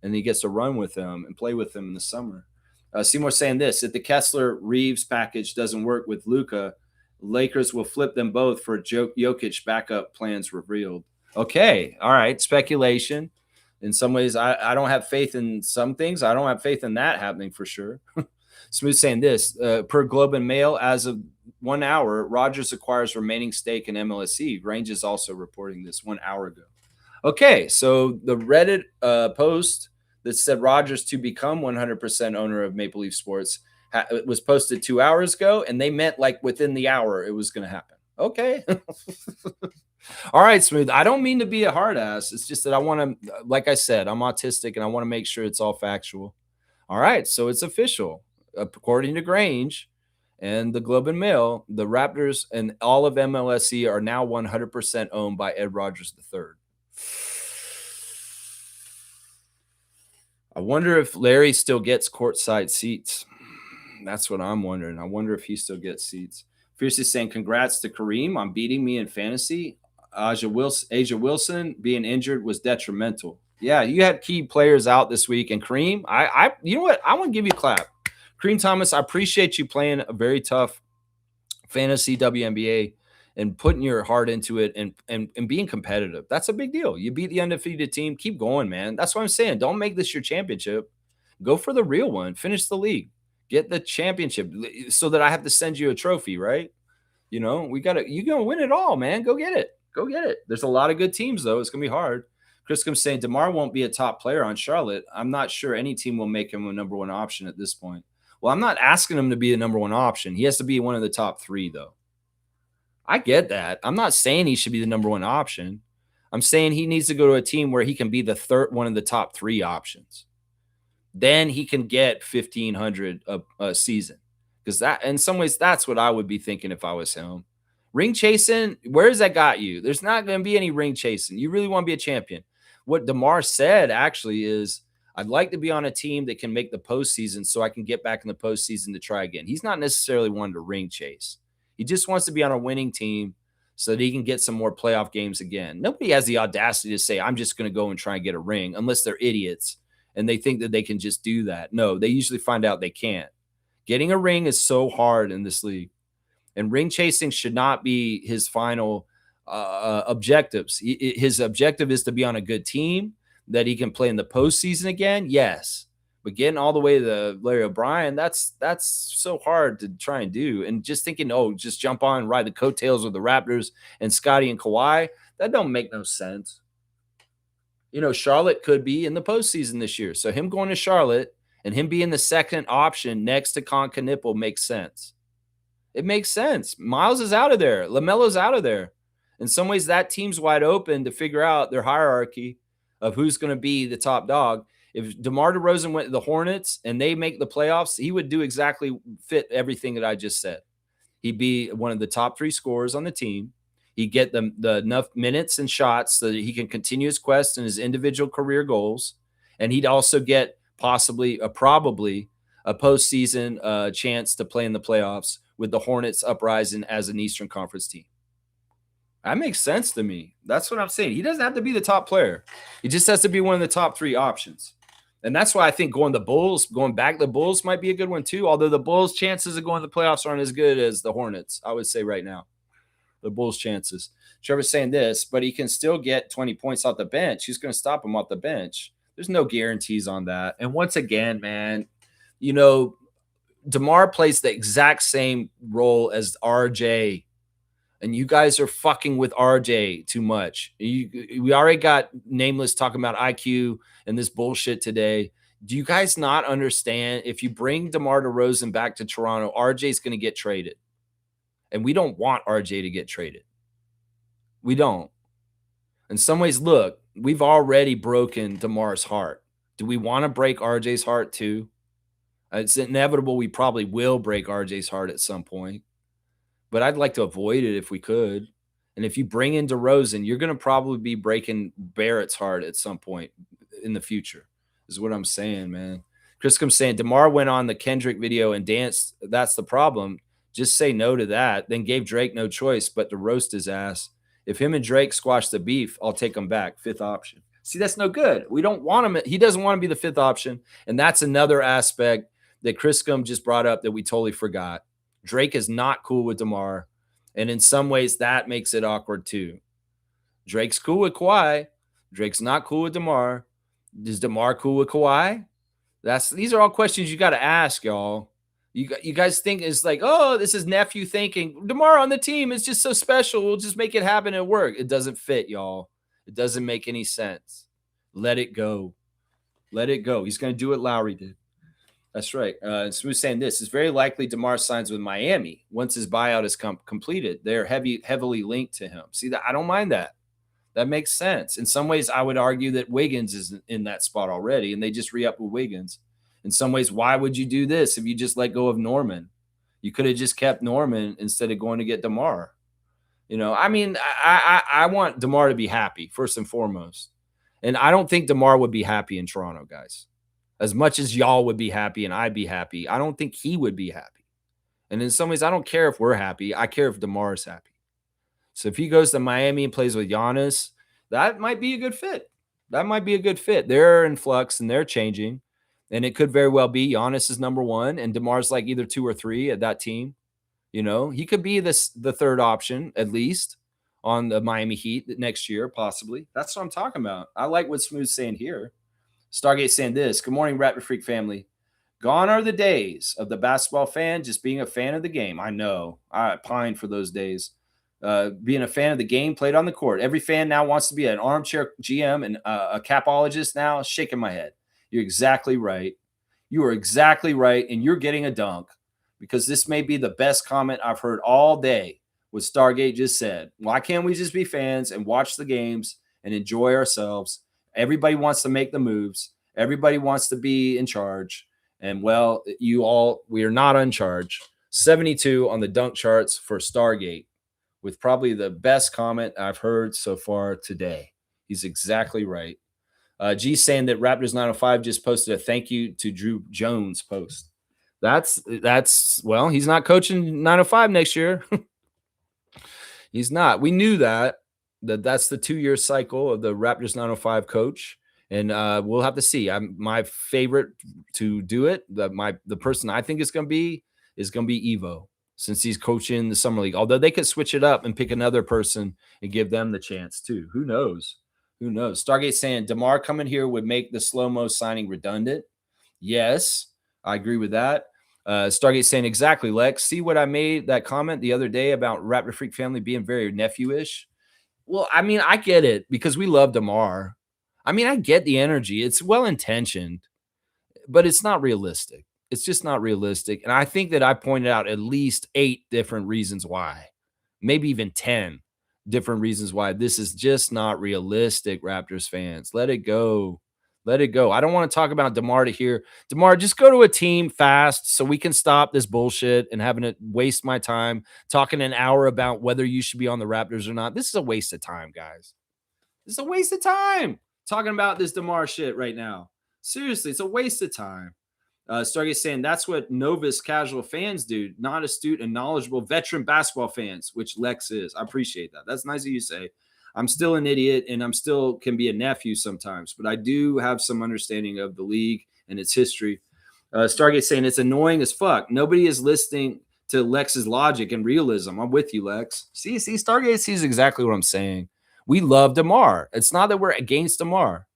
[SPEAKER 1] and he gets to run with him and play with him in the summer. Seymour saying this: if the Kessler Reeves package doesn't work with Luka, Lakers will flip them both for Jokic backup plans revealed. Okay. All right. Speculation. In some ways, I don't have faith in some things. I don't have faith in that happening for sure. Smooth saying this per Globe and Mail, as of 1 hour, Rogers acquires remaining stake in MLSE. Range is also reporting this 1 hour ago. Okay, so the Reddit post that said Rogers to become 100% owner of Maple Leaf Sports it was posted 2 hours ago, and they meant like within the hour it was going to happen. Okay. All right, Smooth. I don't mean to be a hard ass. It's just that I want to, like I said, I'm autistic and I want to make sure it's all factual. All right, so it's official. According to Grange and the Globe and Mail, the Raptors and all of MLSE are now 100% owned by Ed Rogers III. I wonder if Larry still gets courtside seats. That's what I'm wondering. I wonder if he still gets seats. Fiercely saying, congrats to Kareem on beating me in fantasy. Asia Wilson being injured was detrimental. Yeah, you had key players out this week. And Kareem, you know what? I want to give you a clap. Kareem Thomas, I appreciate you playing a very tough fantasy WNBA and putting your heart into it and being competitive. That's a big deal. You beat the undefeated team. Keep going, man. That's what I'm saying. Don't make this your championship. Go for the real one. Finish the league. Get the championship so that I have to send you a trophy, right? You know, you're going to win it all, man. Go get it. Go get it. There's a lot of good teams, though. It's going to be hard. Chris comes saying DeMar won't be a top player on Charlotte. I'm not sure any team will make him a number one option at this point. Well, I'm not asking him to be a number one option. He has to be one of the top three, though. I get that. I'm not saying he should be the number one option. I'm saying he needs to go to a team where he can be the third one of the top three options. Then he can get 1,500 a season. Because that, in some ways, that's what I would be thinking if I was him. Ring chasing, where has that got you? There's not going to be any ring chasing. You really want to be a champion. What DeMar said actually is, I'd like to be on a team that can make the postseason so I can get back in the postseason to try again. He's not necessarily one to ring chase. He just wants to be on a winning team so that he can get some more playoff games again. Nobody has the audacity to say, I'm just going to go and try and get a ring, unless they're idiots and they think that they can just do that. No, they usually find out they can't. Getting a ring is so hard in this league. And ring chasing should not be his final objectives. His objective is to be on a good team that he can play in the postseason again. Yes. But getting all the way to Larry O'Brien, that's so hard to try and do. And just thinking, oh, just jump on and ride the coattails of the Raptors and Scotty and Kawhi, that don't make no sense. You know, Charlotte could be in the postseason this year. So him going to Charlotte and him being the second option next to Knippel makes sense. It makes sense. Miles is out of there. LaMelo's out of there. In some ways, that team's wide open to figure out their hierarchy of who's going to be the top dog. If DeMar DeRozan went to the Hornets and they make the playoffs, he would do exactly fit everything that I just said. He'd be one of the top three scorers on the team. He'd get the enough minutes and shots so that he can continue his quest and his individual career goals. And he'd also get probably a postseason chance to play in the playoffs with the Hornets uprising as an Eastern Conference team. That makes sense to me. That's what I'm saying. He doesn't have to be the top player. He just has to be one of the top three options. And that's why I think going back to the Bulls might be a good one too. Although the Bulls' chances of going to the playoffs aren't as good as the Hornets, I would say right now. The Bulls' chances. Trevor's saying this, but he can still get 20 points off the bench. Who's going to stop him off the bench? There's no guarantees on that. And once again, man, you know, DeMar plays the exact same role as RJ. And you guys are fucking with RJ too much. We already got Nameless talking about IQ and this bullshit today. Do you guys not understand? If you bring DeMar DeRozan back to Toronto, RJ's going to get traded. And we don't want RJ to get traded. We don't. In some ways, look, we've already broken DeMar's heart. Do we want to break RJ's heart too? It's inevitable we probably will break RJ's heart at some point. But I'd like to avoid it if we could. And if you bring in DeRozan, you're going to probably be breaking Barrett's heart at some point in the future, is what I'm saying, man. Chris comes saying, DeMar went on the Kendrick video and danced. That's the problem. Just say no to that. Then gave Drake no choice but to roast his ass. If him and Drake squash the beef, I'll take him back. Fifth option. See, that's no good. We don't want him. He doesn't want to be the fifth option. And that's another aspect that Chris just brought up that we totally forgot. Drake is not cool with DeMar. And in some ways, that makes it awkward too. Drake's cool with Kawhi. Drake's not cool with DeMar. Is DeMar cool with Kawhi? These are all questions you got to ask, y'all. You guys think it's like, oh, this is nephew thinking DeMar on the team is just so special. We'll just make it happen at work. It doesn't fit, y'all. It doesn't make any sense. Let it go. Let it go. He's going to do what Lowry did. That's right. Smooth saying this is very likely DeMar signs with Miami once his buyout is completed. They're heavily linked to him. See that? I don't mind that. That makes sense. In some ways, I would argue that Wiggins is in that spot already, and they just re-up with Wiggins. In some ways, why would you do this if you just let go of Norman? You could have just kept Norman instead of going to get DeMar. I mean, I want DeMar to be happy first and foremost, and I don't think DeMar would be happy in Toronto, guys. As much as y'all would be happy and I'd be happy, I don't think he would be happy. And in some ways, I don't care if we're happy. I care if DeMar is happy. So if he goes to Miami and plays with Giannis, that might be a good fit. That might be a good fit. They're in flux and they're changing. And it could very well be Giannis is number one and DeMar's like either 2 or 3 at that team. He could be the third option at least on the Miami Heat next year, possibly. That's what I'm talking about. I like what Smooth's saying here. Stargate saying this. Good morning, Raptor Freak family. Gone are the days of the basketball fan just being a fan of the game. I know. I pine for those days. Being a fan of the game played on the court. Every fan now wants to be an armchair GM and a capologist now. Shaking my head. You're exactly right. You are exactly right, and you're getting a dunk because this may be the best comment I've heard all day. What Stargate just said. Why can't we just be fans and watch the games and enjoy ourselves? Everybody wants to make the moves. Everybody wants to be in charge. And, well, we are not in charge. 72 on the dunk charts for Stargate, with probably the best comment I've heard so far today. He's exactly right. G's saying that Raptors 905 just posted a thank you to Drew Jones post. Well, he's not coaching 905 next year. He's not. We knew that's the 2-year cycle of the Raptors 905 coach. And we'll have to see. My favorite to do it, the person I think is going to be Evo, since he's coaching the summer league. Although they could switch it up and pick another person and give them the chance too. Who knows? Stargate saying DeMar coming here would make the slow-mo signing redundant. Yes, I agree with that. Stargate saying exactly, Lex. See what I made that comment the other day about Raptor Freak family being very nephew-ish? Well, I mean, I get it because we love DeMar. I mean, I get the energy. It's well-intentioned, but it's not realistic. It's just not realistic. And I think that I pointed out at least 8 different reasons why, maybe even 10 different reasons why this is just not realistic, Raptors fans. Let it go. Let it go. I don't want to talk about DeMar to here. DeMar, just go to a team fast so we can stop this bullshit and having to waste my time talking an hour about whether you should be on the Raptors or not. This is a waste of time, guys. This is a waste of time talking about this DeMar shit right now. Seriously, it's a waste of time. Stargate saying that's what novice casual fans do, not astute and knowledgeable veteran basketball fans, which Lex is. I appreciate that. That's nice of you to say. I'm still an idiot and I'm still can be a nephew sometimes, but I do have some understanding of the league and its history. Stargate saying it's annoying as fuck. Nobody is listening to Lex's logic and realism. I'm with you, Lex. See, Stargate sees exactly what I'm saying. We love DeMar. It's not that we're against DeMar.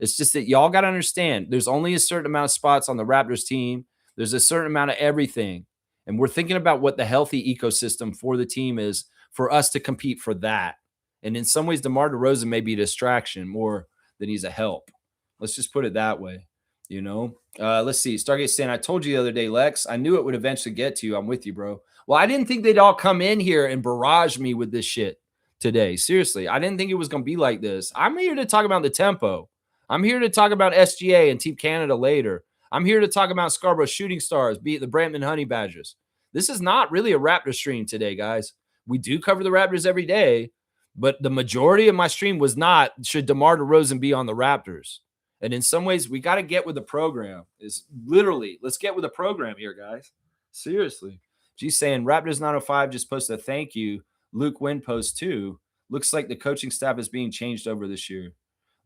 [SPEAKER 1] It's just that y'all got to understand there's only a certain amount of spots on the Raptors team. There's a certain amount of everything. And we're thinking about what the healthy ecosystem for the team is for us to compete for that. And in some ways, DeMar DeRozan may be a distraction more than he's a help. Let's just put it that way. Let's see. Stargate saying, I told you the other day, Lex, I knew it would eventually get to you. I'm with you, bro. Well, I didn't think they'd all come in here and barrage me with this shit today. Seriously, I didn't think it was going to be like this. I'm here to talk about the tempo. I'm here to talk about SGA and Team Canada later. I'm here to talk about Scarborough Shooting Stars, be it the Brantman Honey Badgers. This is not really a Raptor stream today, guys. We do cover the Raptors every day, but the majority of my stream was not, should DeMar DeRozan be on the Raptors? And in some ways, we got to get with the program. Let's get with the program here, guys. Seriously. She's saying Raptors 905 just posted a thank you. Luke Wynn post too. Looks like the coaching staff is being changed over this year.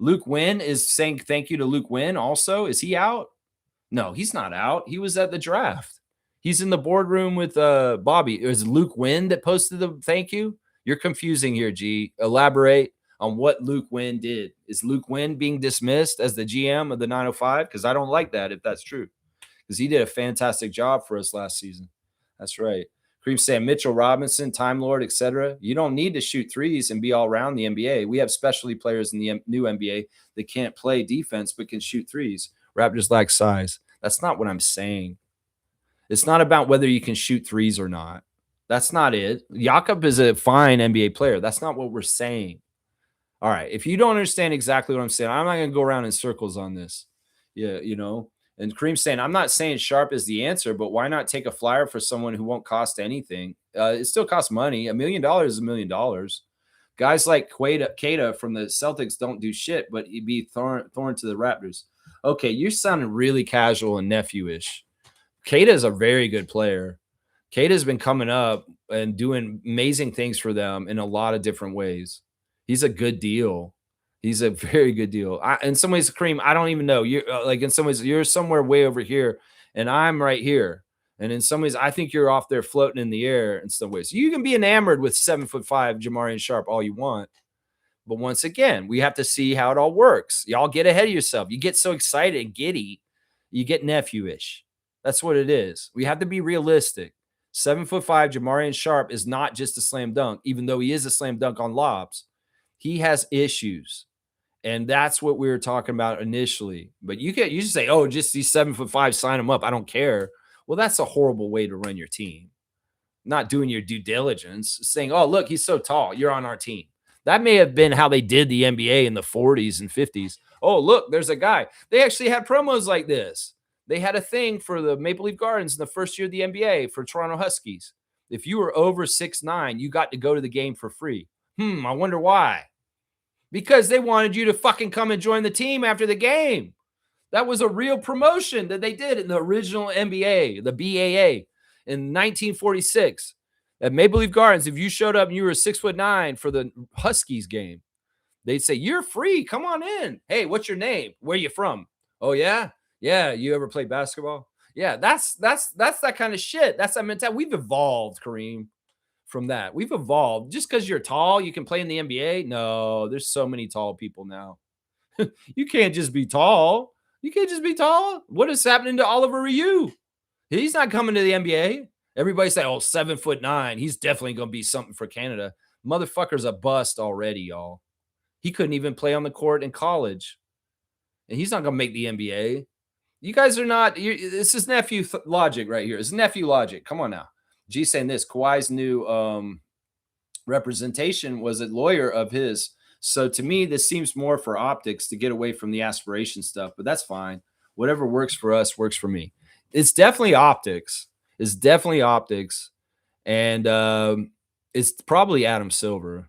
[SPEAKER 1] Luke Wynn is saying thank you to Luke Wynn also. Is he out? No, he's not out. He was at the draft. He's in the boardroom with Bobby. It was Luke Wynn that posted the thank you. You're confusing here, G. Elaborate on what Luke Wynn did. Is Luke Wynn being dismissed as the GM of the 905? Because I don't like that if that's true. Because he did a fantastic job for us last season. That's right. Cream saying Mitchell Robinson, Time Lord, etc. You don't need to shoot threes and be all around the NBA. We have specialty players in the new NBA that can't play defense but can shoot threes. Raptors lack size. That's not what I'm saying. It's not about whether you can shoot threes or not. That's not it. Jakob is a fine NBA player. That's not what we're saying. All right. If you don't understand exactly what I'm saying, I'm not going to go around in circles on this. Yeah, you know. And Kareem's saying, I'm not saying Sharp is the answer, but why not take a flyer for someone who won't cost anything? It still costs money. $1 million is $1 million. Guys like Queta from the Celtics don't do shit, but he'd be thorn to the Raptors. Okay, you're sounding really casual and nephew-ish. Queta is a very good player. Queta's been coming up and doing amazing things for them in a lot of different ways. He's a good deal. He's a very good deal. In some ways, Kareem, I don't even know. You're like in some ways, you're somewhere way over here, and I'm right here. And in some ways, I think you're off there floating in the air in some ways. You can be enamored with 7'5" Jamarian Sharp all you want. But once again, we have to see how it all works. Y'all get ahead of yourself. You get so excited and giddy, you get nephew-ish. That's what it is. We have to be realistic. 7'5" Jamarian Sharp is not just a slam dunk, even though he is a slam dunk on lobs. He has issues. And that's what we were talking about initially. But you just say, oh, just these 7'5", sign them up. I don't care. Well, that's a horrible way to run your team. Not doing your due diligence, saying, oh, look, he's so tall. You're on our team. That may have been how they did the NBA in the 40s and 50s. Oh, look, there's a guy. They actually had promos like this. They had a thing for the Maple Leaf Gardens in the first year of the NBA for Toronto Huskies. If you were over 6'9", you got to go to the game for free. I wonder why. Because they wanted you to fucking come and join the team after the game. That was a real promotion that they did in the original NBA, the BAA, in 1946. At Maple Leaf Gardens, if you showed up and you were 6'9" for the Huskies game, they'd say, you're free. Come on in. Hey, what's your name? Where you from? Oh, yeah? Yeah, you ever play basketball? Yeah, that's that kind of shit. That's that mentality. We've evolved, Kareem, from that. We've evolved. Just because you're tall, you can play in the NBA? No, there's so many tall people now. You can't just be tall. You can't just be tall. What is happening to Oliver Ryu? He's not coming to the NBA. Everybody say, oh, 7'9". He's definitely going to be something for Canada. Motherfucker's a bust already, y'all. He couldn't even play on the court in college. And he's not going to make the NBA. You guys are not. This is nephew logic right here. It's nephew logic. Come on now. G saying this. Kawhi's new representation was a lawyer of his. So to me, this seems more for optics to get away from the aspiration stuff. But that's fine. Whatever works for us works for me. It's definitely optics. It's definitely optics. And it's probably Adam Silver.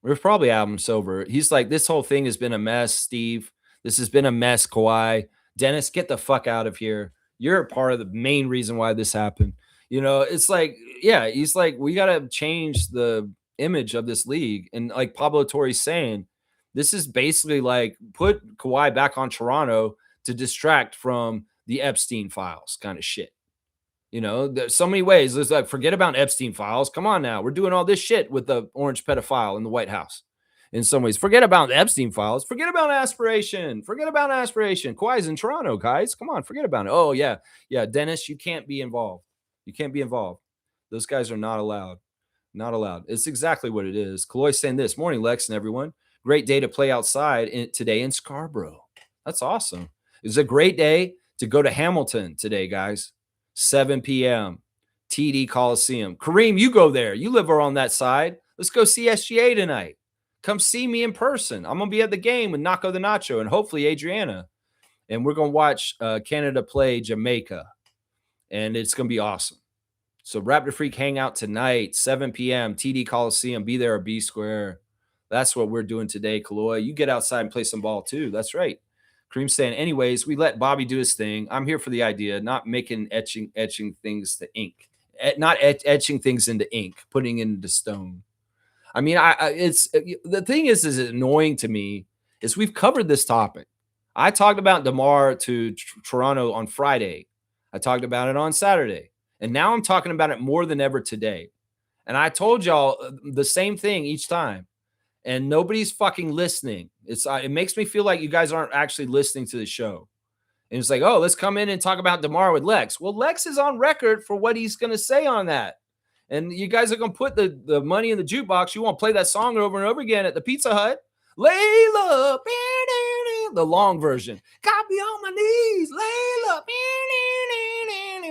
[SPEAKER 1] It's probably Adam Silver. He's like, this whole thing has been a mess, Steve. This has been a mess, Kawhi. Dennis, get the fuck out of here. You're a part of the main reason why this happened. You know, it's like, yeah, he's like, we got to change the image of this league. And like Pablo Torre's saying, this is basically like put Kawhi back on Toronto to distract from the Epstein files kind of shit. You know, there's so many ways. There's like, forget about Epstein files. Come on now. We're doing all this shit with the orange pedophile in the White House. In some ways, forget about the Epstein files. Forget about aspiration. Forget about aspiration. Kawhi's in Toronto, guys. Come on, forget about it. Oh, yeah. Yeah, Dennis, you can't be involved. You can't be involved. Those guys are not allowed. Not allowed. It's exactly what it is. Kaloy's saying this. Morning, Lex and everyone. Great day to play outside today in Scarborough. That's awesome. It's a great day to go to Hamilton today, guys. 7 p.m. TD Coliseum. Kareem, you go there. You live on that side. Let's go see SGA tonight. Come see me in person. I'm going to be at the game with Naco the Nacho and hopefully Adriana. And we're going to watch Canada play Jamaica. And it's going to be awesome. So Raptor Freak Hangout tonight, 7 p.m., TD Coliseum. Be there or be square. That's what we're doing today, Kaloy. You get outside and play some ball too. That's right. Kareem saying, anyways, we let Bobby do his thing. I'm here for the idea, not making etching things to ink. Not etching things into ink, putting it into stone. I mean, it's the thing is annoying to me is we've covered this topic. I talked about DeMar to Toronto on Friday. I talked about it on Saturday. And now I'm talking about it more than ever today. And I told y'all the same thing each time. And nobody's fucking listening. It makes me feel like you guys aren't actually listening to the show. And it's like, oh, let's come in and talk about DeMar with Lex. Well, Lex is on record for what he's going to say on that. And you guys are going to put the money in the jukebox. You want to play that song over and over again at the Pizza Hut. Layla, the long version. Got me on my knees, Layla.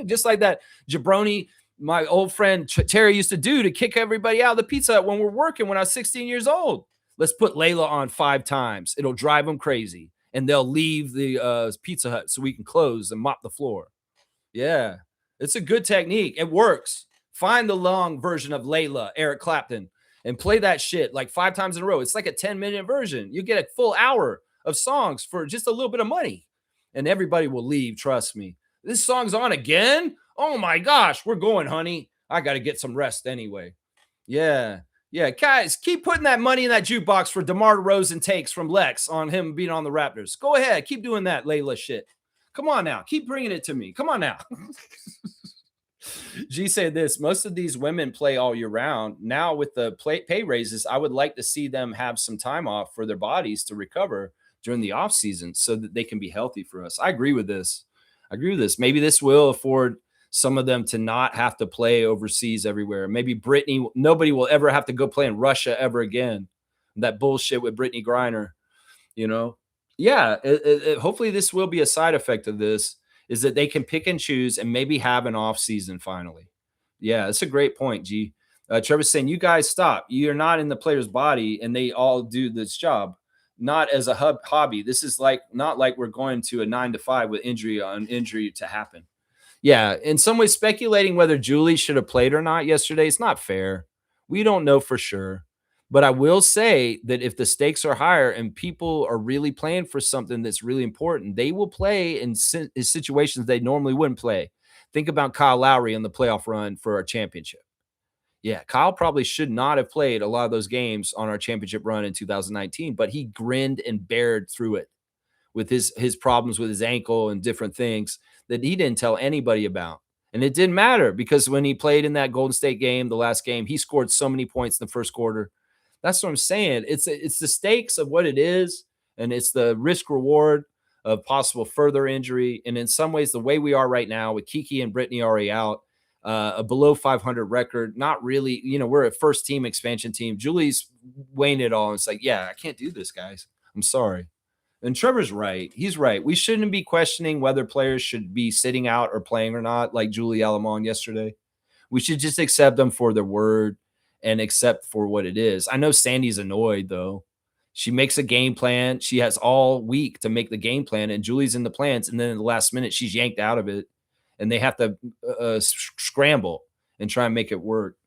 [SPEAKER 1] Just like that jabroni my old friend Terry used to do to kick everybody out of the Pizza Hut when we're working when I was 16 years old. Let's put Layla on 5 times. It'll drive them crazy. And they'll leave the Pizza Hut so we can close and mop the floor. Yeah, it's a good technique. It works. Find the long version of Layla, Eric Clapton, and play that shit like 5 times in a row. It's like a 10-minute version. You get a full hour of songs for just a little bit of money. And everybody will leave, trust me. This song's on again? Oh my gosh, we're going, honey. I got to get some rest anyway. Yeah. Yeah, guys, keep putting that money in that jukebox for DeMar DeRozan takes from Lex on him being on the Raptors. Go ahead. Keep doing that Layla shit. Come on now. Keep bringing it to me. Come on now. G said this. Most of these women play all year round. Now with the pay raises, I would like to see them have some time off for their bodies to recover during the off season so that they can be healthy for us. I agree with this. Maybe this will afford some of them to not have to play overseas everywhere. Maybe Brittany, nobody will ever have to go play in Russia ever again. That bullshit with Brittany Griner, you know? Yeah, hopefully this will be a side effect of this, is that they can pick and choose and maybe have an off season finally. Yeah, that's a great point, G. Trevor's saying, you guys stop. You're not in the player's body and they all do this job, not as a hobby. This is not like we're going to a 9 to 5 with injury to happen. Yeah, in some ways, speculating whether Julie should have played or not yesterday is not fair. We don't know for sure. But I will say that if the stakes are higher and people are really playing for something that's really important, they will play in situations they normally wouldn't play. Think about Kyle Lowry in the playoff run for our championship. Yeah, Kyle probably should not have played a lot of those games on our championship run in 2019, but he grinned and bared through it with his problems with his ankle and different things that he didn't tell anybody about. And it didn't matter because when he played in that Golden State game, the last game, he scored so many points in the first quarter. That's what I'm saying. It's the stakes of what it is, and it's the risk reward of possible further injury. And in some ways, the way we are right now with Kiki and Brittany already out, a below 500 record, not really, we're a first team expansion team. Julie's weighing it all. And it's like, yeah, I can't do this, guys. I'm sorry. And Trevor's right. He's right. We shouldn't be questioning whether players should be sitting out or playing or not, like Julie Alamon yesterday. We should just accept them for their word and accept for what it is. I know Sandy's annoyed, though. She makes a game plan. She has all week to make the game plan, and Julie's in the plans. And then in the last minute, she's yanked out of it, and they have to scramble and try and make it work.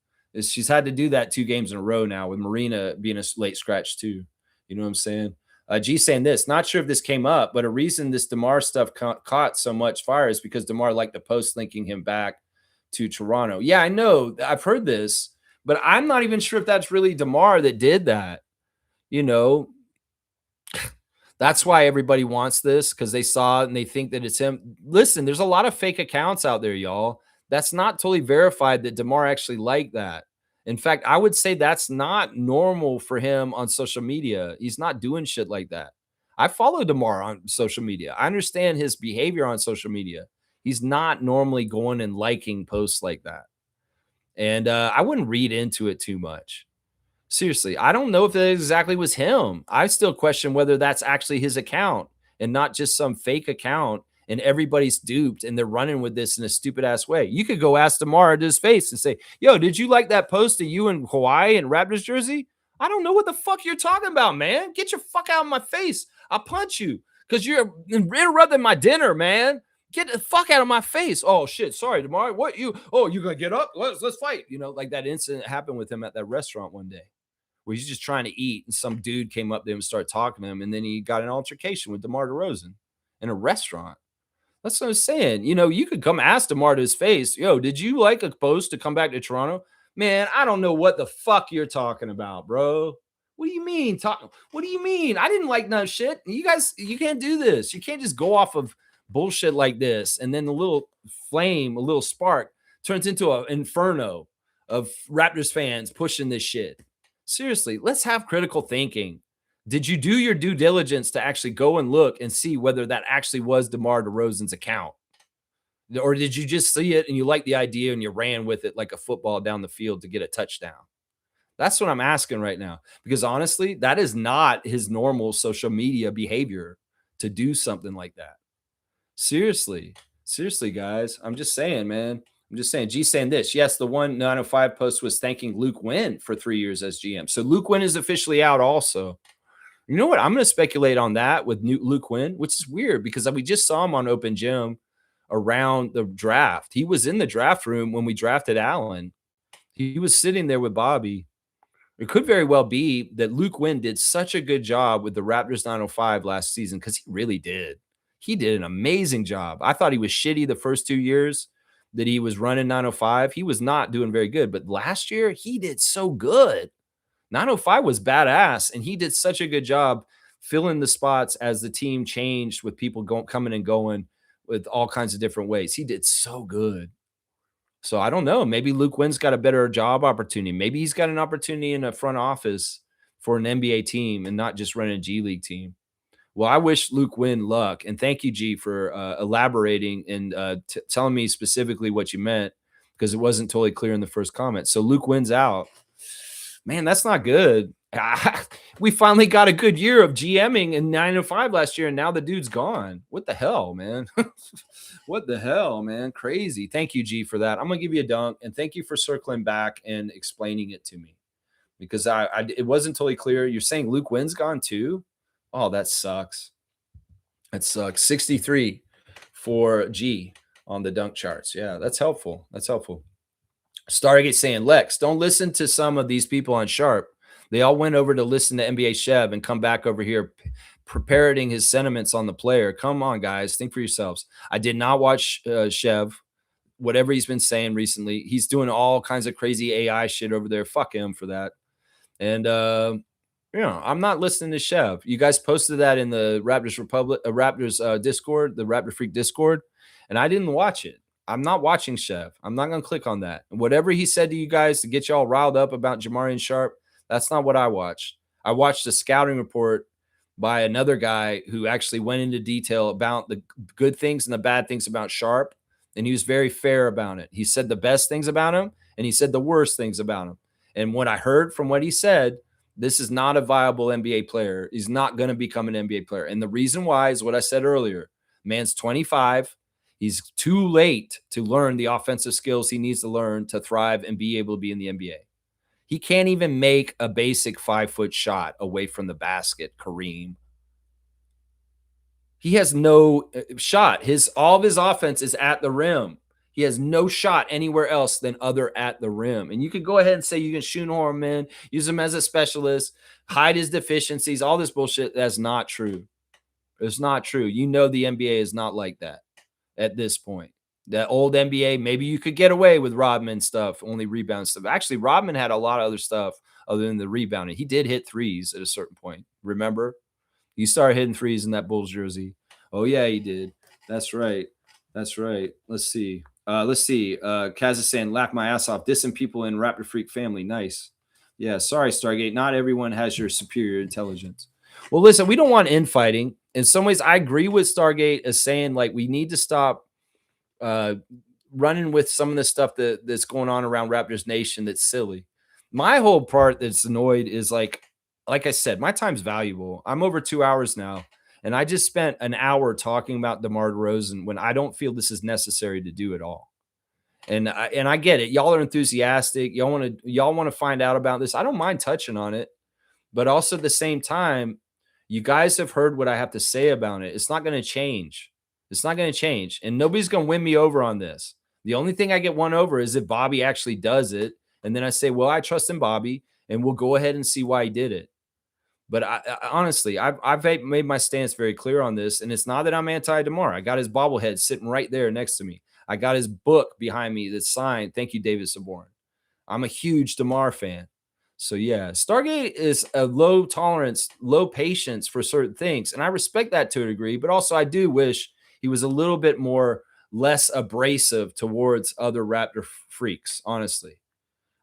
[SPEAKER 1] She's had to do that 2 games in a row now with Marina being a late scratch, too. You know what I'm saying? G saying this, not sure if this came up, but a reason this DeMar stuff caught so much fire is because DeMar liked the post linking him back to Toronto. Yeah, I know. I've heard this, but I'm not even sure if that's really DeMar that did that. That's why everybody wants this, because they saw it and they think that it's him. Listen, there's a lot of fake accounts out there, y'all. That's not totally verified that DeMar actually liked that. In fact, I would say that's not normal for him on social media. He's not doing shit like that. I follow DeMar on social media. I understand his behavior on social media. He's not normally going and liking posts like that. And I wouldn't read into it too much. Seriously, I don't know if that exactly was him. I still question whether that's actually his account and not just some fake account. And everybody's duped and they're running with this in a stupid ass way. You could go ask DeMar to his face and say, yo, did you like that post of you in Hawaii and Raptors jersey? I don't know what the fuck you're talking about, man. Get your fuck out of my face. I'll punch you because you're interrupting my dinner, man. Get the fuck out of my face. Oh, shit. Sorry, DeMar. What you going to get up? Let's fight. Like that incident happened with him at that restaurant one day where he's just trying to eat and some dude came up to him and started talking to him. And then he got an altercation with DeMar DeRozan in a restaurant. That's what I'm saying. You could come ask DeMar to his face, yo, did you like a post to come back to Toronto? Man, I don't know what the fuck you're talking about, bro. What do you mean? What do you mean? I didn't like no shit. You guys, you can't do this. You can't just go off of bullshit like this and then a little flame, a little spark Turns into an inferno of Raptors fans pushing this shit. Seriously, let's have critical thinking. Did you do your due diligence to actually go and look and see whether that actually was DeMar DeRozan's account? Or did you just see it and you liked the idea and you ran with it like a football down the field to get a touchdown? That's what I'm asking right now. Because honestly, that is not his normal social media behavior to do something like that. Seriously. Seriously, guys. I'm just saying, man. I'm just saying. G saying this. Yes, the 1905 post was thanking Luke Wynn for 3 years as GM. So Luke Wynn is officially out also. You know what? I'm going to speculate on that with Luke Wynn, which is weird because we just saw him on Open Gym around the draft. He was in the draft room when we drafted Allen. He was sitting there with Bobby. It could very well be that Luke Wynn did such a good job with the Raptors 905 last season because he really did. He did an amazing job. I thought he was shitty the first 2 years that he was running 905. He was not doing very good. But last year, he did so good. 905 was badass, and he did such a good job filling the spots as the team changed with people coming and going with all kinds of different ways. He did so good. So I don't know. Maybe Luke Wynn's got a better job opportunity. Maybe he's got an opportunity in a front office for an NBA team and not just running a G League team. Well, I wish Luke Wynn luck. And thank you, G, for elaborating and telling me specifically what you meant because it wasn't totally clear in the first comment. So Luke Wynn's out. Man, that's not good. We finally got a good year of GMing in 905 last year, and now the dude's gone. What the hell, man? What the hell, man? Crazy. Thank you, G, for that. I'm going to give you a dunk, and thank you for circling back and explaining it to me because it wasn't totally clear. You're saying Luke Wynn's gone too? Oh, that sucks. That sucks. 63 for G on the dunk charts. Yeah, that's helpful. That's helpful. Stargate saying, Lex, don't listen to some of these people on Sharp. They all went over to listen to NBA Chev and come back over here parroting his sentiments on the player. Come on, guys. Think for yourselves. I did not watch Chev, whatever he's been saying recently. He's doing all kinds of crazy AI shit over there. Fuck him for that. And, I'm not listening to Chev. You guys posted that in the Raptors Discord, the Raptor Freak Discord, and I didn't watch it. I'm not watching Chev. I'm not going to click on that. And whatever he said to you guys to get y'all riled up about Jamarian Sharp, that's not what I watched. I watched a scouting report by another guy who actually went into detail about the good things and the bad things about Sharp, and he was very fair about it. He said the best things about him, and he said the worst things about him. And what I heard from what he said, this is not a viable NBA player. He's not going to become an NBA player. And the reason why is what I said earlier. Man's 25. He's too late to learn the offensive skills he needs to learn to thrive and be able to be in the NBA. He can't even make a basic 5-foot shot away from the basket, Kareem. He has no shot. All of his offense is at the rim. He has no shot anywhere else than other at the rim. And you could go ahead and say you can shoehorn him in, use him as a specialist, hide his deficiencies, all this bullshit. That's not true. It's not true. You know the NBA is not like that at this point. That old NBA, maybe you could get away with Rodman stuff, only rebound stuff. Actually, Rodman had a lot of other stuff other than the rebounding. He did hit threes at a certain point. Remember? He started hitting threes in that Bulls jersey. Oh, yeah, he did. That's right. That's right. Let's see. Kaz is saying, laugh my ass off. Dissing people in Raptor Freak family. Nice. Yeah, sorry, Stargate. Not everyone has your superior intelligence. Well, listen, we don't want infighting. In some ways, I agree with Stargate as saying, like, we need to stop running with some of the stuff that's going on around Raptors Nation that's silly. My whole part that's annoyed is like I said, my time's valuable. I'm over 2 hours now, and I just spent an hour talking about DeMar DeRozan when I don't feel this is necessary to do at all. And I get it. Y'all are enthusiastic. Y'all want to find out about this. I don't mind touching on it, but also at the same time, you guys have heard what I have to say about it. It's not going to change. It's not going to change. And nobody's going to win me over on this. The only thing I get won over is if Bobby actually does it. And then I say, well, I trust in Bobby, and we'll go ahead and see why he did it. But honestly, I've made my stance very clear on this. And it's not that I'm anti-DeMar. I got his bobblehead sitting right there next to me. I got his book behind me that's signed. Thank you, David Saborn. I'm a huge DeMar fan. So, yeah, Stargate is a low tolerance, low patience for certain things. And I respect that to a degree. But also I do wish he was a little bit more less abrasive towards other Raptor freaks, honestly.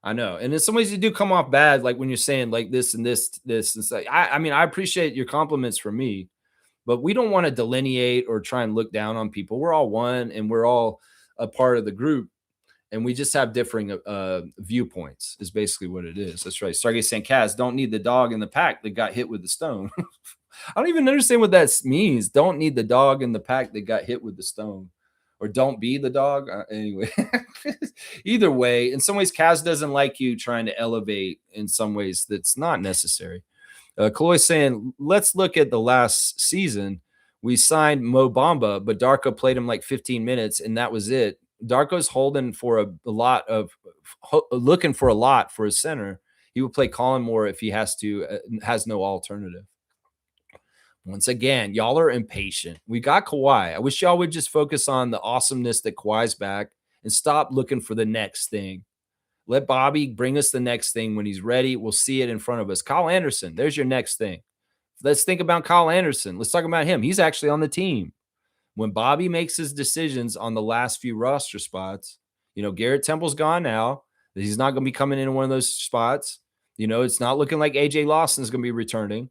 [SPEAKER 1] I know. And in some ways you do come off bad, like when you're saying like this and this. It's like, I mean, I appreciate your compliments for me, but we don't want to delineate or try and look down on people. We're all one and we're all a part of the group. And we just have differing viewpoints, is basically what it is. That's right. Stargate saying, Kaz, don't need the dog in the pack that got hit with the stone. I don't even understand what that means. Don't need the dog in the pack that got hit with the stone. Or don't be the dog. Anyway, either way, in some ways, Kaz doesn't like you trying to elevate in some ways that's not necessary. Kaloy's saying, let's look at the last season. We signed Mo Bamba, but Darko played him like 15 minutes, and that was it. Darko's holding for a lot of looking for a lot for his center. He would play Colin more if he has no alternative. Once again, y'all are impatient. We got Kawhi. I wish y'all would just focus on the awesomeness that Kawhi's back and stop looking for the next thing. Let Bobby bring us the next thing when he's ready. We'll see it in front of us. Kyle Anderson, there's your next thing. Let's think about Kyle Anderson. Let's talk about him. He's actually on the team. When Bobby makes his decisions on the last few roster spots, Garrett Temple's gone now. He's not going to be coming into one of those spots. It's not looking like AJ Lawson's going to be returning.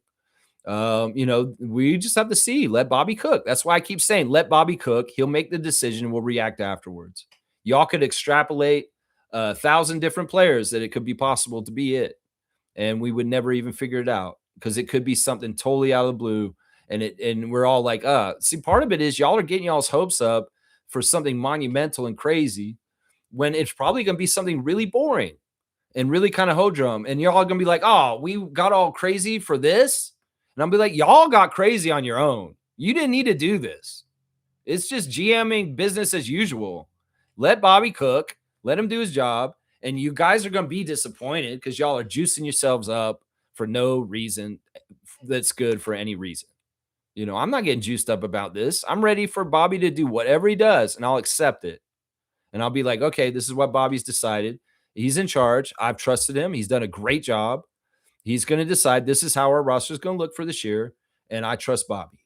[SPEAKER 1] We just have to see. Let Bobby cook. That's why I keep saying, let Bobby cook. He'll make the decision. We'll react afterwards. Y'all could extrapolate 1,000 different players that it could be possible to be it. And we would never even figure it out because it could be something totally out of the blue. And we're all like, see, part of it is y'all are getting y'all's hopes up for something monumental and crazy when it's probably going to be something really boring and really kind of hodrum. And you're all going to be like, oh, we got all crazy for this. And I'll be like, y'all got crazy on your own. You didn't need to do this. It's just GMing business as usual. Let Bobby cook. Let him do his job. And you guys are going to be disappointed because y'all are juicing yourselves up for no reason that's good for any reason. I'm not getting juiced up about this. I'm ready for Bobby to do whatever he does, and I'll accept it. And I'll be like, okay, this is what Bobby's decided. He's in charge. I've trusted him. He's done a great job. He's going to decide this is how our roster is going to look for this year. And I trust Bobby.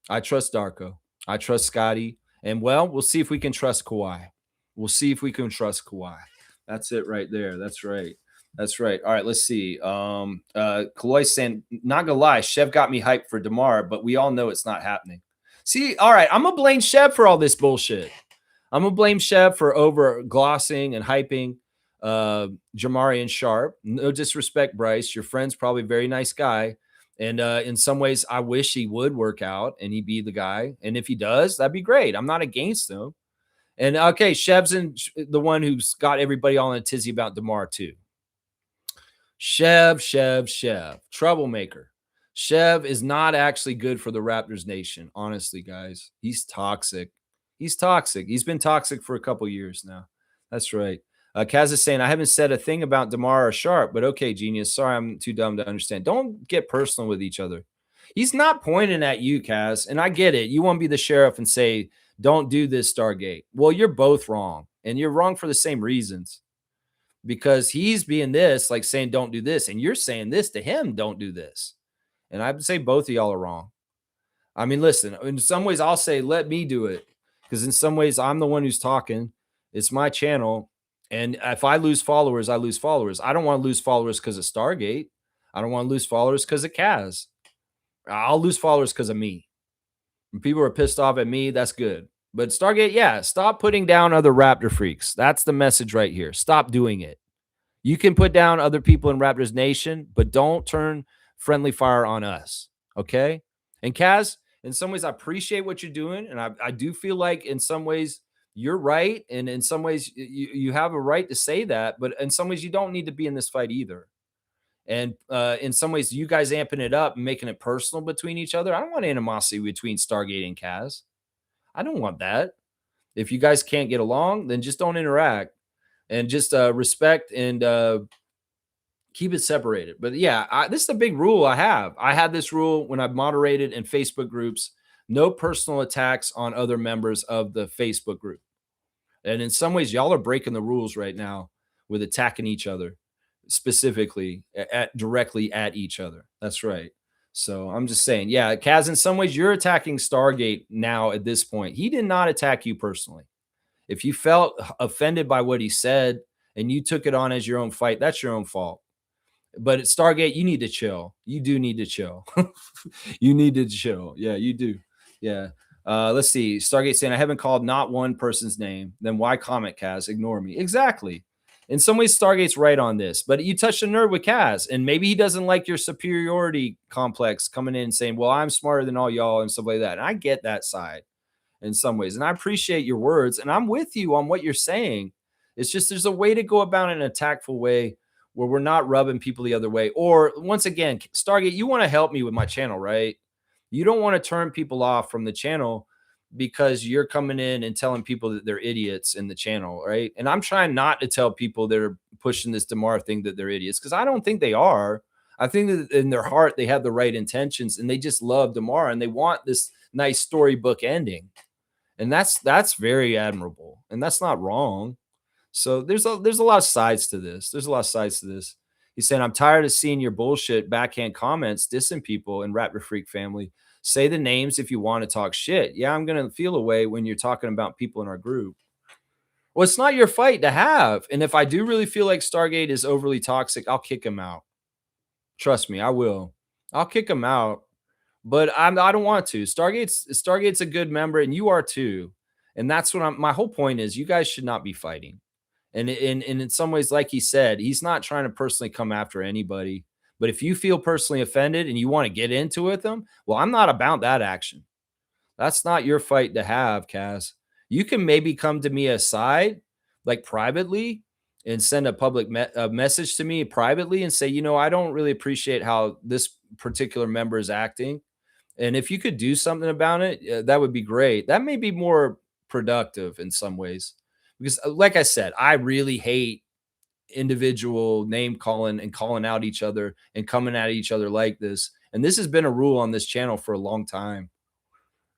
[SPEAKER 1] I trust Darko. I trust Scotty. And, we'll see if we can trust Kawhi. We'll see if we can trust Kawhi. That's it right there. That's right. That's right. All right, let's see. Kaloy saying, not gonna lie, Chev got me hyped for DeMar, but we all know it's not happening. See, all right, I'm gonna blame Chev for all this bullshit. I'm gonna blame Chev for over glossing and hyping Jamari and Sharp. No disrespect, Bryce. Your friend's probably a very nice guy. And in some ways, I wish he would work out and he'd be the guy. And if he does, that'd be great. I'm not against him. And okay, Chev's the one who's got everybody all in a tizzy about DeMar too. Chev, troublemaker. Chev is not actually good for the Raptors nation. Honestly, guys, he's toxic. He's been toxic for a couple years now. That's right. Kaz is saying, I haven't said a thing about DeMar or Sharp, but okay, genius. Sorry, I'm too dumb to understand. Don't get personal with each other. He's not pointing at you, Kaz, and I get it. You want to be the sheriff and say, don't do this, Stargate. Well, you're both wrong, and you're wrong for the same reasons. Because he's being this, like saying, don't do this. And you're saying this to him, don't do this. And I would say both of y'all are wrong. I mean, listen, in some ways I'll say, let me do it. Because in some ways I'm the one who's talking. It's my channel. And if I lose followers, I lose followers. I don't want to lose followers because of Stargate. I don't want to lose followers because of Kaz. I'll lose followers because of me. When people are pissed off at me, that's good. But Stargate, stop putting down other Raptor freaks. That's the message right here. Stop doing it. You can put down other people in Raptors Nation, but don't turn friendly fire on us, okay? And Kaz, in some ways, I appreciate what you're doing, and I do feel like in some ways you're right, and in some ways you have a right to say that, but in some ways you don't need to be in this fight either. And in some ways, you guys amping it up and making it personal between each other. I don't want animosity between Stargate and Kaz. I don't want that. If you guys can't get along, then just don't interact and just respect and keep it separated. But this is a big rule I have. I had this rule when I've moderated in Facebook groups, no personal attacks on other members of the Facebook group. And in some ways, y'all are breaking the rules right now with attacking each other, specifically directly at each other. That's right. So I'm just saying, Kaz, in some ways, you're attacking Stargate now at this point. He did not attack you personally. If you felt offended by what he said and you took it on as your own fight, that's your own fault. But at Stargate, you need to chill. You do need to chill. You need to chill. Yeah, you do. Yeah. Let's see. Stargate saying, I haven't called not one person's name. Then why comment, Kaz? Ignore me. Exactly. In some ways, Stargate's right on this. But you touched a nerve with Kaz, and maybe he doesn't like your superiority complex coming in and saying, well, I'm smarter than all y'all and stuff like that. And I get that side in some ways. And I appreciate your words. And I'm with you on what you're saying. It's just there's a way to go about it in a tactful way where we're not rubbing people the other way. Or once again, Stargate, you want to help me with my channel, right? You don't want to turn people off from the channel because you're coming in and telling people that they're idiots in the channel, right? And I'm trying not to tell people that are pushing this DeMar thing that they're idiots because I don't think they are. I think that in their heart they have the right intentions and they just love DeMar and they want this nice storybook ending. And that's very admirable. And that's not wrong. So there's a lot of sides to this. There's a lot of sides to this. He's saying, I'm tired of seeing your bullshit backhand comments dissing people in Raptor Freak family. Say the names if you want to talk shit. Yeah, I'm going to feel a way when you're talking about people in our group. Well, it's not your fight to have. And if I do really feel like Stargate is overly toxic, I'll kick him out. Trust me, I will. I'll kick him out. But I don't want to. Stargate's a good member, and you are too. And that's what my whole point is. You guys should not be fighting. And in some ways, like he said, he's not trying to personally come after anybody. But if you feel personally offended and you want to get into it with them, well, I'm not about that action. That's not your fight to have, Kaz. You can maybe come to me aside, like privately, and send a public message to me privately and say, I don't really appreciate how this particular member is acting. And if you could do something about it, that would be great. That may be more productive in some ways. Because, like I said, I really hate individual name calling and calling out each other and coming at each other like this. And this has been a rule on this channel for a long time.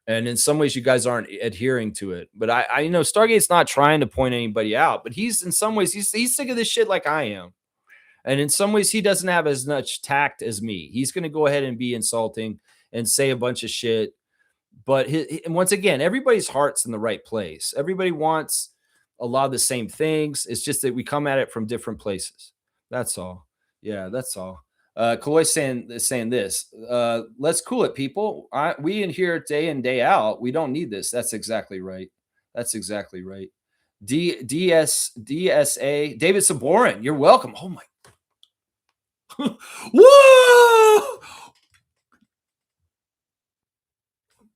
[SPEAKER 1] And in some ways, you guys aren't adhering to it. But I know Stargate's not trying to point anybody out, but he's in some ways, he's sick of this shit like I am. And in some ways, he doesn't have as much tact as me. He's going to go ahead and be insulting and say a bunch of shit. But and once again, everybody's heart's in the right place. Everybody wants a lot of the same things. It's just that we come at it from different places. That's all. Yeah, that's all. Kaloy's saying this. Let's cool it, people. We in here day in, day out. We don't need this. That's exactly right. That's exactly right. DSA, David Saborin, you're welcome. Oh my. Whoa!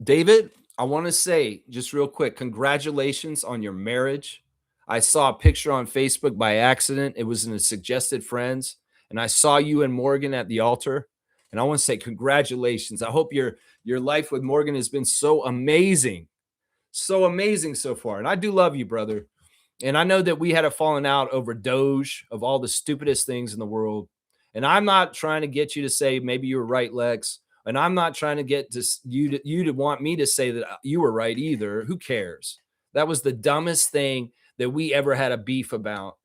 [SPEAKER 1] David, I want to say just real quick, congratulations on your marriage. I saw a picture on Facebook by accident. It was in the suggested friends, and I saw you and Morgan at the altar. And I want to say congratulations. I hope your life with Morgan has been so amazing so far. And I do love you, brother. And I know that we had a falling out over Doge of all the stupidest things in the world. And I'm not trying to get you to say maybe you were right, Lex. And I'm not trying to get to you to want me to say that you were right either. Who cares? That was the dumbest thing that we ever had a beef about.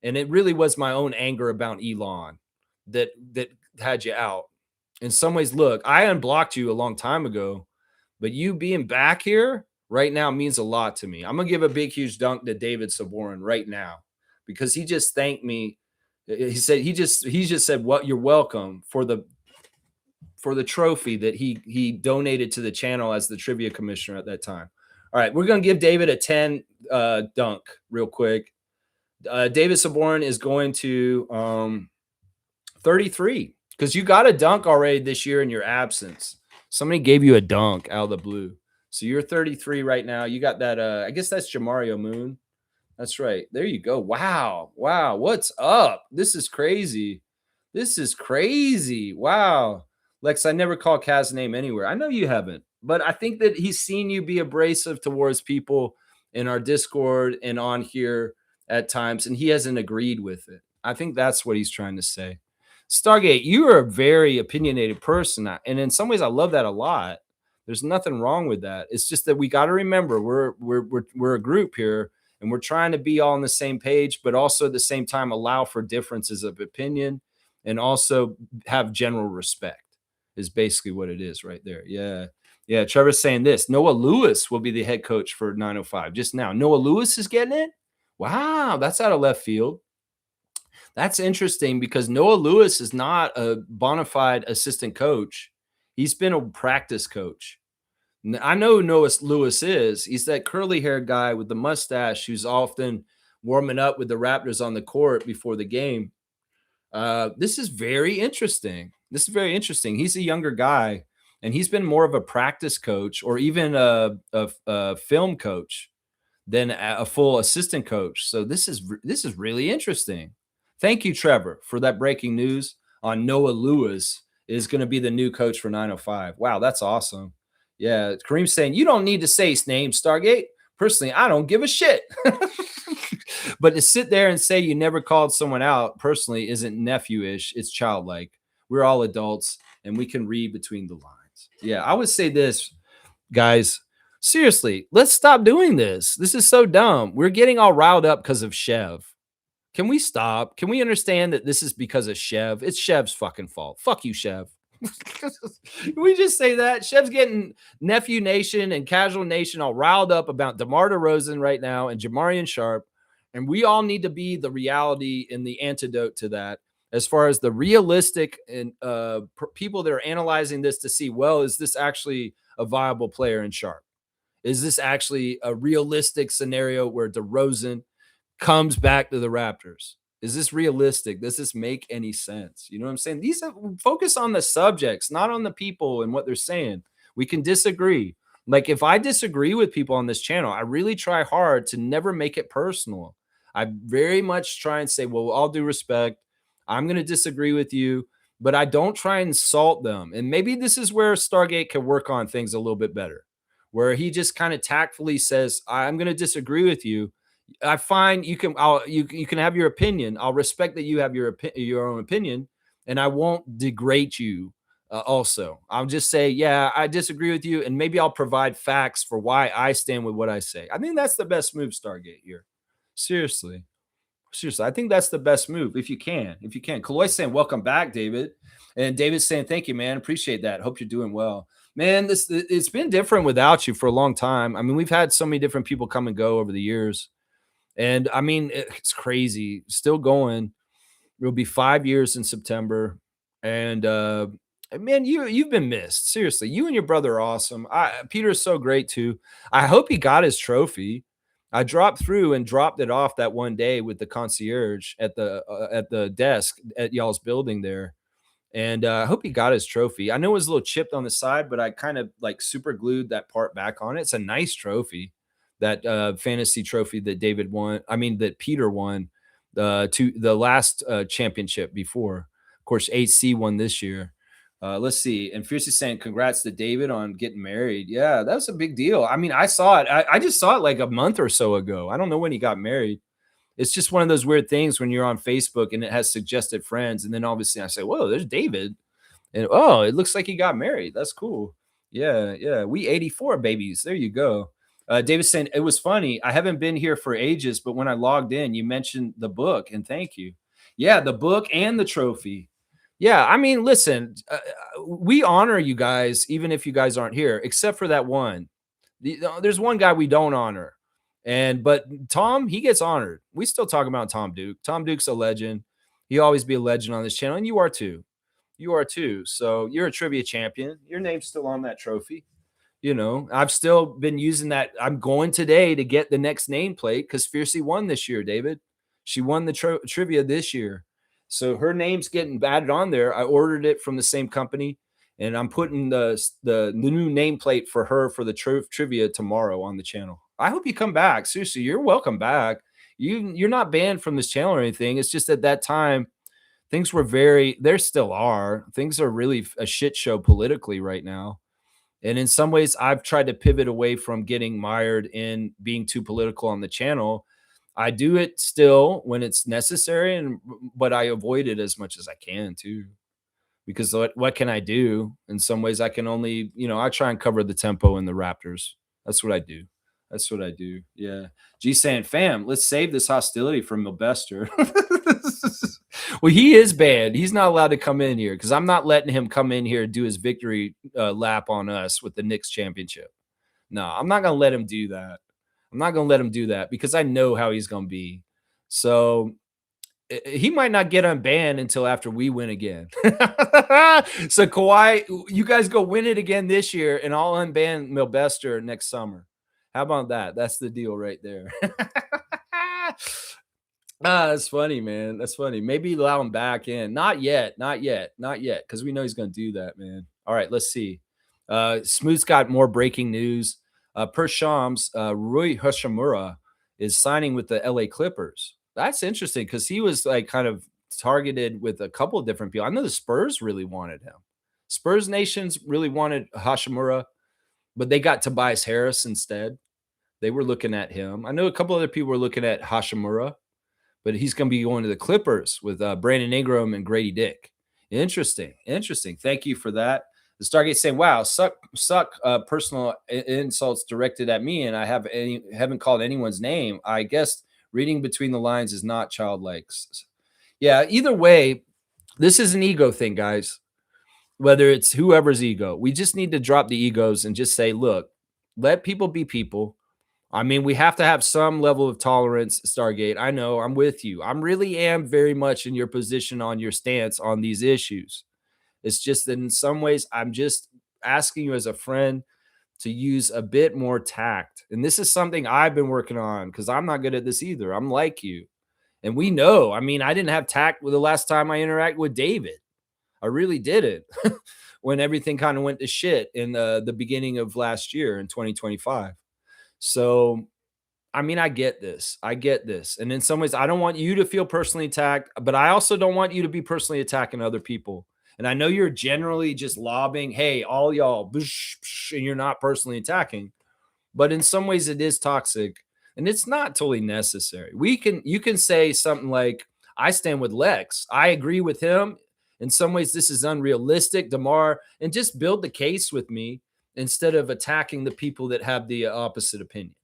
[SPEAKER 1] And it really was my own anger about Elon that had you out. In some ways, look, I unblocked you a long time ago, but you being back here right now means a lot to me. I'm going to give a big, huge dunk to David Saborin right now because he just thanked me. He just said, "What you're welcome for the trophy that he donated to the channel as the trivia commissioner at that time." All right, we're going to give David a 10 dunk real quick. David Saborin is going to 33 because you got a dunk already this year in your absence. Somebody gave you a dunk out of the blue. So you're 33 right now. You got that. I guess that's Jamario Moon. That's right. There you go. Wow. What's up? This is crazy. Wow. Lex, I never call Kaz's name anywhere. I know you haven't, but I think that he's seen you be abrasive towards people in our Discord and on here at times, and he hasn't agreed with it. I think that's what he's trying to say. Stargate, you are a very opinionated person, and in some ways, I love that a lot. There's nothing wrong with that. It's just that we got to remember we're a group here, and we're trying to be all on the same page, but also at the same time allow for differences of opinion and also have general respect. Is basically what it is right there. Yeah. Yeah, Trevor's saying this. Noah Lewis will be the head coach for 905 just now. Noah Lewis is getting it? Wow, that's out of left field. That's interesting because Noah Lewis is not a bona fide assistant coach. He's been a practice coach. I know who Noah Lewis is. He's that curly haired guy with the mustache who's often warming up with the Raptors on the court before the game. This is very interesting. This is very interesting. He's a younger guy, and he's been more of a practice coach or even a film coach than a full assistant coach. So this is really interesting. Thank you, Trevor, for that breaking news on Noah Lewis is going to be the new coach for 905. Wow, that's awesome. Yeah, Kareem's saying you don't need to say his name, Stargate. Personally, I don't give a shit. But to sit there and say you never called someone out personally isn't nephew-ish. It's childlike. We're all adults and we can read between the lines. Yeah, I would say this, guys. Seriously, let's stop doing this. This is so dumb. We're getting all riled up because of Chev. Can we stop? Can we understand that this is because of Chev? It's Chev's fucking fault. Fuck you, Chev. Can we just say that? Chev's getting Nephew Nation and Casual Nation all riled up about DeMar DeRozan right now and Jamarian Sharp. And we all need to be the reality and the antidote to that as far as the realistic and people that are analyzing this to see, well, is this actually a viable player in Sharp? Is this actually a realistic scenario where DeRozan comes back to the Raptors? Is this realistic? Does this make any sense? You know what I'm saying? These focus on the subjects, not on the people and what they're saying. We can disagree. Like if I disagree with people on this channel, I really try hard to never make it personal. I very much try and say, well, with all due respect, I'm going to disagree with you, but I don't try and insult them. And maybe this is where Stargate can work on things a little bit better, where he just kind of tactfully says, I'm going to disagree with you. I find you can you can have your opinion. I'll respect that you have your own opinion, and I won't degrade you. Also, I'll just say, yeah, I disagree with you, and maybe I'll provide facts for why I stand with what I say. I think that's the best move, Stargate here. Seriously, seriously, I think that's the best move if you can. If you can, Kaloy's saying, "Welcome back, David," and David's saying, "Thank you, man. Appreciate that. Hope you're doing well." Man, it's been different without you for a long time. I mean, we've had so many different people come and go over the years. And I mean, it's crazy. Still going. It'll be 5 years in September. And man, you've been missed. Seriously. You and your brother are awesome. Peter's so great too. I hope he got his trophy. I dropped through and dropped it off that one day with the concierge at the desk at y'all's building there. And I hope he got his trophy. I know it was a little chipped on the side, but I kind of like super glued that part back on it. It's a nice trophy, that fantasy trophy that David won. I mean, that Peter won to the last championship before. Of course, AC won this year. Let's see. And Fiercely saying, congrats to David on getting married. Yeah, that was a big deal. I mean, I saw it. I just saw it like a month or so ago. I don't know when he got married. It's just one of those weird things when you're on Facebook and it has suggested friends. And then obviously I say, whoa, there's David. And oh, it looks like he got married. That's cool. Yeah, yeah. We 84 babies. There you go. David saying, it was funny. I haven't been here for ages, but when I logged in, you mentioned the book, and thank you. Yeah, the book and the trophy. Yeah, I mean, listen, we honor you guys, even if you guys aren't here, except for that one. There's one guy we don't honor. But Tom, he gets honored. We still talk about Tom Duke. Tom Duke's a legend. He'll always be a legend on this channel, and you are too. You are too. So you're a trivia champion. Your name's still on that trophy. You know, I've still been using that. I'm going today to get the next nameplate because Fiercey won this year, David. She won the trivia this year. So her name's getting added on there. I ordered it from the same company, and I'm putting the new nameplate for her for the trivia tomorrow on the channel. I hope you come back. Seriously, you're welcome back. You're not banned from this channel or anything. It's just at that time, things were there still are. Things are really a shit show politically right now. And in some ways, I've tried to pivot away from getting mired in being too political on the channel. I do it still when it's necessary, but I avoid it as much as I can too. Because what can I do? In some ways, I can only, I try and cover the tempo in the Raptors. That's what I do. That's what I do. Yeah. G saying, fam, let's save this hostility from Milbester. Well, he is banned. He's not allowed to come in here because I'm not letting him come in here and do his victory lap on us with the Knicks championship. No, I'm not going to let him do that. I'm not going to let him do that because I know how he's going to be. So he might not get unbanned until after we win again. So Kawhi, you guys go win it again this year, and I'll unban Milbester next summer. How about that? That's the deal right there. That's funny, man. That's funny. Maybe allow him back in. Not yet. Not yet. Not yet. Because we know he's going to do that, man. All right, let's see. Smooth's got more breaking news. Per Shams, Rui Hachimura is signing with the LA Clippers. That's interesting because he was like kind of targeted with a couple of different people. I know the Spurs really wanted him. Spurs Nations really wanted Hachimura, but they got Tobias Harris instead. They were looking at him. I know a couple other people were looking at Hachimura, but he's going to be going to the Clippers with Brandon Ingram and Grady Dick. Interesting. Interesting. Thank you for that. The Stargate saying, wow, suck personal insults directed at me, and I haven't called anyone's name. I guess reading between the lines is not childlike. Yeah, either way, this is an ego thing, guys. Whether it's whoever's ego, we just need to drop the egos and just say, look, let people be people. I mean, we have to have some level of tolerance, Stargate. I know, I'm with you. I really am very much in your position on your stance on these issues. It's just that in some ways, I'm just asking you as a friend to use a bit more tact. And this is something I've been working on because I'm not good at this either. I'm like you. And we know, I mean, I didn't have tact with the last time I interacted with David. I really didn't when everything kind of went to shit in the beginning of last year in 2025. So, I mean, I get this. I get this. And in some ways, I don't want you to feel personally attacked, but I also don't want you to be personally attacking other people. And I know you're generally just lobbing, hey, all y'all, and you're not personally attacking. But in some ways, it is toxic, and it's not totally necessary. You can say something like, I stand with Lex. I agree with him. In some ways, this is unrealistic, DeMar, and just build the case with me instead of attacking the people that have the opposite opinion.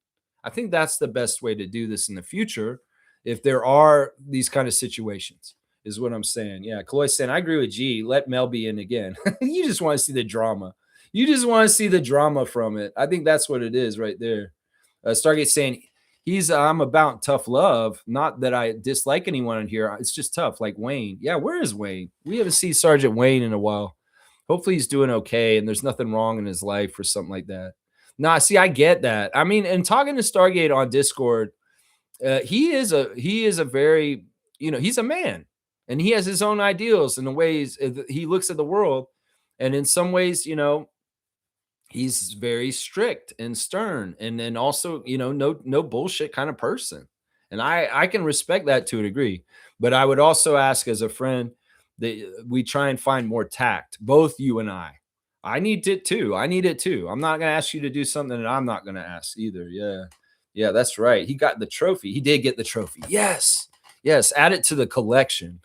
[SPEAKER 1] I think that's the best way to do this in the future if there are these kind of situations, is what I'm saying. Yeah, Chloe's saying, I agree with G. Let Mel be in again. You just want to see the drama. You just want to see the drama from it. I think that's what it is right there. Stargate saying, I'm about tough love. Not that I dislike anyone in here. It's just tough, like Wayne. Yeah, where is Wayne? We haven't seen Sergeant Wayne in a while. Hopefully he's doing okay and there's nothing wrong in his life or something like that. Nah, see, I get that. I mean, and talking to Stargate on Discord, he is a very, he's a man and he has his own ideals and the ways he looks at the world. And in some ways, he's very strict and stern and then also, no bullshit kind of person. And I can respect that to a degree, but I would also ask as a friend that we try and find more tact, both you and I. I need it too. I'm not going to ask you to do something that I'm not going to ask either. Yeah. Yeah, that's right. He got the trophy. He did get the trophy. Yes. Yes. Add it to the collection.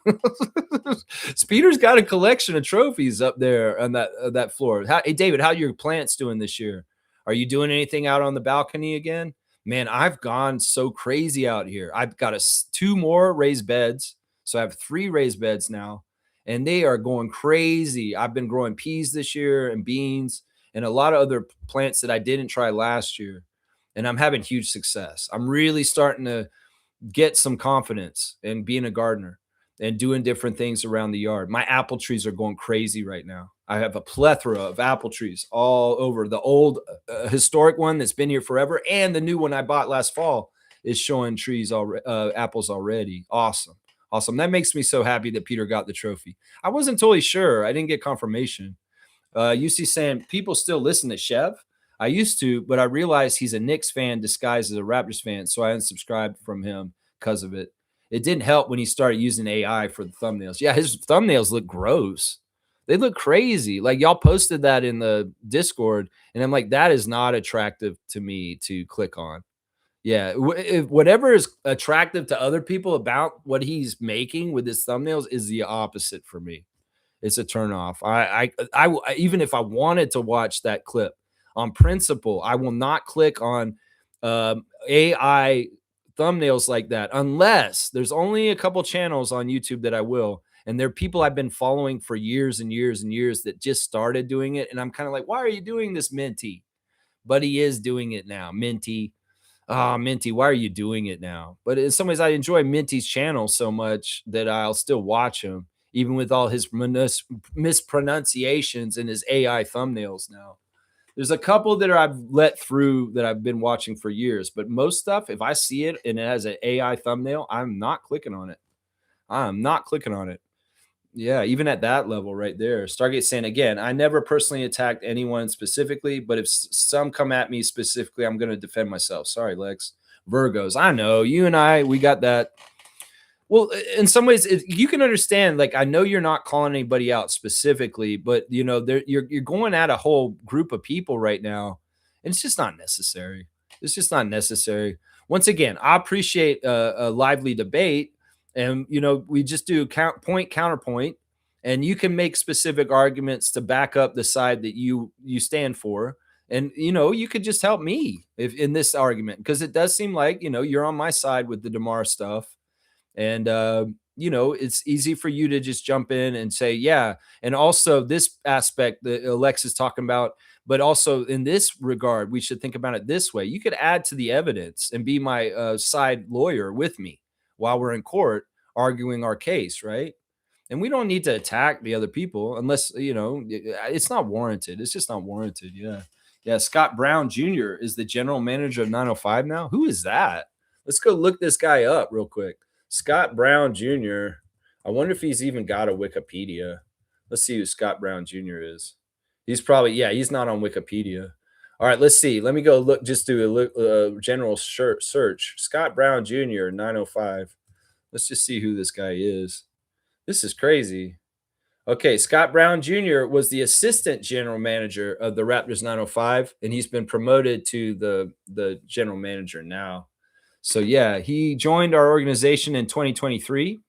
[SPEAKER 1] Speeder's got a collection of trophies up there on that floor. Hey, David, how are your plants doing this year? Are you doing anything out on the balcony again? Man, I've gone so crazy out here. I've got 2 more raised beds. So I have 3 raised beds now. And they are going crazy. I've been growing peas this year and beans and a lot of other plants that I didn't try last year. And I'm having huge success. I'm really starting to get some confidence in being a gardener and doing different things around the yard. My apple trees are going crazy right now. I have a plethora of apple trees all over. The old historic one that's been here forever and the new one I bought last fall is showing apples already. Awesome. Awesome. That makes me so happy that Peter got the trophy. I wasn't totally sure. I didn't get confirmation. UC saying people still listen to Chev. I used to, but I realized he's a Knicks fan disguised as a Raptors fan, so I unsubscribed from him because of it. It didn't help when he started using AI for the thumbnails. Yeah, his thumbnails look gross. They look crazy. Like y'all posted that in the Discord, and I'm like, that is not attractive to me to click on. Yeah, whatever is attractive to other people about what he's making with his thumbnails is the opposite for me. It's a turnoff. I even if I wanted to watch that clip on principle, I will not click on AI thumbnails like that, unless there's only a couple channels on YouTube that I will. And they're people I've been following for years and years and years that just started doing it. And I'm kind of like, why are you doing this, Minty? But he is doing it now. Minty. Ah, Minty, why are you doing it now? But in some ways, I enjoy Minty's channel so much that I'll still watch him, even with all his mispronunciations and his AI thumbnails now. There's a couple that I've let through that I've been watching for years, but most stuff, if I see it and it has an AI thumbnail, I'm not clicking on it. I'm not clicking on it. Yeah, even at that level right there. Stargate saying, again, I never personally attacked anyone specifically, but if some come at me specifically, I'm going to defend myself. Sorry, Lex. Virgos. I know you and I, we got that. Well, in some ways, you can understand. Like, I know you're not calling anybody out specifically, but you know, you're going at a whole group of people right now, and it's just not necessary. It's just not necessary. Once again, I appreciate a lively debate, and you know, we just do counterpoint, and you can make specific arguments to back up the side that you stand for. And you know, you could just help me if in this argument, because it does seem like, you know, you're on my side with the DeMar stuff. And, you know, it's easy for you to just jump in and say, yeah. And also this aspect that Alex is talking about, but also in this regard, we should think about it this way. You could add to the evidence and be my side lawyer with me while we're in court arguing our case, right? And we don't need to attack the other people unless, you know, it's not warranted. It's just not warranted. Yeah. Yeah. Scott Brown Jr. is the general manager of 905 now. Who is that? Let's go look this guy up real quick. Scott Brown Jr. I wonder if he's even got a Wikipedia. Let's see who Scott Brown Jr. is. He's probably, yeah, he's not on Wikipedia. All right, let's see. Let me go look, just do a general search. Scott Brown Jr., 905. Let's just see who this guy is. This is crazy. Okay, Scott Brown Jr. was the assistant general manager of the Raptors 905, and he's been promoted to the general manager now. So, yeah, he joined our organization in 2023,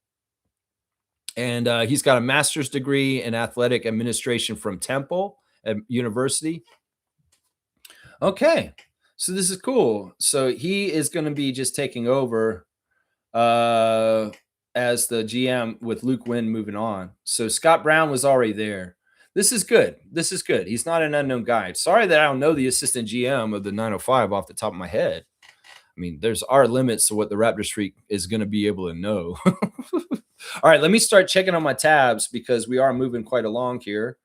[SPEAKER 1] and he's got a master's degree in athletic administration from Temple University. Okay, so this is cool. So he is going to be just taking over as the GM with Luke Wynn moving on. So Scott Brown was already there. This is good. This is good. He's not an unknown guy. Sorry that I don't know the assistant GM of the 905 off the top of my head. I mean, there's our limits to what the Raptors Freak is going to be able to know. All right, let me start checking on my tabs because we are moving quite along here.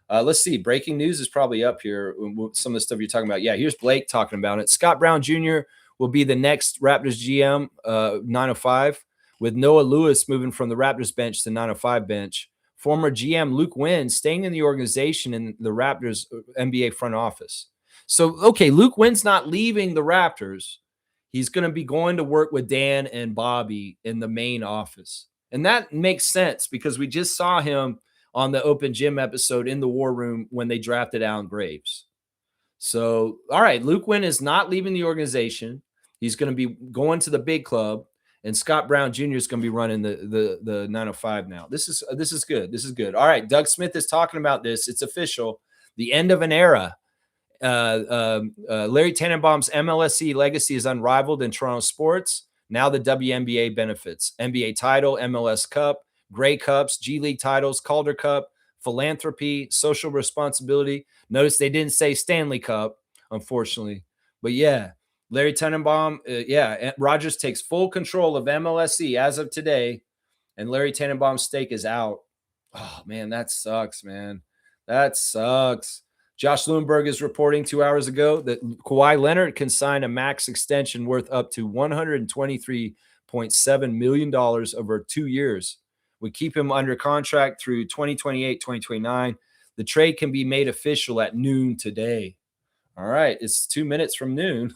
[SPEAKER 1] Let's see. Breaking news is probably up here. Some of the stuff you're talking about. Yeah, here's Blake talking about it. Scott Brown Jr. will be the next Raptors GM, 905, with Noah Lewis moving from the Raptors bench to 905 bench. Former GM Luke Wynn staying in the organization in the Raptors NBA front office. So, okay, Luke Wynn's not leaving the Raptors. He's going to be going to work with Dan and Bobby in the main office. And that makes sense because we just saw him on the Open Gym episode in the War Room when they drafted Alan Graves. So, all right, Luke Wynn is not leaving the organization. He's going to be going to the big club, and Scott Brown Jr. is going to be running the 905 now. This is good. This is good. All right, Doug Smith is talking about this. It's official. The end of an era. Larry Tannenbaum's MLSE legacy is unrivaled in Toronto sports. Now the WNBA benefits: NBA title, MLS Cup, Grey Cups, G League titles, Calder Cup, philanthropy, social responsibility. Notice they didn't say Stanley Cup, unfortunately. But yeah, Larry Tannenbaum, Rogers takes full control of MLSE as of today, and Larry Tannenbaum's stake is out. Oh, man, that sucks, man. That sucks. Josh Lewinberg is reporting 2 hours ago that Kawhi Leonard can sign a max extension worth up to $123.7 million over 2 years. We keep him under contract through 2028, 2029. The trade can be made official at noon today. All right, it's 2 minutes from noon.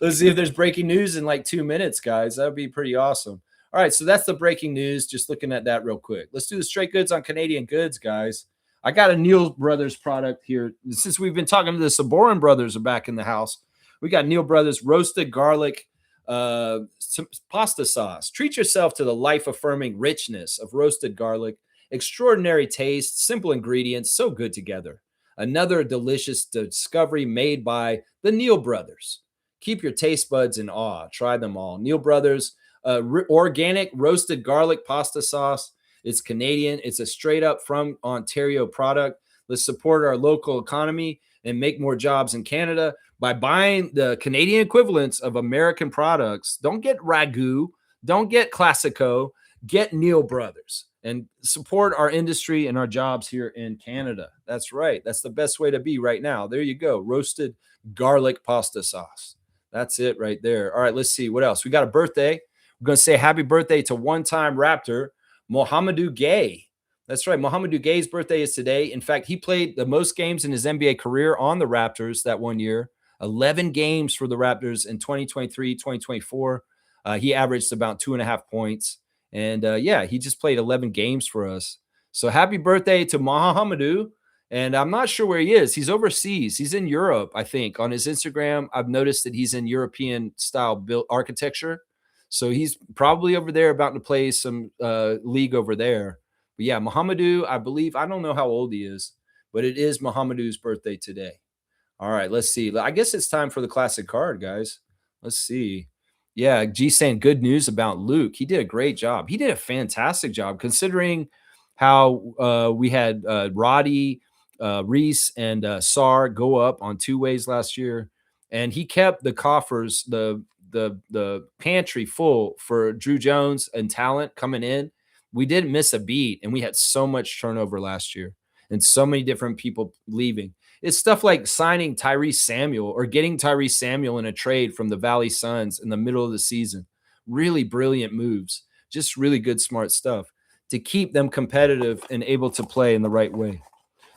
[SPEAKER 1] Let's see if there's breaking news in like 2 minutes, guys. That would be pretty awesome. All right, so that's the breaking news. Just looking at that real quick. Let's do the straight goods on Canadian goods, guys. I got a Neil Brothers product here. Since we've been talking to the Saborin brothers are back in the house, we got Neil Brothers roasted garlic pasta sauce. Treat yourself to the life-affirming richness of roasted garlic. Extraordinary taste, simple ingredients, so good together. Another delicious discovery made by the Neil Brothers.
[SPEAKER 2] Keep your taste buds in awe. Try them all. Neil Brothers, organic roasted garlic pasta sauce. It's Canadian. It's a straight up from Ontario product. Let's support our local economy and make more jobs in Canada by buying the Canadian equivalents of American products. Don't get Ragu. Don't get Classico. Get Neil Brothers and support our industry and our jobs here in Canada. That's right. That's the best way to be right now. There you go. Roasted garlic pasta sauce. That's it right there. All right, let's see what else. We got a birthday. We're going to say happy birthday to one-time Raptor, Mohamedou Gay. That's right. Mohamedou Gay's birthday is today. In fact, he played the most games in his NBA career on the Raptors that one year. 11 games for the Raptors in 2023, 2024. He averaged about 2.5 points. And yeah, he just played 11 games for us. So happy birthday to Mohamedou. And I'm not sure where he is. He's overseas. He's in Europe, I think. On his Instagram, I've noticed that he's in European style built architecture. So he's probably over there about to play some league over there. But yeah, Mohamedou, I believe, I don't know how old he is, but it is Mohamedou's birthday today. All right, let's see. I guess it's time for the classic card, guys. Let's see. Yeah, G saying good news about Luke. He did a great job. He did a fantastic job considering how we had Roddy, Reese, and Sar go up on 2 ways last year, and he kept the coffers, the pantry full for Drew Jones and talent coming in. We didn't miss a beat, and we had so much turnover last year and so many different people leaving. It's stuff like signing Tyrese Samuel or getting Tyrese Samuel in a trade from the Valley Suns in the middle of the season. Really brilliant moves, just really good, smart stuff to keep them competitive and able to play in the right way.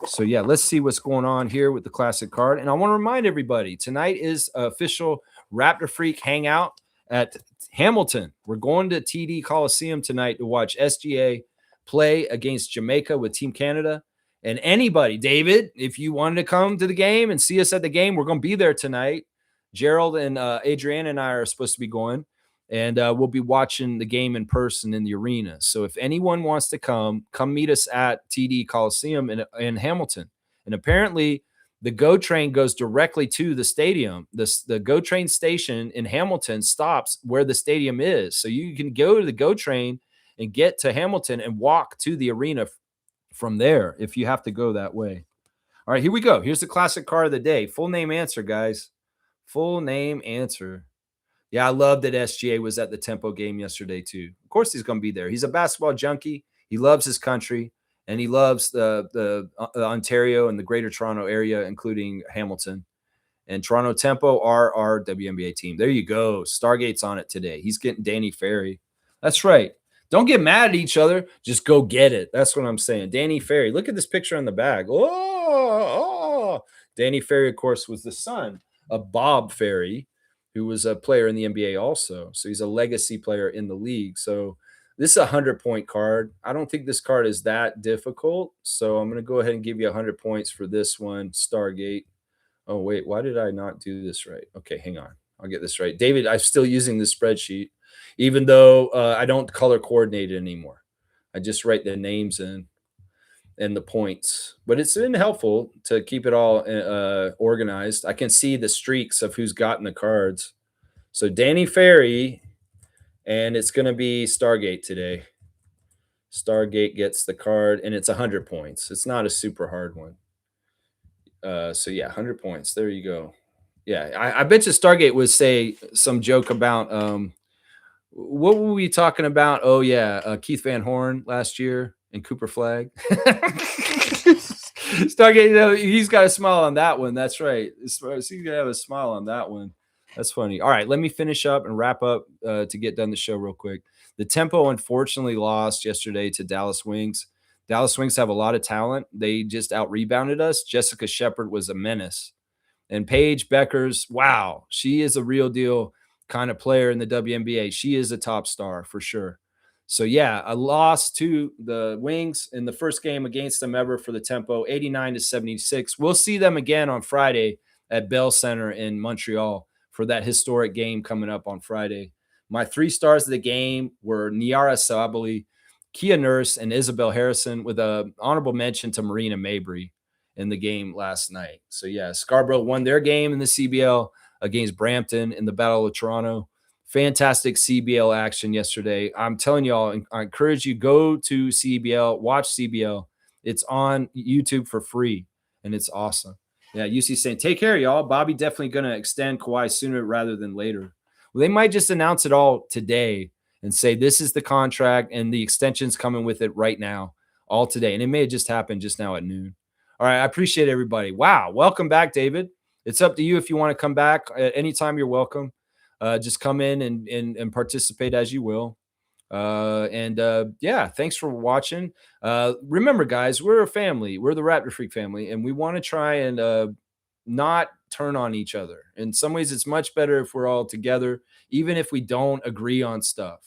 [SPEAKER 2] So yeah, let's see what's going on here with the classic card. And I want to remind everybody, tonight is official Raptor Freak hangout at Hamilton. We're going to TD Coliseum tonight to watch SGA play against Jamaica with Team Canada. And anybody, David, if you wanted to come to the game and see us at the game, we're going to be there tonight. Gerald and Adrienne and I are supposed to be going, and we'll be watching the game in person in the arena. So if anyone wants to come meet us at TD Coliseum in Hamilton. And apparently the GO train goes directly to the stadium. The GO train station in Hamilton stops where the stadium is. So you can go to the GO train and get to Hamilton and walk to the arena from there if you have to go that way. All right, here we go. Here's the classic card of the day. Full name answer, guys. Full name answer. Yeah, I love that SGA was at the Tempo game yesterday too. Of course he's going to be there. He's a basketball junkie. He loves his country, and he loves the Ontario and the Greater Toronto area, including Hamilton. And Toronto Tempo are our WNBA team. There you go. Stargate's on it today. He's getting Danny Ferry. That's right. Don't get mad at each other. Just go get it. That's what I'm saying. Danny Ferry. Look at this picture on the bag. Oh. Danny Ferry, of course, was the son of Bob Ferry, who was a player in the NBA also. So he's a legacy player in the league. So this is a 100-point card. I don't think this card is that difficult. So I'm going to go ahead and give you 100 points for this one, Stargate. Oh, wait. Why did I not do this right? Okay, hang on. I'll get this right. David, I'm still using this spreadsheet, even though I don't color coordinate it anymore. I just write the names in and the points. But it's been helpful to keep it all organized. I can see the streaks of who's gotten the cards. So Danny Ferry, and it's going to be Stargate today. Stargate gets the card, and it's 100 points. It's not a super hard one. So yeah, 100 points. There you go. Yeah, I bet you Stargate would say some joke about what were we talking about? Oh yeah, Keith Van Horn last year and Cooper Flag. Stargate, you know, he's got a smile on that one. That's right. He's gonna have a smile on that one. That's funny. All right, let me finish up and wrap up to get done the show real quick. The Tempo unfortunately lost yesterday to Dallas Wings. Dallas Wings have a lot of talent. They just out-rebounded us. Jessica Shepard was a menace. And Paige Beckers, wow, she is a real deal kind of player in the WNBA. She is a top star for sure. So yeah, a loss to the Wings in the first game against them ever for the Tempo, 89-76. We'll see them again on Friday at Bell Center in Montreal for that historic game coming up on Friday. My 3 stars of the game were Niara Sabali, Kia Nurse, and Isabel Harrison, with an honorable mention to Marina Mabry in the game last night. So yeah, Scarborough won their game in the CBL. against Brampton in the Battle of Toronto. Fantastic CBL action yesterday. I'm telling y'all, I encourage you, go to CBL, watch CBL. It's on YouTube for free, and it's awesome. Yeah, UC saying, take care, y'all. Bobby definitely going to extend Kawhi sooner rather than later. Well, they might just announce it all today and say this is the contract and the extension's coming with it right now, all today. And it may have just happened just now at noon. All right, I appreciate everybody. Wow, welcome back, David. It's up to you if you want to come back at any time. You're welcome. Just come in and participate as you will. Yeah, thanks for watching. Remember, guys, we're a family. We're the Raptor Freak family, and we want to try and not turn on each other. In some ways, it's much better if we're all together, even if we don't agree on stuff.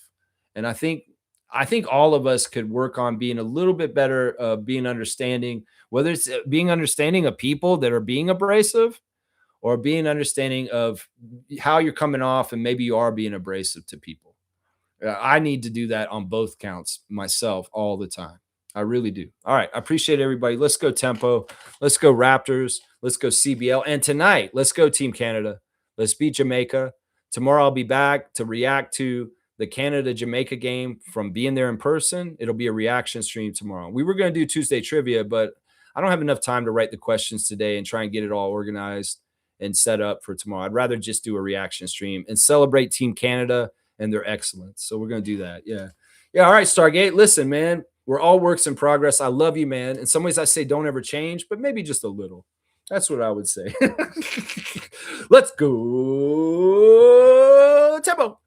[SPEAKER 2] And I think all of us could work on being a little bit better, being understanding, whether it's being understanding of people that are being abrasive, or being understanding of how you're coming off and maybe you are being abrasive to people. I need to do that on both counts myself all the time. I really do. All right. I appreciate everybody. Let's go Tempo. Let's go Raptors. Let's go CBL. And tonight, let's go Team Canada. Let's beat Jamaica. Tomorrow I'll be back to react to the Canada-Jamaica game from being there in person. It'll be a reaction stream tomorrow. We were going to do Tuesday trivia, but I don't have enough time to write the questions today and try and get it all organized and set up for tomorrow. I'd rather just do a reaction stream and celebrate Team Canada and their excellence. So we're going to do that. Yeah. Yeah. All right, Stargate. Listen, man, we're all works in progress. I love you, man. In some ways I say don't ever change, but maybe just a little. That's what I would say. Let's go Tempo.